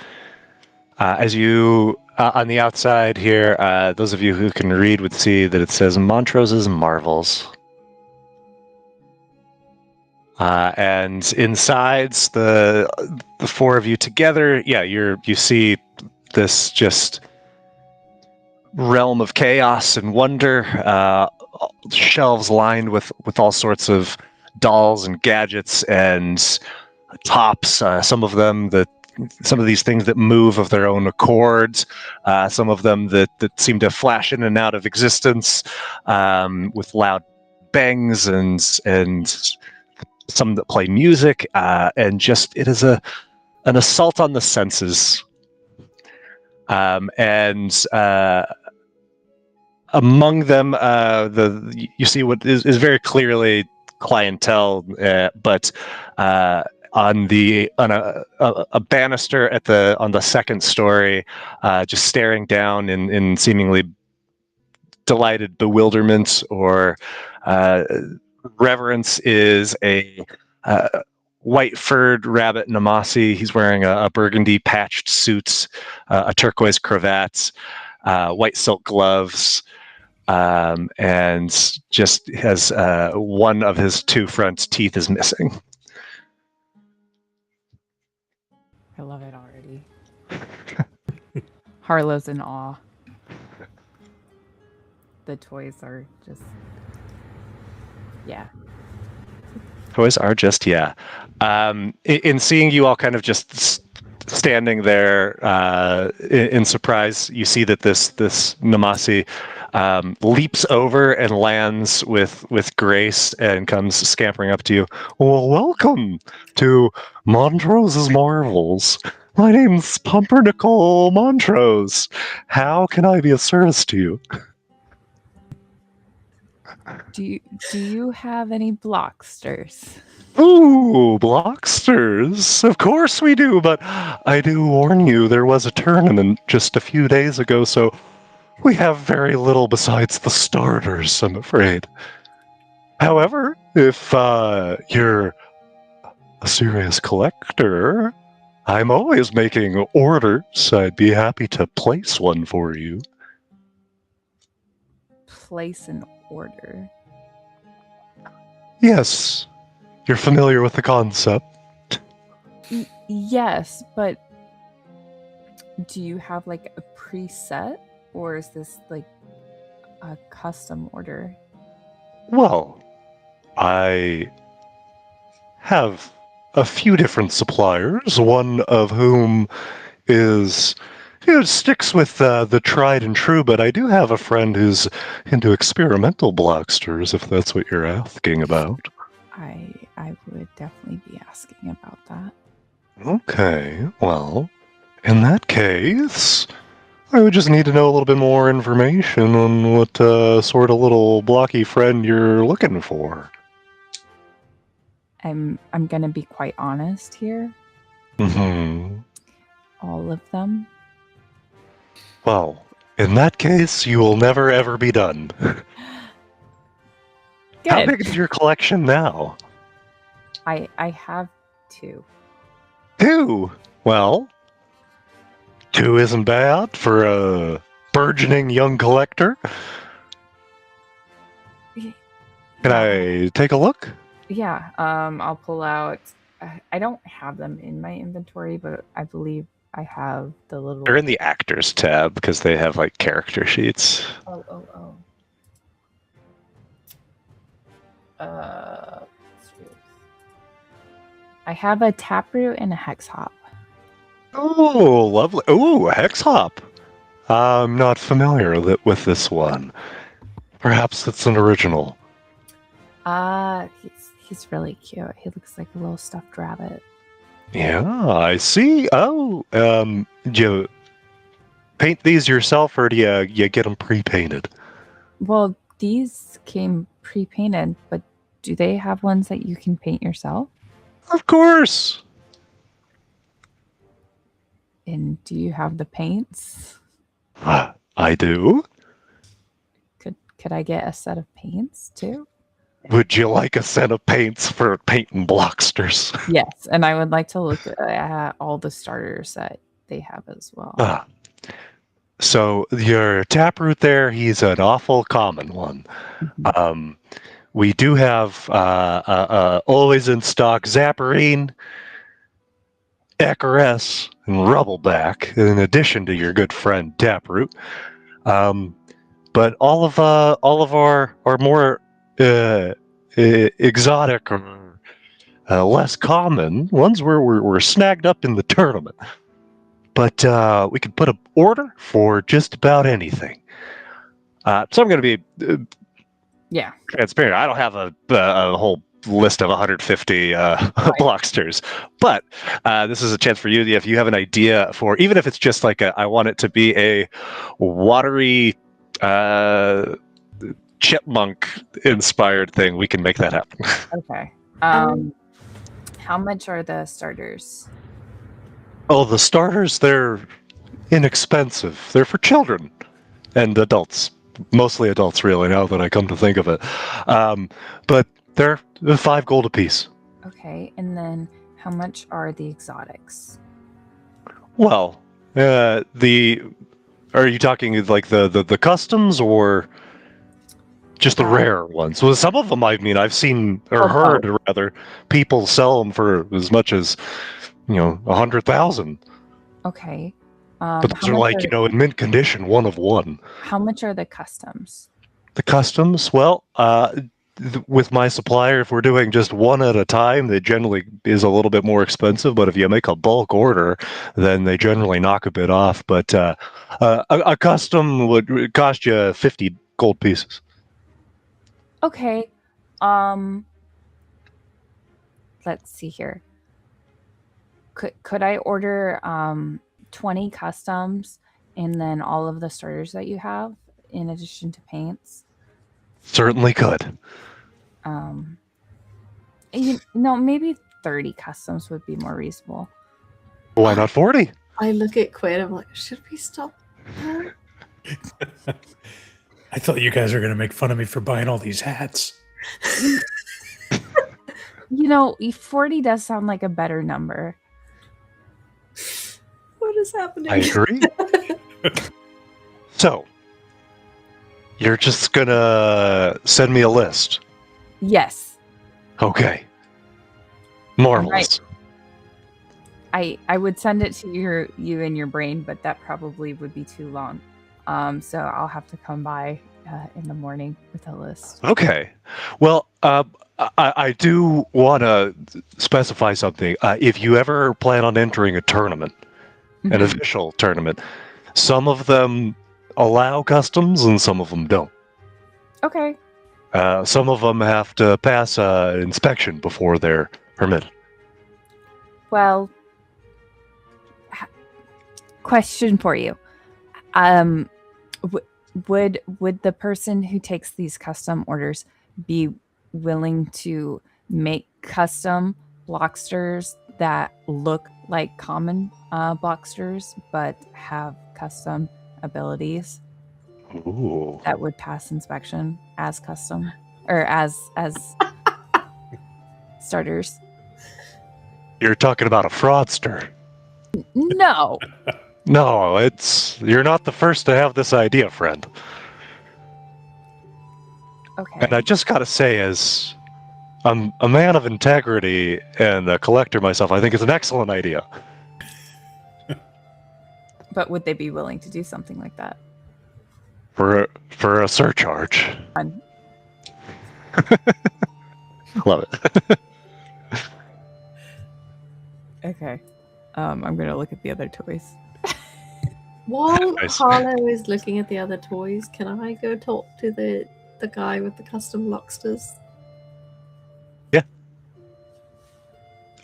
as you, on the outside here, those of you who can read would see that it says Montrose's Marvels. And inside the four of you together, yeah, you see this just realm of chaos and wonder, shelves lined with all sorts of dolls and gadgets and tops, some of these things that move of their own accord, some of them that seem to flash in and out of existence, with loud bangs and some that play music, and just it is an assault on the senses. And among them, you see what is very clearly clientele, but on a banister on the second story, just staring down in seemingly delighted bewilderment or reverence is a white furred rabbit Namasi. He's wearing a burgundy patched suit, a turquoise cravat, white silk gloves, and just has one of his two front teeth is missing. I love it already. Harlow's in awe. The toys are just, yeah. Toys are just, yeah. In seeing you all kind of just standing there in surprise, you see that this Namasi leaps over and lands with grace and comes scampering up to you. Well, welcome to Montrose's Marvels. My name's Pumpernickel Montrose. How can I be of service to you? Do you have any blocksters? Ooh, blocksters. Of course we do, but I do warn you, there was a tournament just a few days ago, so We have very little besides the starters, I'm afraid. However, if you're a serious collector, I'm always making orders. I'd be happy to place one for you. Place an order. Yes, you're familiar with the concept. Yes, but do you have like a preset, or is this like a custom order? Well, I have a few different suppliers, one of whom is sticks with the tried and true, but I do have a friend who's into experimental blocksters, if that's what you're asking about. I would definitely be asking about that. Okay, well, in that case, I would just need to know a little bit more information on what sort of little blocky friend you're looking for. I'm gonna be quite honest here. Mm-hmm. All of them. Well, in that case, you will never ever be done. How Good. big is your collection now? I have 2. 2. Well, 2 isn't bad for a burgeoning young collector. Can I take a look? Yeah. I'll pull out. I don't have them in my inventory, but I believe I have the little. They're in the actors tab because they have like character sheets. Oh. I have a taproot and a hex hop. Oh, lovely. Oh, a hex hop. I'm not familiar with this one. Perhaps it's an original. He's really cute. He looks like a little stuffed rabbit. Yeah, I see. Oh, do you paint these yourself, or do you get them pre-painted? Well, these came pre-painted, but do they have ones that you can paint yourself? Of course. And do you have the paints? I do. Could I get a set of paints too? Would you like a set of paints for painting blocksters? Yes, and I would like to look at all the starters that they have as well. So your taproot there, he's an awful common one. Mm-hmm. We do have always in stock Zapperine, Ecaress, and Rubbleback, in addition to your good friend Taproot. But all of our more exotic or less common ones were snagged up in the tournament. But we could put an order for just about anything. So I'm going to be transparent. I don't have a whole list of 150 blocksters, but this is a chance for you. If you have an idea for, even if it's just like I want it to be a watery chipmunk inspired thing, we can make that happen. Okay. How much are the starters? Oh, the starters, they're inexpensive. They're for children and adults. Mostly adults, really, now that I come to think of it. But they're 5 gold apiece. Okay, and then how much are the exotics? Well, are you talking like the customs or just the rare ones? Well, some of them, I mean, I've seen or heard rather people sell them for as much as 100,000. Okay. But those are like in mint condition, one of one. How much are the customs? The customs, well, with my supplier, if we're doing just one at a time, they generally is a little bit more expensive. But if you make a bulk order, then they generally knock a bit off. But a custom would cost you 50 gold pieces. Okay. Let's see here. Could I order 20 customs and then all of the starters that you have in addition to paints? Certainly could. Maybe 30 customs would be more reasonable. Why not 40? I look at Quinn, I'm like, should we stop? I thought you guys were going to make fun of me for buying all these hats. 40 does sound like a better number. What is happening? I agree. So, you're just gonna send me a list. Yes. Okay. Marvelous. I would send it to you in your brain, but that probably would be too long. So I'll have to come by in the morning with a list. Okay. Well, I do want to specify something. If you ever plan on entering a tournament, an Mhm. official tournament, some of them allow customs and some of them don't. Okay. Some of them have to pass an inspection before they're permitted. Well, question for you. Would the person who takes these custom orders be willing to make custom blocksters that look like common blocksters but have custom abilities Ooh. that would pass inspection as custom or as starters? You're talking about a fraudster. No. No, you're not the first to have this idea, friend. Okay. And I just gotta say, as I'm a man of integrity and a collector myself, I think it's an excellent idea. But would they be willing to do something like that? For a surcharge. Fun. Love it. Okay. I'm gonna look at the other toys. While Nice. Harlow is looking at the other toys, can I go talk to the guy with the custom locksters?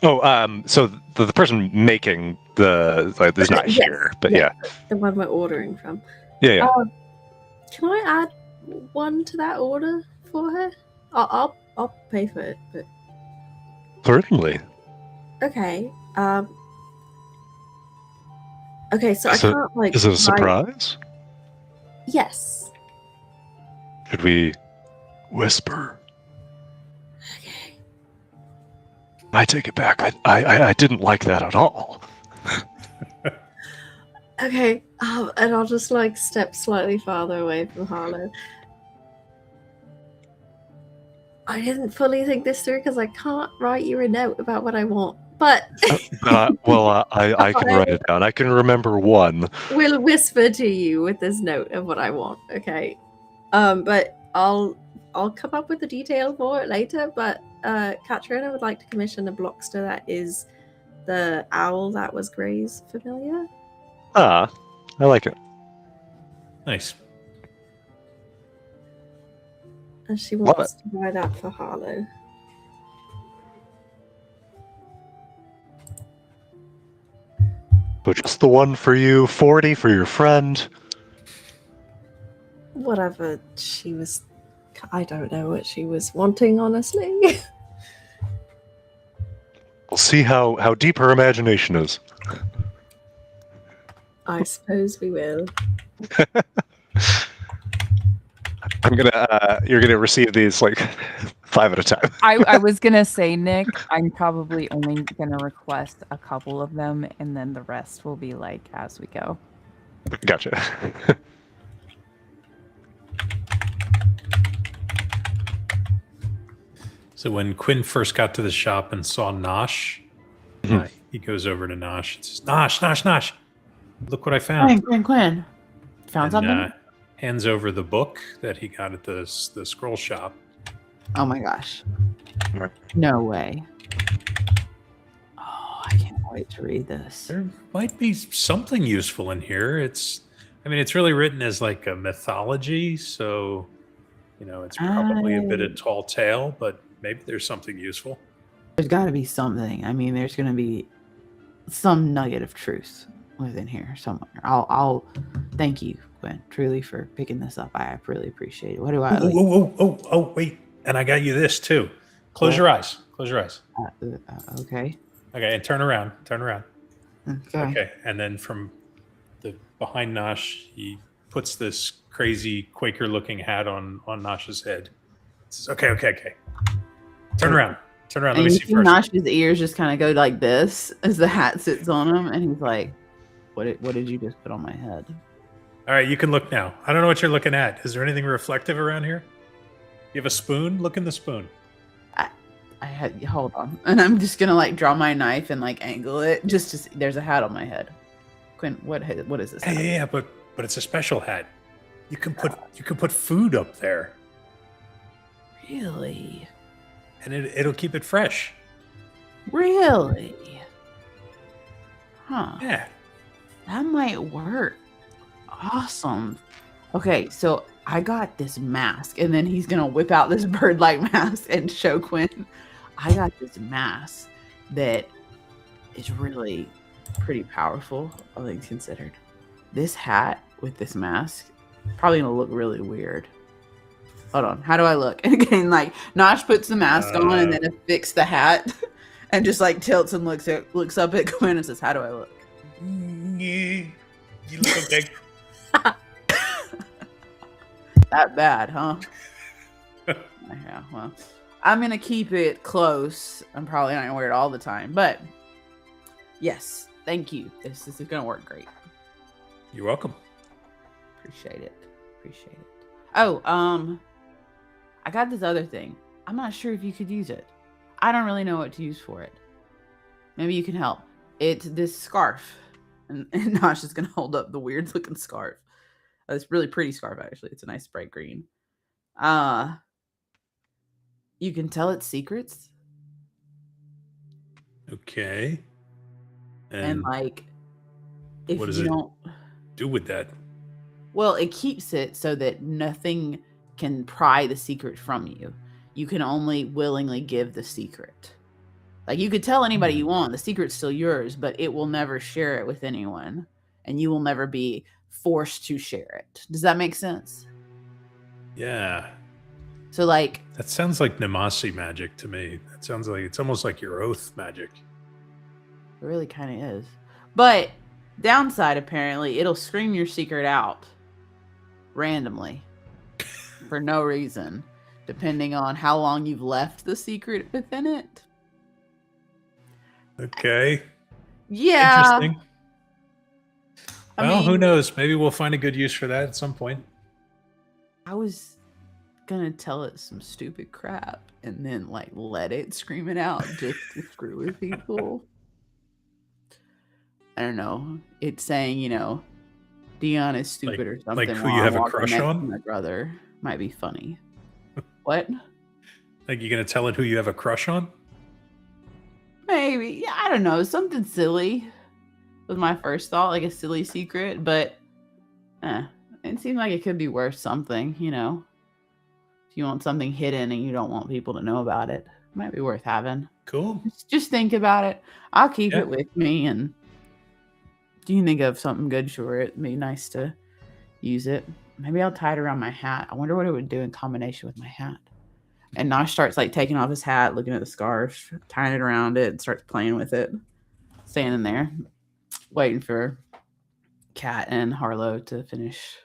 Oh, so the person making is not Yes, here, but yeah. The one we're ordering from. Yeah. Can I add one to that order for her? I'll pay for it, but Certainly. okay. Okay, so I So, can't like. Is it a write- surprise? Yes. Should we whisper? Okay. I take it back. I didn't like that at all. Okay. And I'll just like step slightly farther away from Harlow. I didn't fully think this through because I can't write you a note about what I want. But Well, I can write it down. I can remember one. we'll whisper to you with this note of what I want. Okay. But I'll come up with the detail for it later. But Katrina would like to commission a blockster that is the owl that was Gray's familiar. I like it. Nice. And she Love wants to buy that for Harlow. But just the one for you, 40 for your friend. Whatever she was. I don't know what she was wanting, honestly. We'll see how deep her imagination is. I suppose we will. You're gonna receive these like 5 at a time. I was gonna say, Nick, I'm probably only gonna request a couple of them, and then the rest will be like as we go. Gotcha. So when Quinn first got to the shop and saw Nosh, he goes over to Nosh and says, Nosh, look what I found. Quinn. Found And, something? hands over the book that he got at the scroll shop. Oh my gosh. Right. No way. Oh, I can't wait to read this. There might be something useful in here. It's really written as like a mythology, so it's probably a bit of tall tale, but maybe there's something useful. There's got to be something. I mean, there's going to be some nugget of truth within here somewhere. I'll thank you, Gwen, truly for picking this up. I really appreciate it. What do I? Oh, wait. And I got you this too. Close your eyes. Okay. Okay, and turn around. Okay. Okay, and then from the behind Nosh, he puts this crazy Quaker-looking hat on Nosh's head. Says, okay. Turn around. Let And me you see see first. Nosh's ears just kind of go like this as the hat sits on him, and he's like, what did you just put on my head? All right, you can look now. I don't know what you're looking at. Is there anything reflective around here? You have a spoon? Look in the spoon. I had hold on, and I'm just gonna like draw my knife and like angle it. Just to see, there's a hat on my head. Quinn, what is this? Hat? Yeah, but it's a special hat. You can put food up there, Really? and it'll keep it fresh. Really? Huh. Yeah. That might work. Awesome. Okay, so I got this mask, and then he's gonna whip out this bird-like mask and show Quinn. I got this mask that is really pretty powerful, all things considered. This hat with this mask probably gonna look really weird. Hold on, how do I look? And again, like Nosh puts the mask on and then affixes the hat and just like tilts and looks up at Quinn and says, "How do I look?" You look okay. That bad, huh? Yeah, well, I'm gonna keep it close. I'm probably not gonna wear it all the time, but yes, thank you. This is gonna work great. You're welcome. Appreciate it. Oh, I got this other thing. I'm not sure if you could use it. I don't really know what to use for it. Maybe you can help. It's this scarf, and Nosh is gonna hold up the weird looking scarf. It's really pretty scarf, actually. It's a nice bright green. You can tell its secrets. Okay. And like, if what does you it don't do with that? Well, it keeps it so that nothing can pry the secret from you. You can only willingly give the secret. Like, you could tell anybody you want, the secret's still yours, but it will never share it with anyone, and you will never be forced to share it. Does that make sense? Yeah. So, like, That sounds like Nemasi magic to me. That sounds like it's almost like your oath magic. it really kind of is. But downside, apparently, it'll scream your secret out randomly for no reason, depending on how long you've left the secret within it. Okay. Yeah. Interesting. I Well, who mean, knows? Maybe we'll find a good use for that at some point. I was gonna tell it some stupid crap and then like let it scream it out just to screw with people. I don't know. It's saying, Dion is stupid or something. like who while you I'm have a walking crush next to on? My brother might be funny. What? Like you're gonna tell it who you have a crush on? Maybe. Yeah, I don't know. Something silly was my first thought, like a silly secret, but it seemed like it could be worth something, If you want something hidden and you don't want people to know about it, it might be worth having. Cool. Just think about it. I'll keep Yeah. it with me, and if you can think of something good for it, it'd be nice to use it. Maybe I'll tie it around my hat. I wonder what it would do in combination with my hat. And Nosh starts like taking off his hat, looking at the scarf, tying it around it, and starts playing with it. Standing there, waiting for Kat and Harlow to finish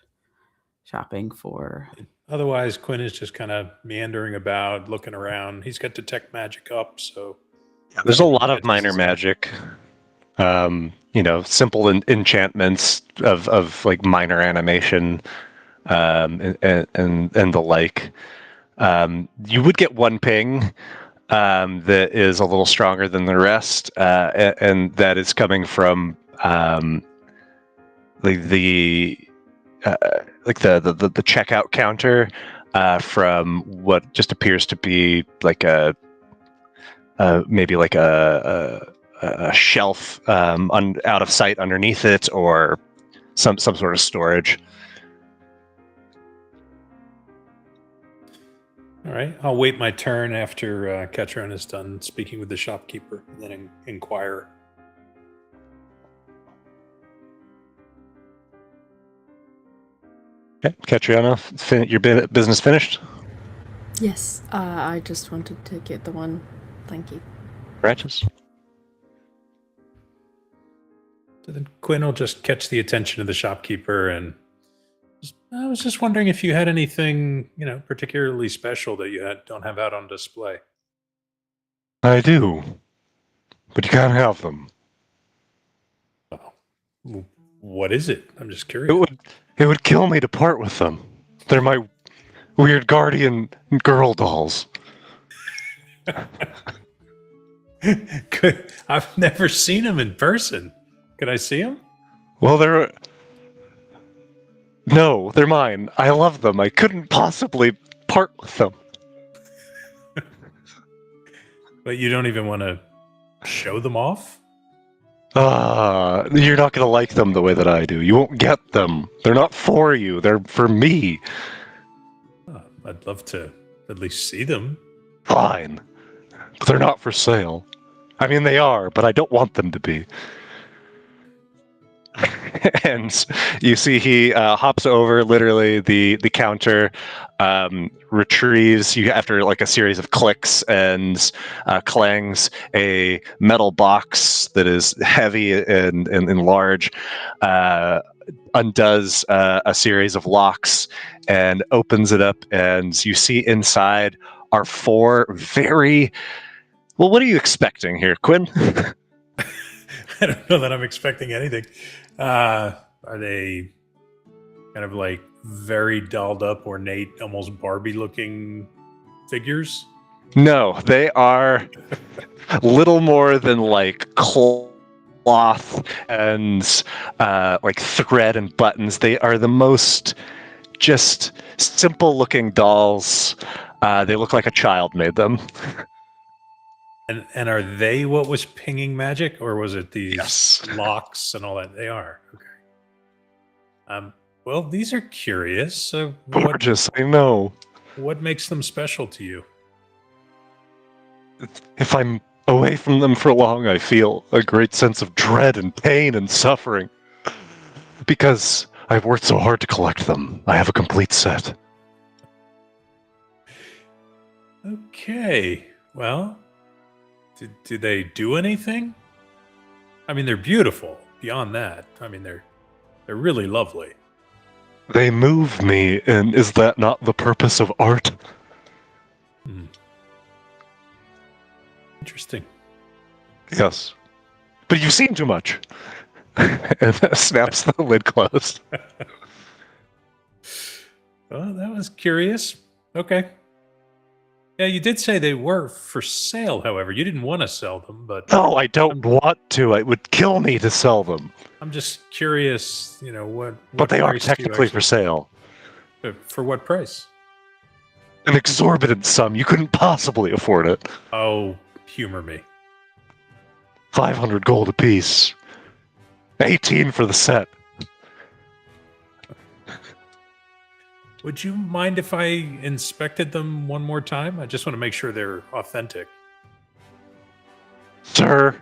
shopping for. Otherwise, Quinn is just kind of meandering about, looking around. He's got detect magic up, so There's a lot of minor magic. Simple enchantments of like minor animation, and the like. You would get one ping that is a little stronger than the rest, and that is coming from the checkout counter from what just appears to be like maybe like a shelf out of sight underneath it, or some sort of storage. all right. I'll wait my turn after Ketron is done speaking with the shopkeeper, and then inquire. Okay, Catriona, your business finished? Yes, I just wanted to get the one. Thank you. Righteous. So then Quinn will just catch the attention of the shopkeeper and I was just wondering if you had anything, particularly special that you don't have out on display. I do, but you can't have them. Oh, what is it? I'm just It curious. would kill me to part with them. They're my weird guardian girl dolls. I've never seen them in person. Could I see them? Well, they're mine. I love them. I couldn't possibly part with them. But you don't even want to show them off? You're not gonna like them the way that I do. You won't get them. They're not for you. They're for me. I'd love to at least see them. Fine. But they're not for sale. I mean, they are, but I don't want them to be. And you see he hops over literally the counter, retrieves, after like a series of clicks and clangs, a metal box that is heavy and large, undoes a series of locks and opens it up, and you see inside are 4 very... Well, what are you expecting here, Quinn? I don't know that I'm expecting anything. Are they kind of like very dolled up, ornate, almost Barbie-looking figures? No, they are little more than like cloth and like thread and buttons. They are the most just simple-looking dolls. They look like a child made them. And are they what was pinging magic, or was it these Yes. locks and all that? They are. Okay. Well, these are curious. So Gorgeous, I know. what makes them special to you? If I'm away from them for long, I feel a great sense of dread and pain and suffering. Because I've worked so hard to collect them. I have a complete set. Okay. Well, do they do anything? I mean, they're beautiful. Beyond that, I mean, they're really lovely. They move me, and is that not the purpose of art? Interesting. Yes. But you've seen too much. And snaps the lid closed. Well, that was curious. Okay. Yeah, you did say they were for sale, however. You didn't want to sell them, but No, I don't want to. It would kill me to sell them. I'm just curious, what But they are price do you technically for sale. For what price? An exorbitant sum. You couldn't possibly afford it. Oh, humor me. 500 gold apiece. 18 for the set. Would you mind if I inspected them one more time? I just want to make sure they're authentic. Sir,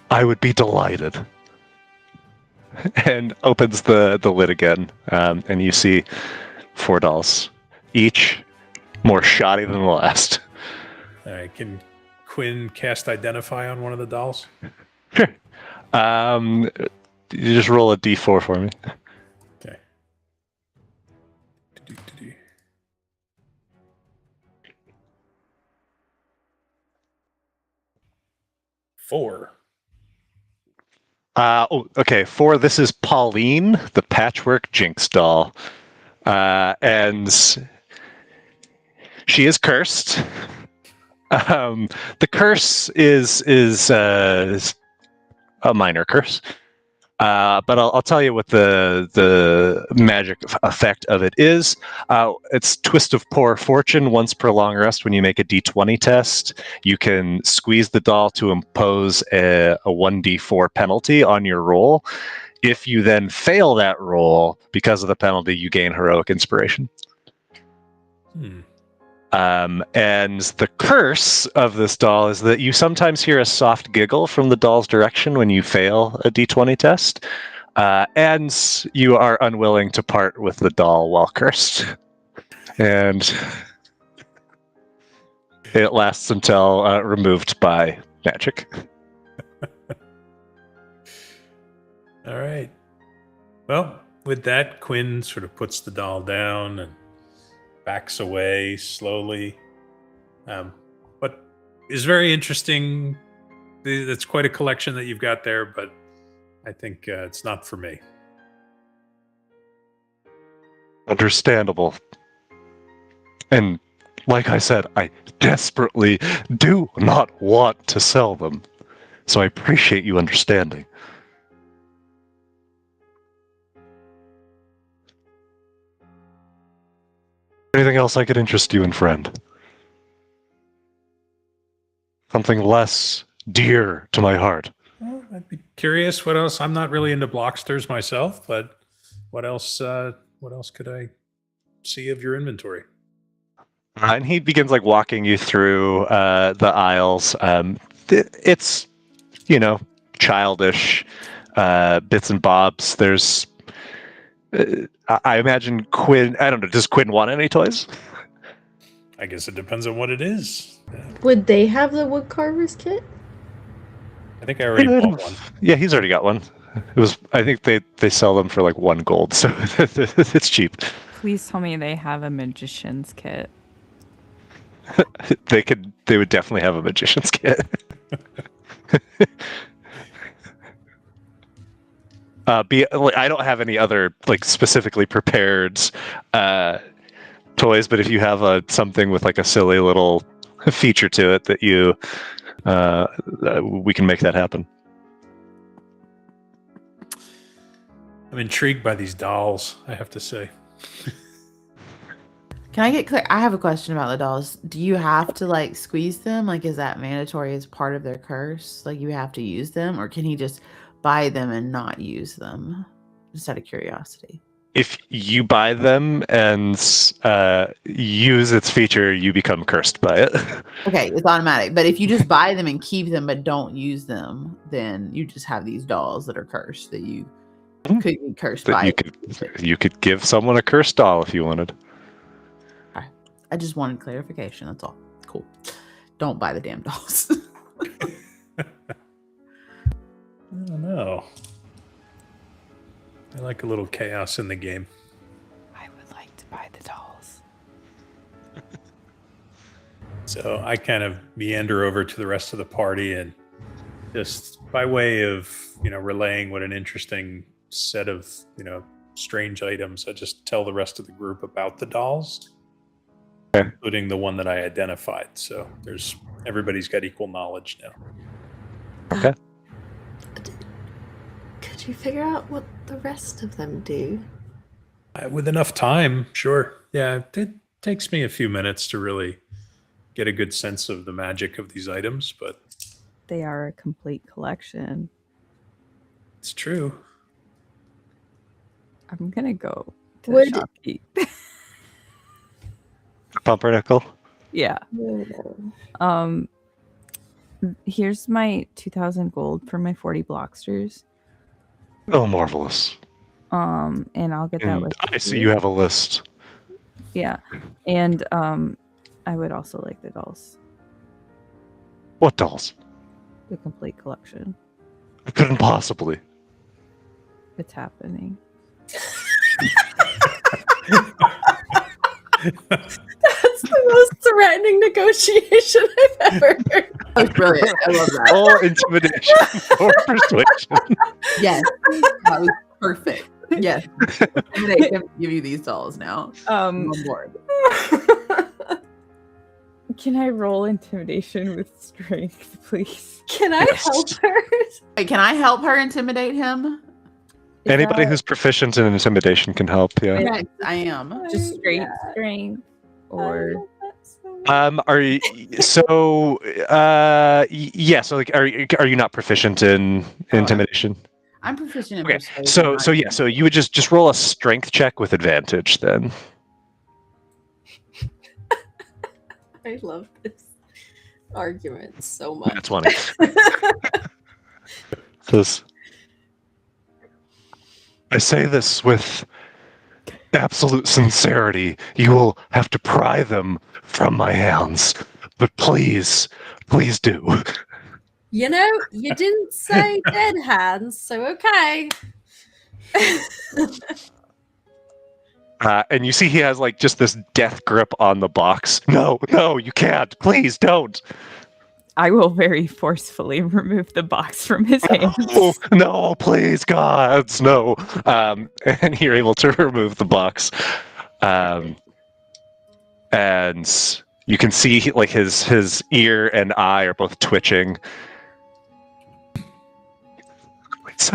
I would be delighted. And opens the lid again, and you see 4 dolls. Each more shoddy than the last. All right, can Quinn cast Identify on one of the dolls? You just roll a d4 for me. Okay. 4. Okay. 4. This is Pauline, the patchwork Jinx doll, and she is cursed. The curse is a minor curse, but I'll tell you what the magic effect of it is. It's Twist of Poor Fortune. Once per long rest, when you make a d20 test, you can squeeze the doll to impose a 1d4 penalty on your roll. If you then fail that roll because of the penalty, you gain heroic inspiration. And the curse of this doll is that you sometimes hear a soft giggle from the doll's direction when you fail a d20 test, and you are unwilling to part with the doll while cursed. And it lasts until removed by magic. All right. Well, with that, Quinn sort of puts the doll down and backs away slowly. But is very interesting. It's quite a collection that you've got there, but I think it's not for me. Understandable. And like I said, I desperately do not want to sell them. So I appreciate you understanding. Anything else I could interest you in, friend? Something less dear to my heart. Well, I'd be curious what else. I'm not really into Blocksters myself, but what else? What else could I see of your inventory? And he begins like walking you through the aisles. It's, childish bits and bobs. There's, I imagine Quinn. I don't know. Does Quinn want any toys? I guess it depends on what it is. Would they have the woodcarver's kit? I think I already bought one. Yeah, he's already got one. It was. I think they sell them for like 1 gold, so it's cheap. Please tell me they have a magician's kit. They would definitely have a magician's kit. I don't have any other like specifically prepared toys, but if you have something with like a silly little feature to it that you we can make that happen. I'm intrigued by these dolls, I have to say. Can I get clear? I have a question about the dolls. Do you have to like squeeze them? Like, is that mandatory as part of their curse? Like, you have to use them, or can he just buy them and not use them? Just out of curiosity. If you buy them and use its feature, you become cursed by it. Okay, it's automatic. But if you just buy them and keep them but don't use them, then you just have these dolls that are cursed that you could be cursed by. You could give someone a cursed doll if you wanted. I just wanted clarification. That's all. Cool. Don't buy the damn dolls. I don't know. I like a little chaos in the game. I would like to buy the dolls. So I kind of meander over to the rest of the party and just by way of, relaying what an interesting set of, strange items, I just tell the rest of the group about the dolls, okay, including the one that I identified. So everybody's got equal knowledge now. Okay. Could you figure out what the rest of them do? With enough time, sure. Yeah, it takes me a few minutes to really get a good sense of the magic of these items, but They are a complete collection. it's true. I'm gonna go to Would- the shopkeep. Pumpernickel. Yeah. Here's my 2,000 gold for my 40 blocksters. Oh, marvelous. And I'll get that And with I see you have a list. Yeah. And I would also like the dolls. What dolls? The complete collection. I couldn't possibly. It's happening. That's the most threatening negotiation I've ever heard. That was brilliant. I love that. Or intimidation or persuasion. Yes. That was perfect. Yes. They can give you these dolls now. I'm on board. Can I roll intimidation with strength, please? Can I Yes. help her? Wait, can I help her intimidate him? Is Anybody that who's proficient in intimidation can help. Yeah. Yes, I am. just straight strength or Are you so? Yeah. So, like, are you not proficient in intimidation? I'm proficient in Okay. persuasion. So yeah. So you would just roll a strength check with advantage then. I love this argument so much. That's 20. Says, I say this with absolute sincerity. You will have to pry them from my hands, but please do. You didn't say dead hands, so okay. And you see he has like just this death grip on the box. No, you can't. Please don't. I will very forcefully remove the box from his hands. No, please, gods, no. And you're able to remove the box. And you can see like his ear and eye are both twitching. It's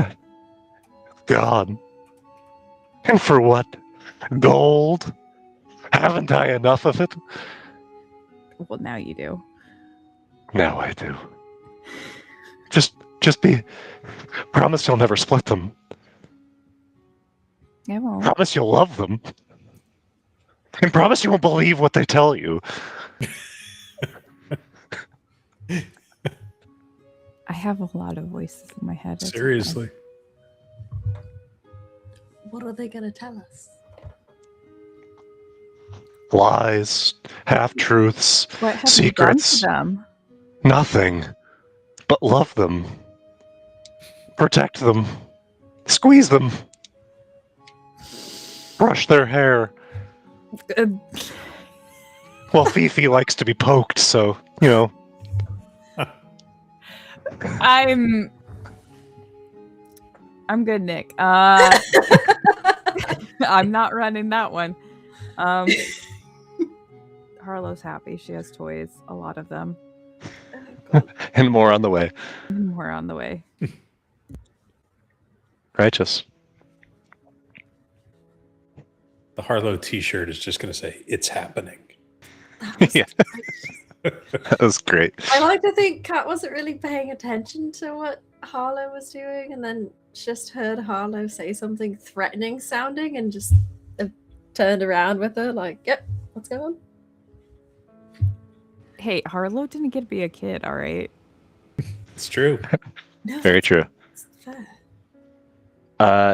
gone. And for what? Gold? Haven't I enough of it? Well, now you do. Now I do. Just be. Promise you'll never split them. I won't. Promise you'll love them. And promise you won't believe what they tell you. I have a lot of voices in my head. It's Seriously. What are they going to tell us? Lies, half-truths, okay. What have secrets. you done to them? Nothing. But love them. Protect them. Squeeze them. Brush their hair. Well, Fifi likes to be poked, so, you know. I'm good, Nick. I'm not running that one. Harlow's happy. She has toys, a lot of them. And more on the way. More on the way. Righteous. The Harlow T-shirt is just going to say, "It's happening." Yeah. That was great. I like to think Kat wasn't really paying attention to what Harlow was doing, and then just heard Harlow say something threatening sounding, and just turned around with her like, "Yep, what's going on?" Hey, Harlow didn't get to be a kid, all right? It's true. No, Very true. it's fair.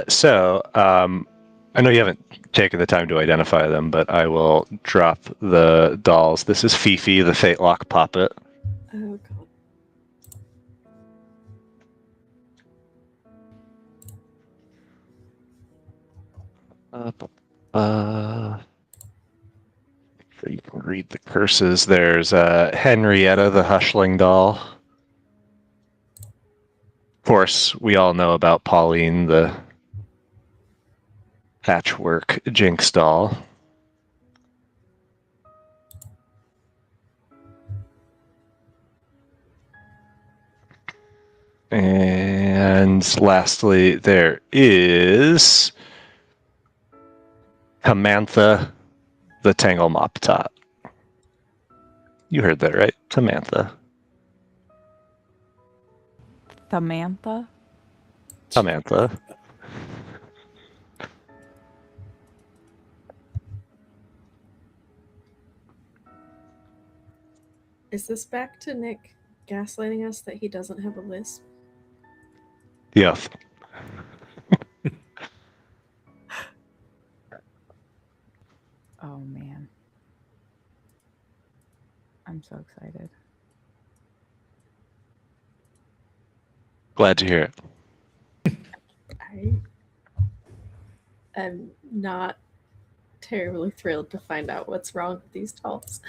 So, I know you haven't taken the time to identify them, but I will drop the dolls. This is Fifi, the Fate Lock puppet. Oh god. So you can read the curses. There's Henrietta, the Hushling doll. Of course, we all know about Pauline, the patchwork Jinx doll. And lastly, there is Samantha, the Tangle Mop Tot. You heard that right, Samantha. Samantha? Samantha. Is this back to Nick gaslighting us that he doesn't have a lisp? Yes. Oh, man. I'm so excited. Glad to hear it. I am not terribly thrilled to find out what's wrong with these dolls,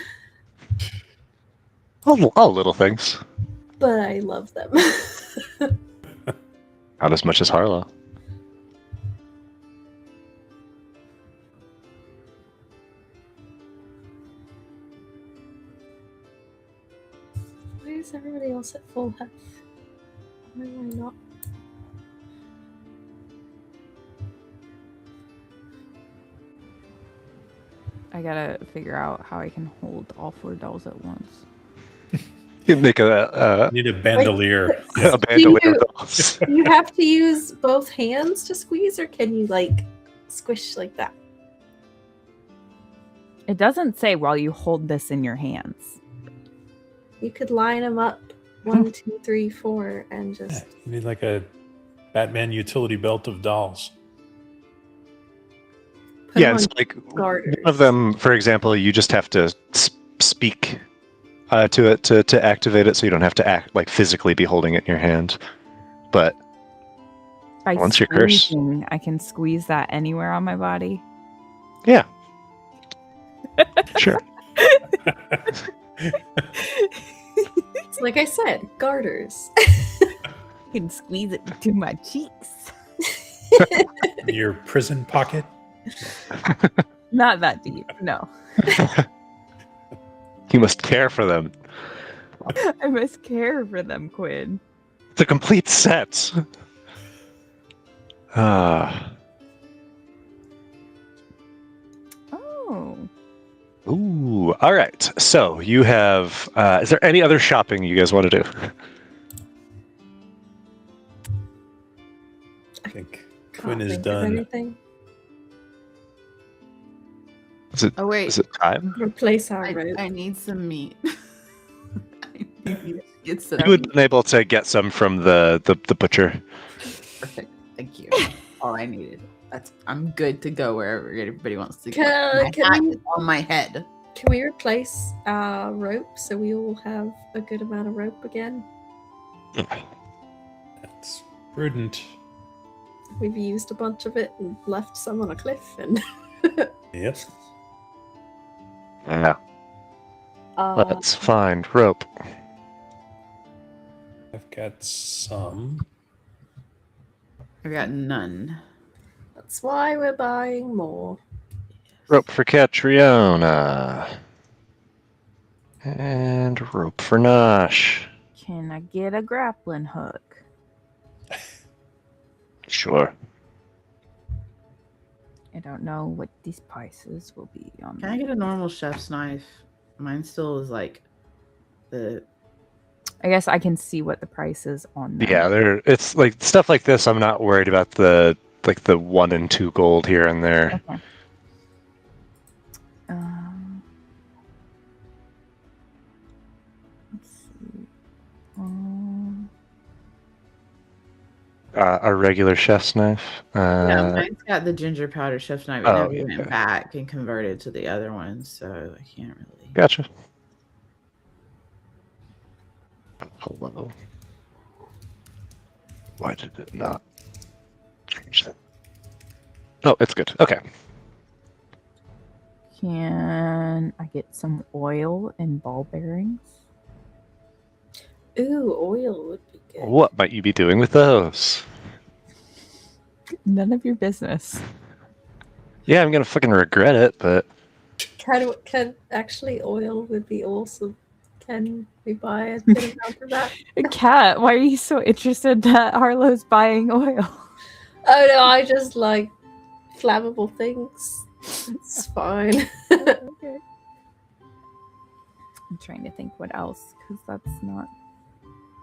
All little things. but I love them. Not as much as Harlow. Why is everybody else at full health? Why am I not? I gotta figure out how I can hold all 4 dolls at once. You make a Need a bandolier. a bandolier you- dolls. You have to use both hands to squeeze, or can you like squish like that? It doesn't say while you hold this in your hands. You could line them up 1, 2, 3, 4, and just. You need like a Batman utility belt of dolls. put Yeah, them it's on like garters. one of them, for example, you just have to speak to it to activate it, so you don't have to act like physically be holding it in your hand. But By Once you're cursed. squeezing, I can squeeze that anywhere on my body. Yeah. Sure. It's like I said, garters. You can squeeze it to my cheeks. In your prison pocket. Not that deep, no. You must care for them. I must care for them, Quinn. It's a complete set. Ah. Oh. Ooh. All right. So you have. Is there any other shopping you guys want to do? I think Can't Quinn is think of done. anything. Oh wait, Is it time? Replace our rope. I need some meat. I need to get some You would meat. have been able to get some from the butcher. Perfect. Thank you. All I needed. I'm good to go wherever everybody wants to go. Can- My can hat we- is on my head. Can we replace our rope so we all have a good amount of rope again? That's prudent. We've used a bunch of it and left some on a cliff, and Yep. Yeah. uh, Let's find rope. I've got some. I've got none. that's why we're buying more. Rope for Catriona. And rope for Nosh. Can I get a grappling hook? Sure. I don't know what these prices will be on. Can I get a normal chef's knife? Mine still is like the. I guess I can see what the price is on them. Yeah, it's like stuff like this. I'm not worried about the 1 and 2 gold here and there. Okay. Let's see. A regular chef's knife. Yeah, mine's got the ginger powder chef's knife. It oh, never yeah. went back and converted to the other one, so I can't really. Gotcha. Hello. Why did it not change that? Oh, it's good. Okay. Can I get some oil and ball bearings? Ooh, oil would be good. What might you be doing with those? None of your business. Yeah, I'm gonna fucking regret it, but Can actually oil would be awesome. Can we buy a good amount of that? Kat, why are you so interested that Harlow's buying oil? Oh no, I just like flammable things. It's fine. Okay. I'm trying to think what else, because that's not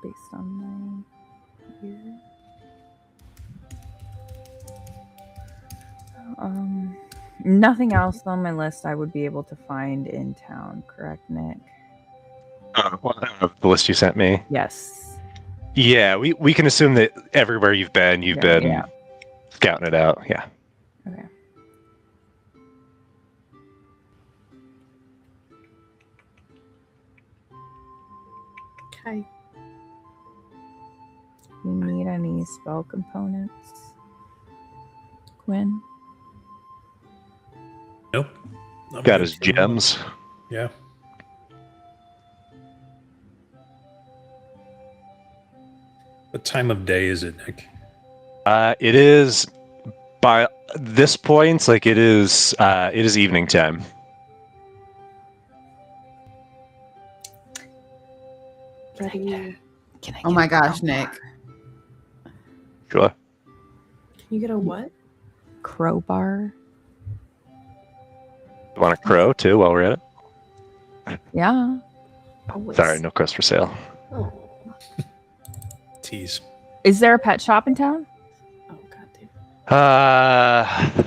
based on my year. Nothing else on my list I would be able to find in town, correct, Nick? well, I don't know the list you sent me. Yes. Yeah, we can assume that everywhere you've been Yeah. scouting it out. Yeah. Okay. Okay. You need any spell components, Quinn? Nope. I'm Got good his for the moment. gems. Yeah. What time of day is it, Nick? It is by this point, like it is evening time. Ready? Can I Oh my gosh, Nick. Sure. Can you get a what? crowbar? You want a crow too while we're at it? Yeah. Always. Sorry, no crows for sale. Oh, Tease. Is there a pet shop in town? oh god damn.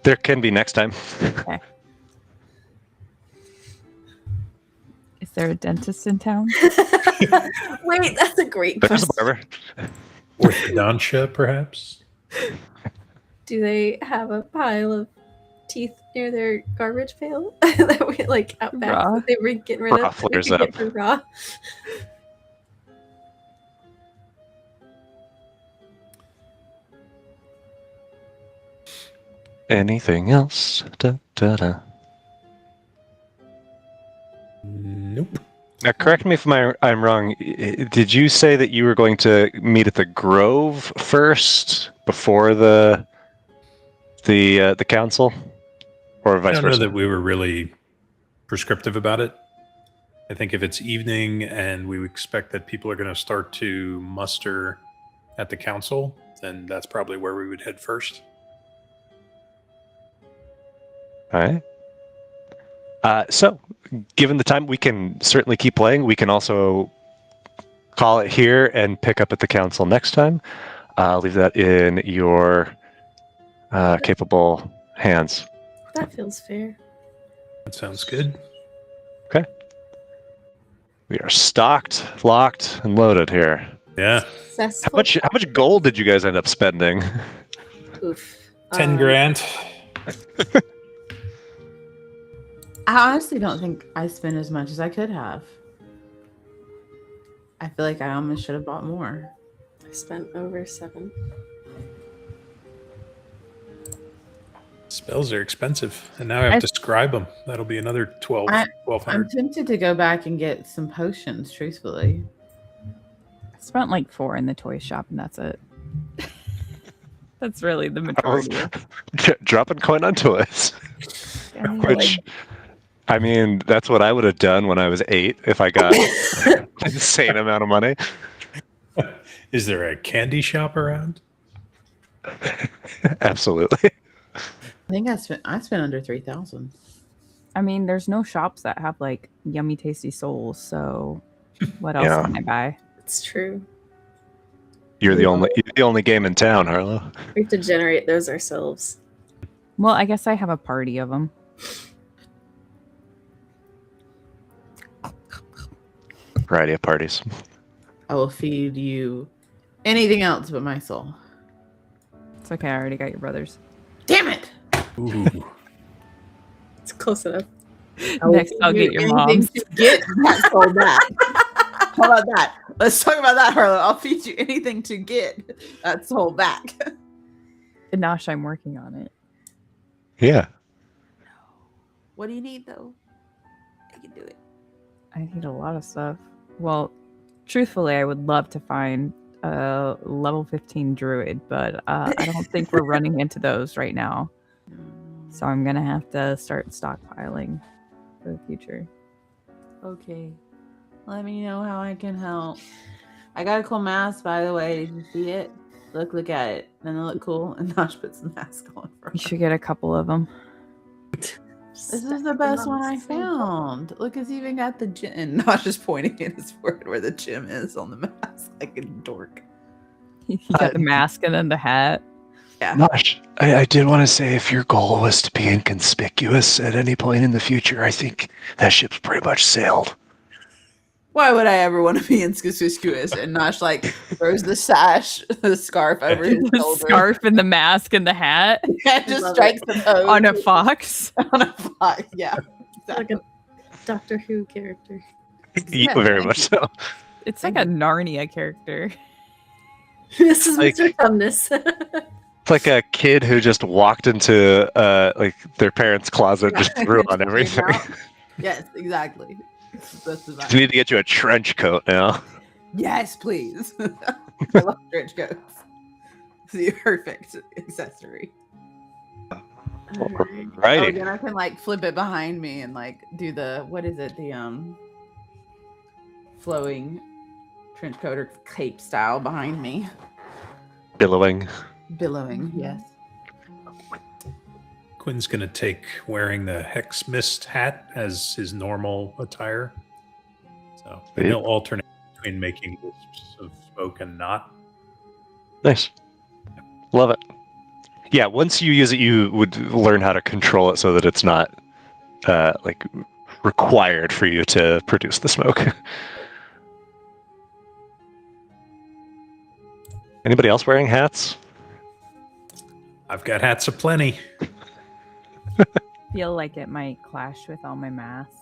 There can be next time. Is there a dentist in town? Wait, that's a great There's a question. barber. Orthodontia, perhaps? Do they have a pile of teeth near their garbage pail that we like out back Raw. that they were getting rid Raw of? that we flares could get up. for raw. Anything else? Da, da, da. Nope. Now, correct me if I'm wrong. Did you say that you were going to meet at the Grove first before the council, or I vice don't know versa? that we were really prescriptive about it. I think if it's evening and we expect that people are going to start to muster at the council, then that's probably where we would head first. All right. So, given the time, we can certainly keep playing. We can also call it here and pick up at the council next time. I'll leave that in your capable hands. That feels fair. That sounds good. We are stocked, locked, and loaded here. Yeah. How Successful. much gold did you guys end up spending? Oof. 10 grand. I honestly don't think I spent as much as I could have. I feel like I almost should have bought more. I spent over 7. Spells are expensive. And now I have to scribe them. That'll be another 1200. I'm tempted to go back and get some potions, truthfully. I spent like 4 in the toy shop, and that's it. That's really the majority. Dropping coin on toys. I mean, Which, I mean, that's what I would have done when I was 8 if I got an insane amount of money. Is there a candy shop around? Absolutely. I think I spent under 3,000. I mean, there's no shops that have like yummy, tasty souls. So, what else Yeah. can I buy? It's true. You're the only game in town, Harlow. We have to generate those ourselves. Well, I guess I have a party of them. Variety of parties. I will feed you anything else but my soul. It's okay. I already got your brothers. Damn it! Ooh. It's close enough. Next, I'll get your mom's. To get that soul back. How about that? Let's talk about that, Harlow. I'll feed you anything to get that soul back. Nosh, I'm working on it. Yeah. What do you need, though? I can do it. I need a lot of stuff. Well, truthfully, I would love to find a level 15 druid, but I don't think we're running into those right now. So I'm going to have to start stockpiling for the future. Okay. Let me know how I can help. I got a cool mask, by the way. Did you see it? Look at it. Doesn't it look cool? And Nosh puts the mask on for You us. should get a couple of them. This is the best one I found. Look, it's even got the gym. And Nosh is pointing at his forehead where the gym is on the mask, like a dork. You got the mask and then the hat. Yeah. Nosh, I did want to say if your goal was to be inconspicuous at any point in the future, I think that ship's pretty much sailed. Why would I ever want to be inconspicuous? And Nosh like throws the sash, the scarf over his The shoulder. scarf and the mask and the hat And just Love strikes it. the pose. on a fox. On a fox. Yeah. Like a Doctor Who character. Yeah, Very thank much you. so. It's like a Narnia character. This is Like- Mr. Tumnus. It's like a kid who just walked into like their parents' closet, just threw on everything. Yes, exactly. That's the We vibe. need to get you a trench coat now. Yes, please. I love trench coats. It's the perfect accessory. Alright. Oh, Righty. then I can like flip it behind me and like do the what is it? The flowing trench coat or cape style behind me. Billowing. Billowing, yes. Quinn's going to take wearing the Hex Mist hat as his normal attire. So and he'll alternate between making wisps of smoke and not. Nice. Love it. Yeah, once you use it, you would learn how to control it so that it's not like required for you to produce the smoke. Anybody else wearing hats? I've got hats aplenty. Feel like it might clash with all my masks.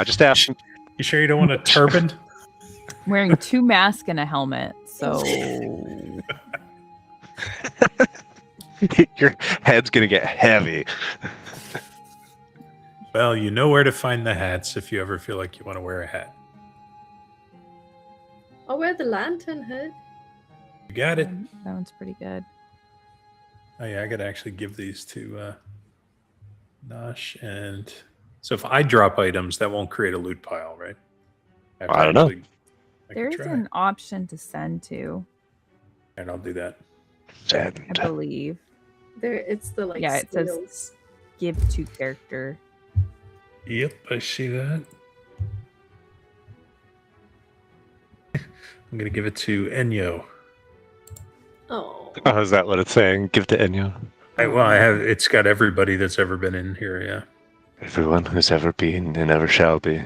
Just ask. You sure you don't want a turban? I'm wearing 2 masks and a helmet, so Your head's gonna get heavy. Well, you know where to find the hats if you ever feel like you want to wear a hat. I'll wear the lantern hood. You got it. That one's pretty good. Oh yeah, I gotta actually give these to Nosh, and so if I drop items, that won't create a loot pile, right? have to I don't know. actually make a There's try. an option to send to, And I'll do that. Send. I believe. There, it's the like. Yeah, it says- seals. Give to character. Yep, I see that. I'm gonna give it to Enyo. Oh. Oh, is that what it's saying? Give to Enya. I have. It's got everybody that's ever been in here. Yeah. Everyone who's ever been and ever shall be.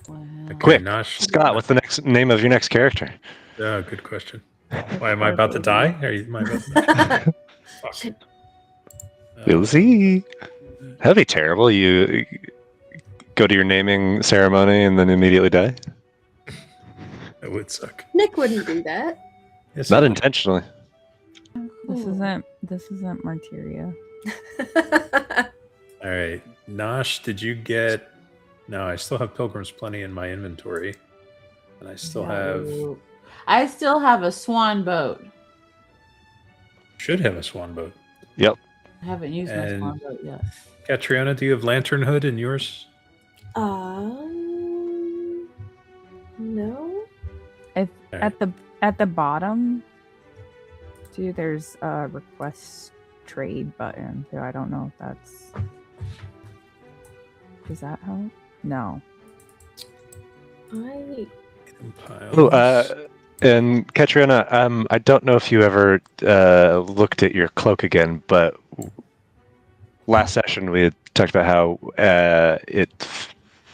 Wow. Okay, Quick, Nosh. Scott, what's the next name of your next character? Oh, good question. Why am I about to die? Am I about to die? Fuck. We'll see. That'd be terrible. You go to your naming ceremony and then immediately die. That would suck. Nick wouldn't do that. Yes, Not I- intentionally. This isn't Martyria. All right, Nosh, did you get? No, I still have Pilgrim's Plenty in my inventory, and I still have. I still have a swan boat. Should have a swan boat. Yep. I haven't used my And- swan boat yet. Catriona, do you have Lantern Hood in yours? No. If All right. at the bottom, too, there's a request trade button. So I don't know if that's. Does that help? No. I Piles. Oh, and Katrina, I don't know if you ever looked at your cloak again, but last session we had talked about how it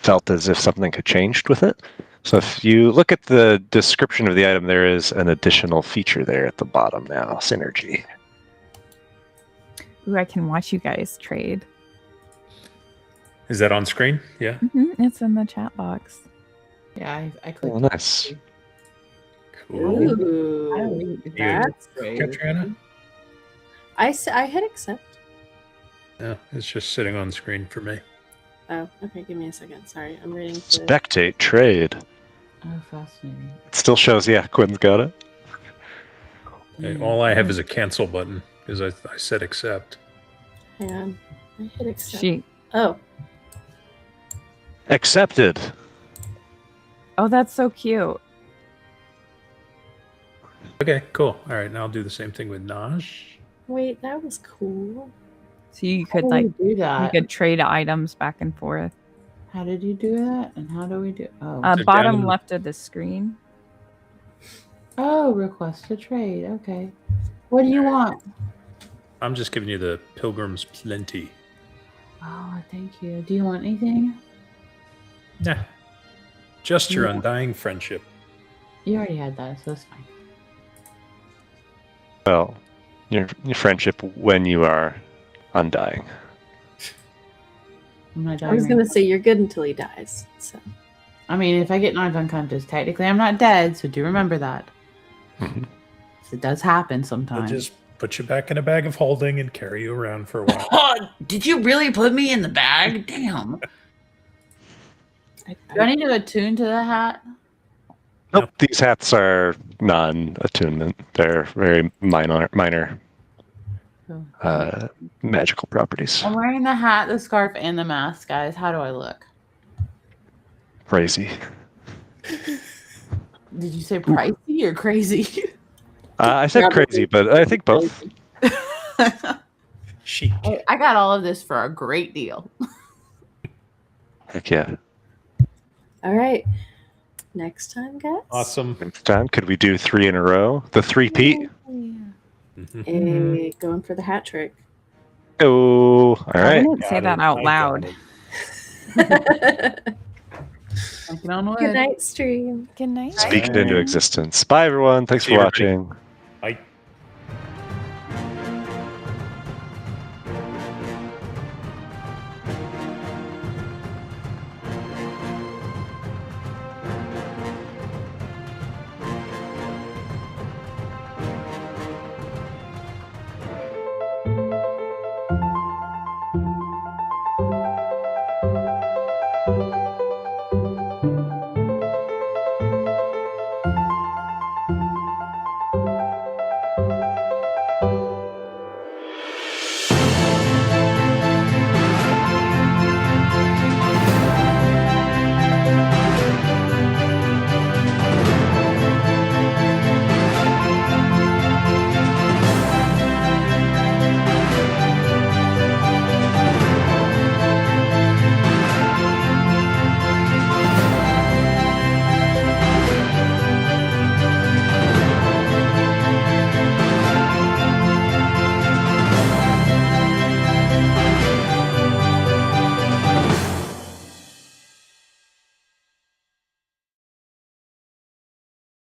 felt as if something had changed with it. So if you look at the description of the item, there is an additional feature there at the bottom now, synergy. Ooh, I can watch you guys trade. Is that on screen? Yeah. It's in the chat box. Yeah, I clicked. Oh, nice. Cool. Ooh, that's great. Catriona? I hit accept. No, it's just sitting on screen for me. Oh, okay. Give me a second. Sorry, I'm reading. The... Spectate trade. Oh, fascinating. It still shows, yeah, Quinn's got it. Okay, all I have is a cancel button because I said accept. Hang on. I hit accept. She. Oh, Accepted. Oh, that's so cute. Okay, cool. All right, now I'll do the same thing with Nosh. wait, that was cool. So you How could do like we do you that? could trade items back and forth. How did you do that? And how do we do? Oh, So Bottom down- left of the screen. oh, request to trade. Okay. What do you want? I'm just giving you the Pilgrim's Plenty. Oh, thank you. Do you want anything? Nah. Just your Yeah. undying friendship. You already had that, so that's fine. Well, your friendship when you are undying. I'm not I was dying. gonna say you're good until he dies. So I mean, if I get knocked unconscious, technically I'm not dead, so do remember that. Mhm. It does happen I'll sometimes. just put you back in a bag of holding and carry you around for a while. Oh, did you really put me in the bag? Damn. Do I need to attune to the hat? Nope, these hats are non-attunement. They're very minor magical properties. I'm wearing the hat, the scarf, and the mask, guys. How do I look? Crazy. Did you say pricey or crazy? I said crazy, but I think both. Chic. I got all of this for a great deal. Heck yeah. all right. Next time, guys. Awesome. Next time, could we do 3 in a row? The 3-peat? Mhm. Going for the hat trick. Oh, all I right. didn't say Got that it. out I loud. got it. Knocking on wood. Good night, stream. Good night. Speak it into existence. Bye, everyone. Thanks See for you, everybody. watching.